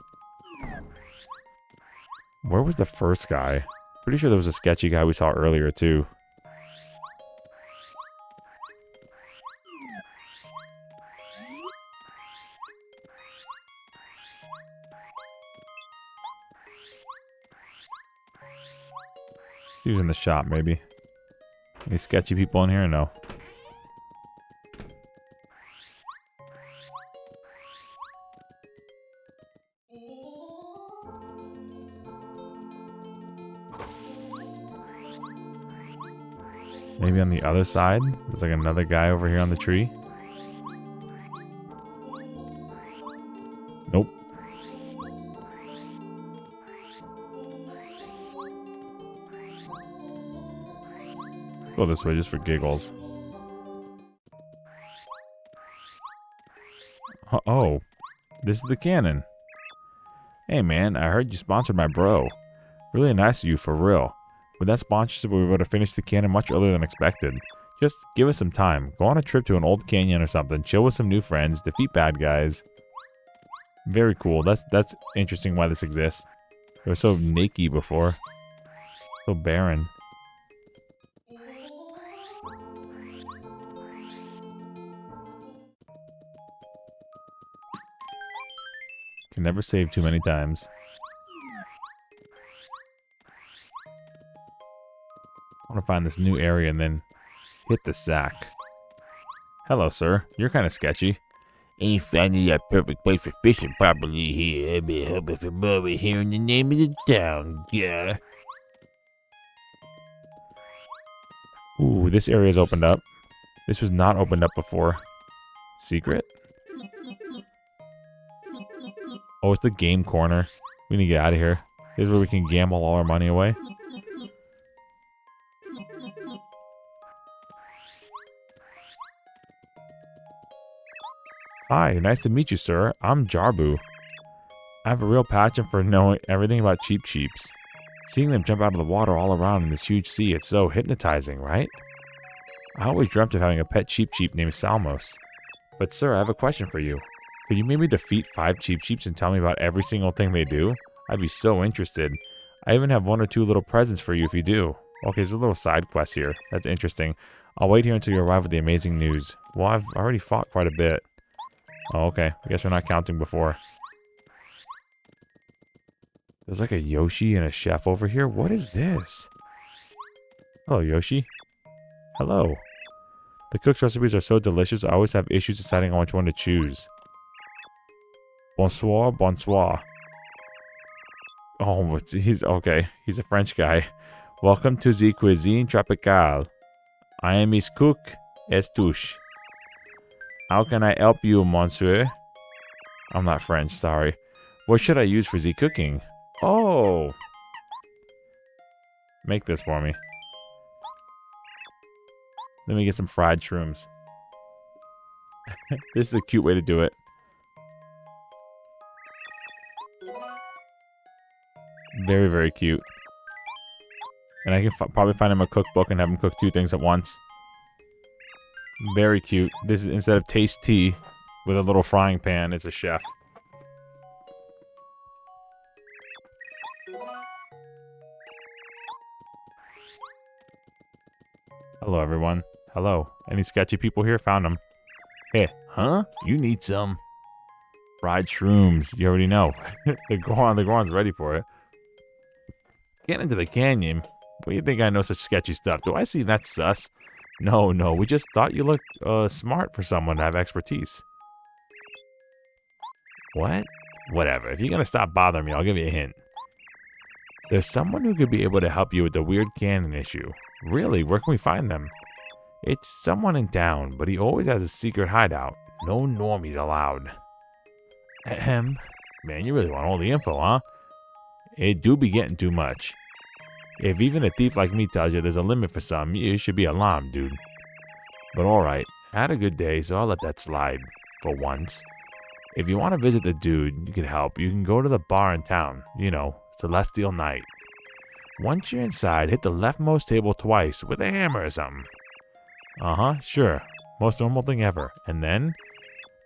Where was the first guy? Pretty sure there was a sketchy guy we saw earlier, too. He was in the shop, maybe. Any sketchy people in here or no? Maybe on the other side? There's like another guy over here on the tree. Nope. Go this way just for giggles. Oh, this is the cannon. Hey man, I heard you sponsored my bro. Really nice of you, for real. With that sponsorship, we were able to finish the cannon much earlier than expected. Just give us some time. Go on a trip to an old canyon or something. Chill with some new friends. Defeat bad guys. Very cool. That's interesting why this exists. It was so naked before. So barren. Can never save too many times. I want to find this new area and then hit the sack. Hello, sir. You're kind of sketchy. Ain't finding that perfect place for fishing properly here. I've been hoping for more over here in the name of the town, yeah. Ooh, this area's opened up. This was not opened up before. Secret? Oh, it's the game corner. We need to get out of here. This is where we can gamble all our money away. Hi, nice to meet you, sir. I'm Jarbu. I have a real passion for knowing everything about Cheep Cheeps. Seeing them jump out of the water all around in this huge sea, it's so hypnotizing, right? I always dreamt of having a pet Cheep Cheep named Salmos. But sir, I have a question for you. Could you maybe defeat 5 Cheep Cheeps and tell me about every single thing they do? I'd be so interested. I even have 1 or 2 little presents for you if you do. Okay, there's a little side quest here. That's interesting. I'll wait here until you arrive with the amazing news. Well, I've already fought quite a bit. Oh, okay. I guess we're not counting before. There's like a Yoshi and a chef over here. What is this? Hello, Yoshi. Hello. The cook's recipes are so delicious, I always have issues deciding on which one to choose. Bonsoir, bonsoir. Oh, he's okay. He's a French guy. Welcome to the cuisine tropicale. I am his cook, Estouche. How can I help you, monsieur? I'm not French, sorry. What should I use for the cooking? Oh! Make this for me. Let me get some fried shrooms. This is a cute way to do it. Very, very cute. And I can probably find him a cookbook and have him cook 2 things at once. Very cute. This is, instead of taste tea with a little frying pan, it's a chef. Hello, everyone. Hello. Any sketchy people here? Found them. Hey. Huh? You need some. Fried shrooms. You already know. the Goron's ready for it. Get into the canyon. What do you think I know such sketchy stuff? Do I see that sus? No, we just thought you looked smart for someone to have expertise. What? Whatever. If you're gonna stop bothering me, I'll give you a hint. There's someone who could be able to help you with the weird cannon issue. Really? Where can we find them? It's someone in town, but he always has a secret hideout. No normies allowed. Ahem. Man, you really want all the info, huh? It do be getting too much. If even a thief like me tells you there's a limit for some, you should be alarmed, dude. But alright, I had a good day, so I'll let that slide. For once. If you want to visit the dude, you can help. You can go to the bar in town. You know, Celestial Night. Once you're inside, hit the leftmost table twice with a hammer or something. Uh-huh, sure. Most normal thing ever. And then?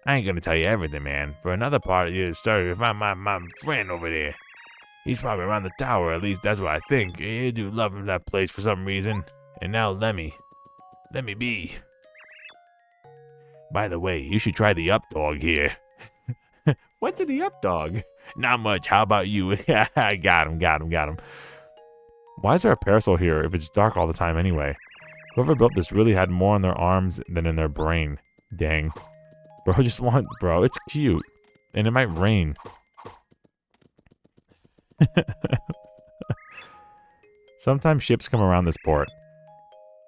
I ain't gonna tell you everything, man. For another part, you started to find my friend over there. He's probably around the tower, at least that's what I think. I do love him that place for some reason. And now let me be. By the way, you should try the up dog here. What did the up dog? Not much, how about you? I got him. Why is there a parasol here if it's dark all the time anyway? Whoever built this really had more in their arms than in their brain. Dang. Bro, it's cute. And it might rain. Sometimes ships come around this port.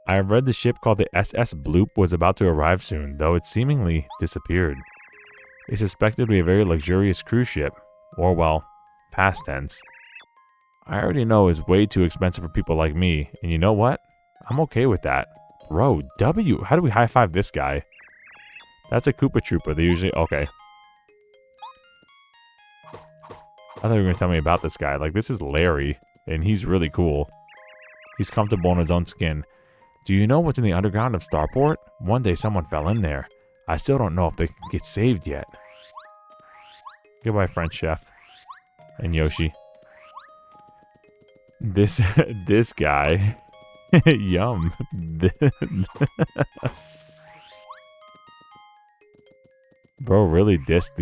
I have read the ship called the SS Bloop was about to arrive soon, though it seemingly disappeared. It's suspected to be a very luxurious cruise ship, or well, past tense. I already know it's way too expensive for people like me, and you know what? I'm okay with that. Bro, W. How do we high-five this guy? That's a Koopa Troopa. They usually... Okay. I thought you were going to tell me about this guy. Like, this is Larry, and he's really cool. He's comfortable in his own skin. Do you know what's in the underground of Starport? One day someone fell in there. I still don't know if they can get saved yet. Goodbye, French chef. And Yoshi. This guy. Yum. Bro really dissed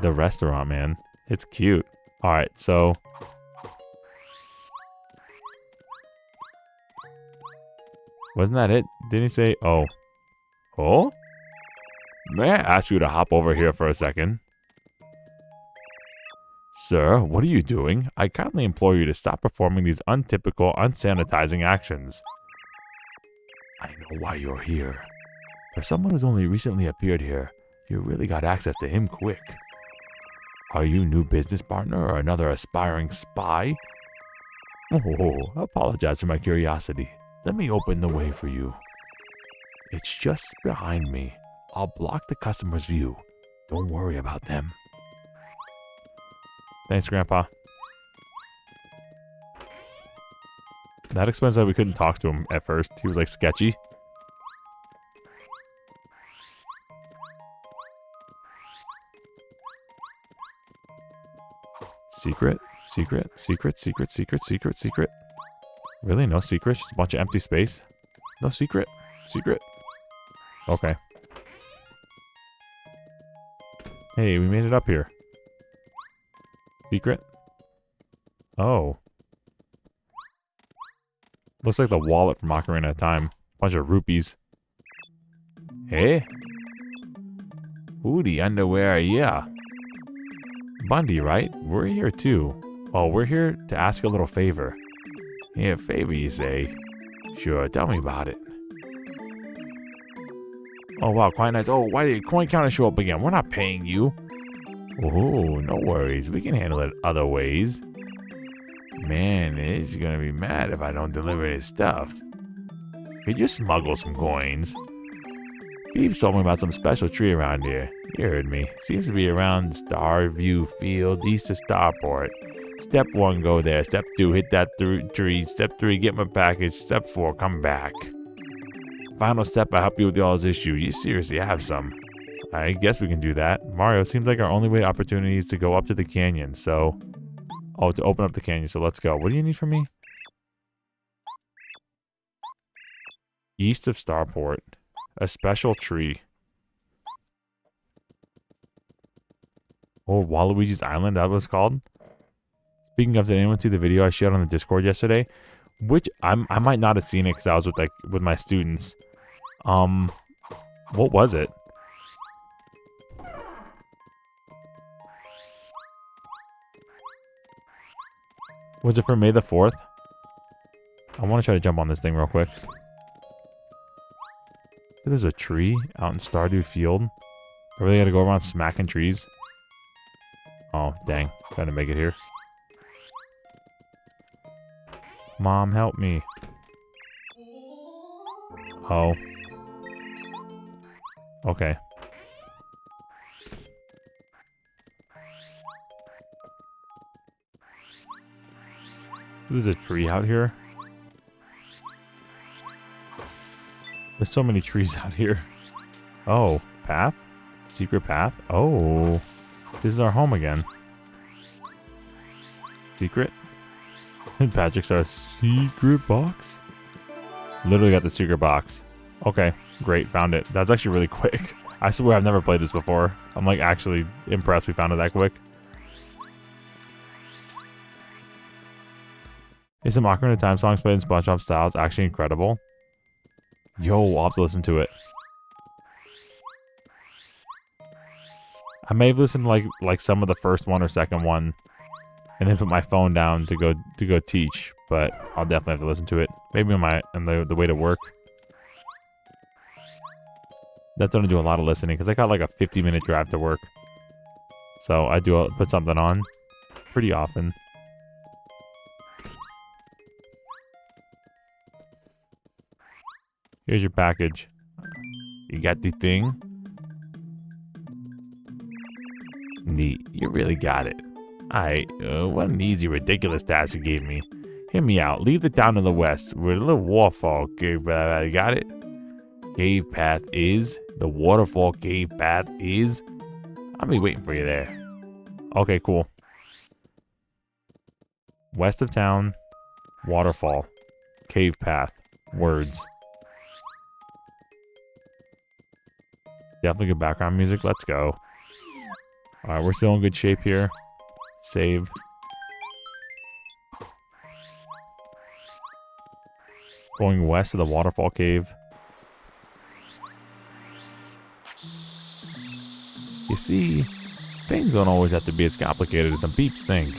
the restaurant, man. It's cute. Alright, so wasn't that it? Didn't he say oh? Oh? May I ask you to hop over here for a second? Sir, what are you doing? I kindly implore you to stop performing these untypical, unsanitizing actions. I know why you're here. For someone who's only recently appeared here, you really got access to him quick. Are you new business partner or another aspiring spy? Oh, apologize for my curiosity. Let me open the way for you. It's just behind me. I'll block the customer's view. Don't worry about them. Thanks, Grandpa. That explains why we couldn't talk to him at first. He was like sketchy. Secret, secret, secret, secret, secret, secret, secret. Really? No secret? Just a bunch of empty space? No secret? Secret? Okay. Hey, we made it up here. Secret? Oh. Looks like the wallet from Ocarina of Time. Bunch of rupees. Hey? Ooh, the underwear, yeah. Bundy, right? We're here too. Oh, we're here to ask a little favor. Yeah, favor, you say? Sure, tell me about it. Oh, wow, quite nice. Oh, why did your coin counter show up again? We're not paying you. Oh, no worries. We can handle it other ways. Man, he's gonna be mad if I don't deliver his stuff. Could you smuggle some coins? Beep told me about some special tree around here. You heard me. Seems to be around Starview Field, east of Starport. Step 1, go there. Step 2, hit that tree. Step 3, get my package. Step 4, come back. Final step, I help you with y'all's issue. You seriously have some. I guess we can do that. Mario, seems like our only way opportunity is to go up to the canyon, so... Oh, to open up the canyon, so let's go. What do you need from me? East of Starport. A special tree. Oh, Waluigi's Island, that was called? Speaking of, did anyone see the video I shared on the Discord yesterday? Which, I might not have seen it because I was with my students. What was it? Was it for May the 4th? I want to try to jump on this thing real quick. There's a tree out in Stardew Field. I really gotta go around smacking trees. Oh, dang. Trying to make it here. Mom, help me. Oh. Okay. There's a tree out here. There's so many trees out here. Oh, path? Secret path? Oh. This is our home again. Secret? And Patrick's our secret box? Literally got the secret box. Okay, great, found it. That's actually really quick. I swear I've never played this before. I'm like actually impressed we found it that quick. Is some Ocarina of Time songs played in SpongeBob style is actually incredible? Yo, I'll have to listen to it. I may have listened to like some of the first one or second one, and then put my phone down to go teach. But I'll definitely have to listen to it. Maybe on the way to work. That's gonna do a lot of listening because I got like a 50-minute drive to work. So I do put something on pretty often. Here's your package. You got the thing? Neat. You really got it. Alright, what an easy, ridiculous task you gave me. Hear me out. Leave the town to the west with a little waterfall cave. Got it? Cave path is. The waterfall cave path is. I'll be waiting for you there. Okay, cool. West of town. Waterfall. Cave path. Words. Definitely good background music. Let's go. Alright, we're still in good shape here. Save. Going west of the waterfall cave. You see, things don't always have to be as complicated as some peeps think.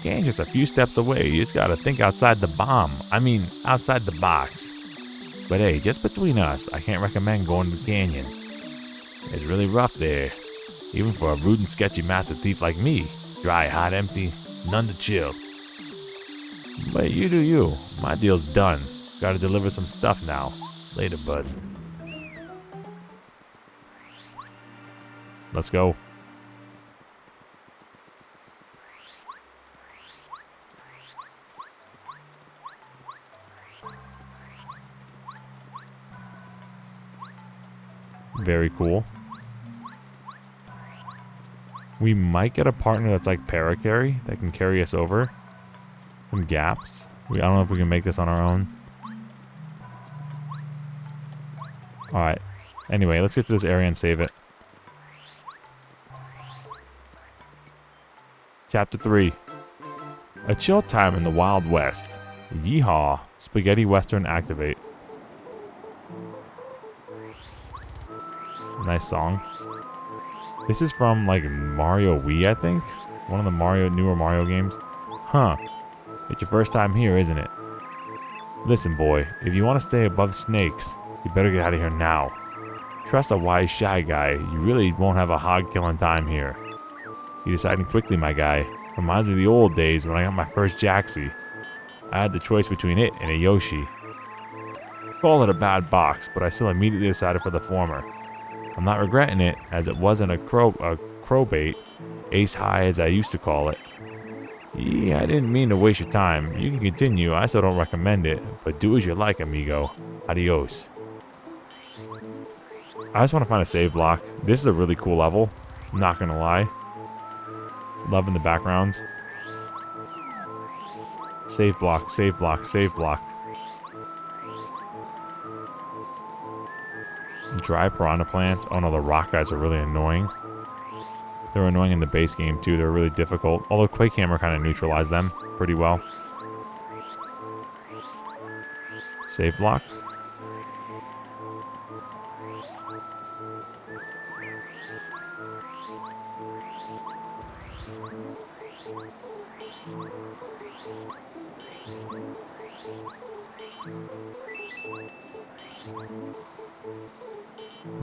Can't just a few steps away. You just gotta think outside the bomb. Outside the box. But hey, just between us, I can't recommend going to the canyon. It's really rough there. Even for a rude and sketchy master thief like me. Dry, hot, empty, none to chill. But you do you. My deal's done. Gotta deliver some stuff now. Later, bud. Let's go. Very cool. We might get a partner that's like para-carry that can carry us over some gaps. I don't know if we can make this on our own. Alright. Anyway, let's get to this area and save it. Chapter 3. A chill time in the Wild West. Yeehaw. Spaghetti Western activate. Nice song. This is from like Mario Wii, I think. One of the newer Mario games. Huh. It's your first time here, isn't it? Listen, boy. If you want to stay above snakes, you better get out of here now. Trust a wise, shy guy. You really won't have a hog-killing time here. You deciding quickly, my guy. Reminds me of the old days when I got my first Jaxie. I had the choice between it and a Yoshi. Call it a bad box, but I still immediately decided for the former. I'm not regretting it, as it wasn't a crow bait, ace high as I used to call it. Yeah, I didn't mean to waste your time. You can continue, I still don't recommend it, but do as you like, amigo. Adios. I just want to find a save block. This is a really cool level, I'm not gonna lie. Loving the backgrounds. Save block, save block, save block. Dry piranha plants. Oh no, the rock guys are really annoying. They're annoying in the base game too. They're really difficult. Although Quake Hammer kind of neutralized them pretty well. Save block.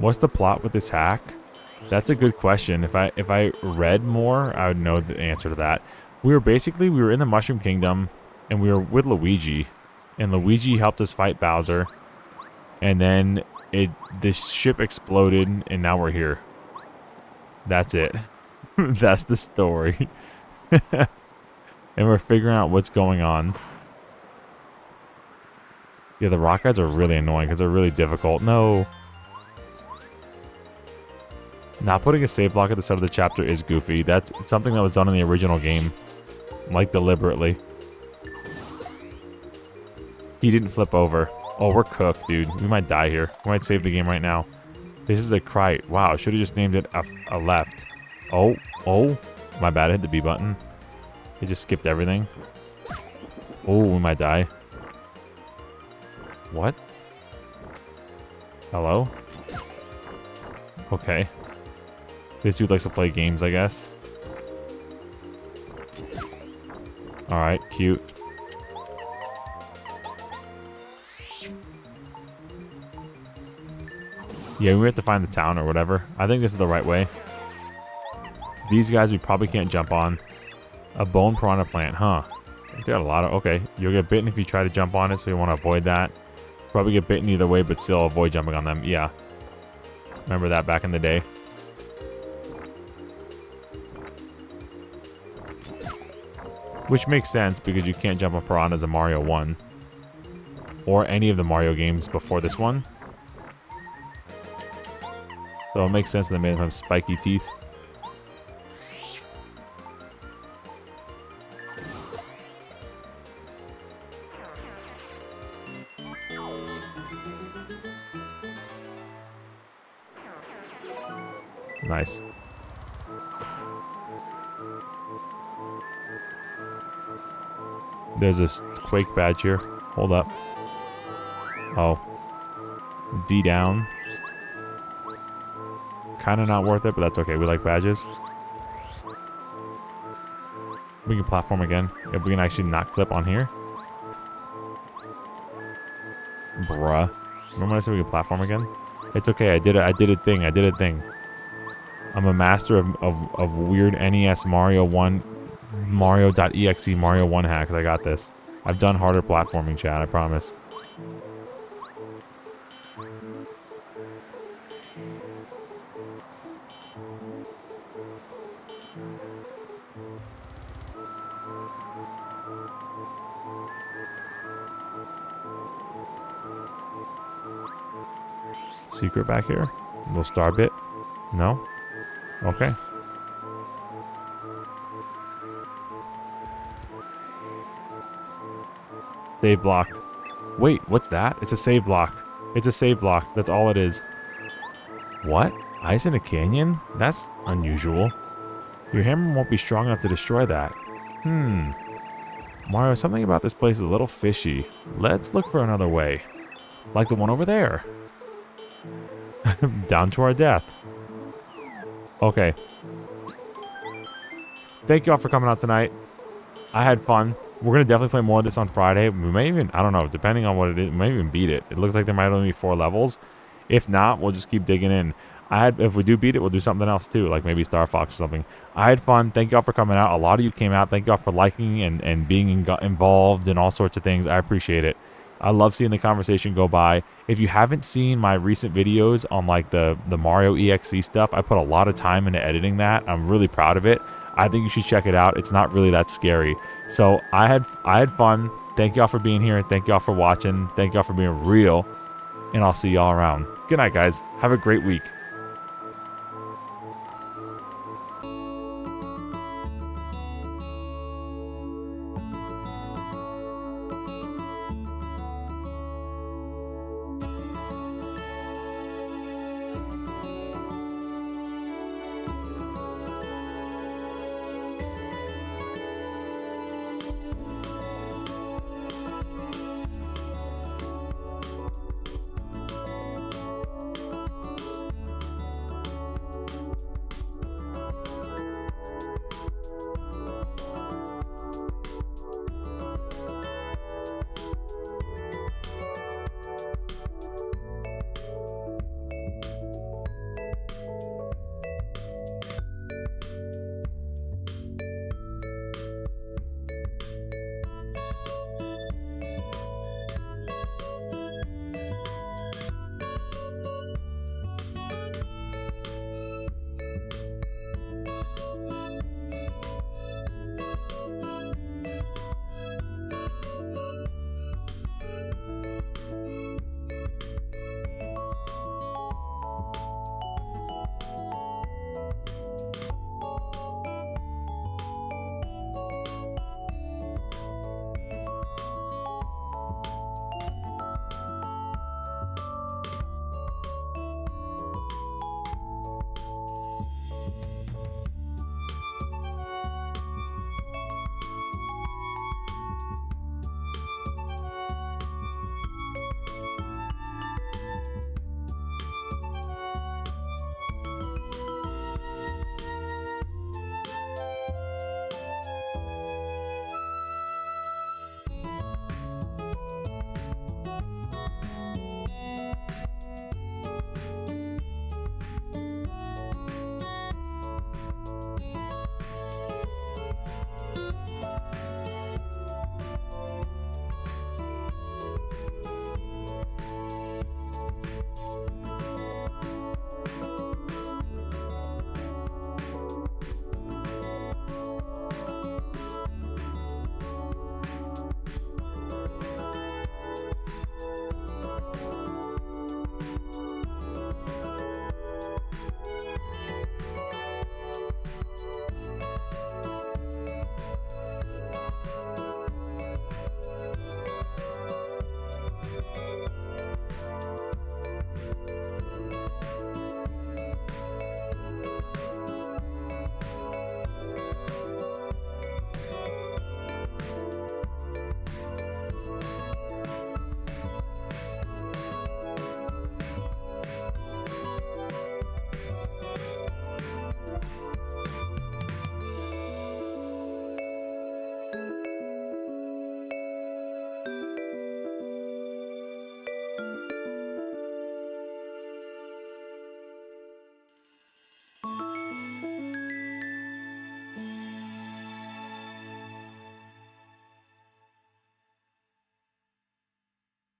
What's the plot with this hack? That's a good question. If I read more, I would know the answer to that. We were in the Mushroom Kingdom, and we were with Luigi, and Luigi helped us fight Bowser, and then the ship exploded, and now we're here. That's it. That's the story. And we're figuring out what's going on. Yeah, the rock guys are really annoying because they're really difficult. No. Not putting a save block at the start of the chapter is goofy. That's something that was done in the original game. Like, deliberately. He didn't flip over. Oh, we're cooked, dude. We might die here. We might save the game right now. This is a kite. Wow, should have just named it a left. Oh. My bad, I hit the B button. It just skipped everything. Oh, we might die. What? Hello? Okay. This dude likes to play games, I guess. Alright, cute. Yeah, we have to find the town or whatever. I think this is the right way. These guys we probably can't jump on. A bone piranha plant, huh? They got a lot of... Okay, you'll get bitten if you try to jump on it, so you want to avoid that. Probably get bitten either way, but still avoid jumping on them. Yeah. Remember that back in the day. Which makes sense because you can't jump on piranhas in Mario 1. Or any of the Mario games before this one. So it makes sense that they made them have spiky teeth. Nice. There's this Quake badge here. Hold up. Oh. D down. Kind of not worth it, but that's okay. We like badges. We can platform again. If we can actually not clip on here. Bruh. Remember when I said we can platform again? It's okay. I did a thing. I did a thing. I'm a master of weird NES Mario 1, Mario.exe Mario 1 hacks. I got this. I've done harder platforming, chat, I promise. Secret back here? Little star bit? No? Okay. Save block. Wait, what's that? It's a save block. It's a save block. That's all it is. What? Ice in a canyon? That's unusual. Your hammer won't be strong enough to destroy that. Mario, something about this place is a little fishy. Let's look for another way. Like the one over there. Down to our death. Okay. Thank you all for coming out tonight. I had fun. We're going to definitely play more of this on Friday. We may even, I don't know, depending on what it is, we may even beat it. It looks like there might only be 4 levels. If not, we'll just keep digging in. If we do beat it, we'll do something else too, like maybe Star Fox or something. I had fun. Thank you all for coming out. A lot of you came out. Thank you all for liking and being involved in all sorts of things. I appreciate it. I love seeing the conversation go by. If you haven't seen my recent videos on like the Mario EXE stuff, I put a lot of time into editing that. I'm really proud of it. I think you should check it out. It's not really that scary. So I had fun. Thank y'all for being here. Thank y'all for watching. Thank y'all for being real. And I'll see y'all around. Good night, guys. Have a great week.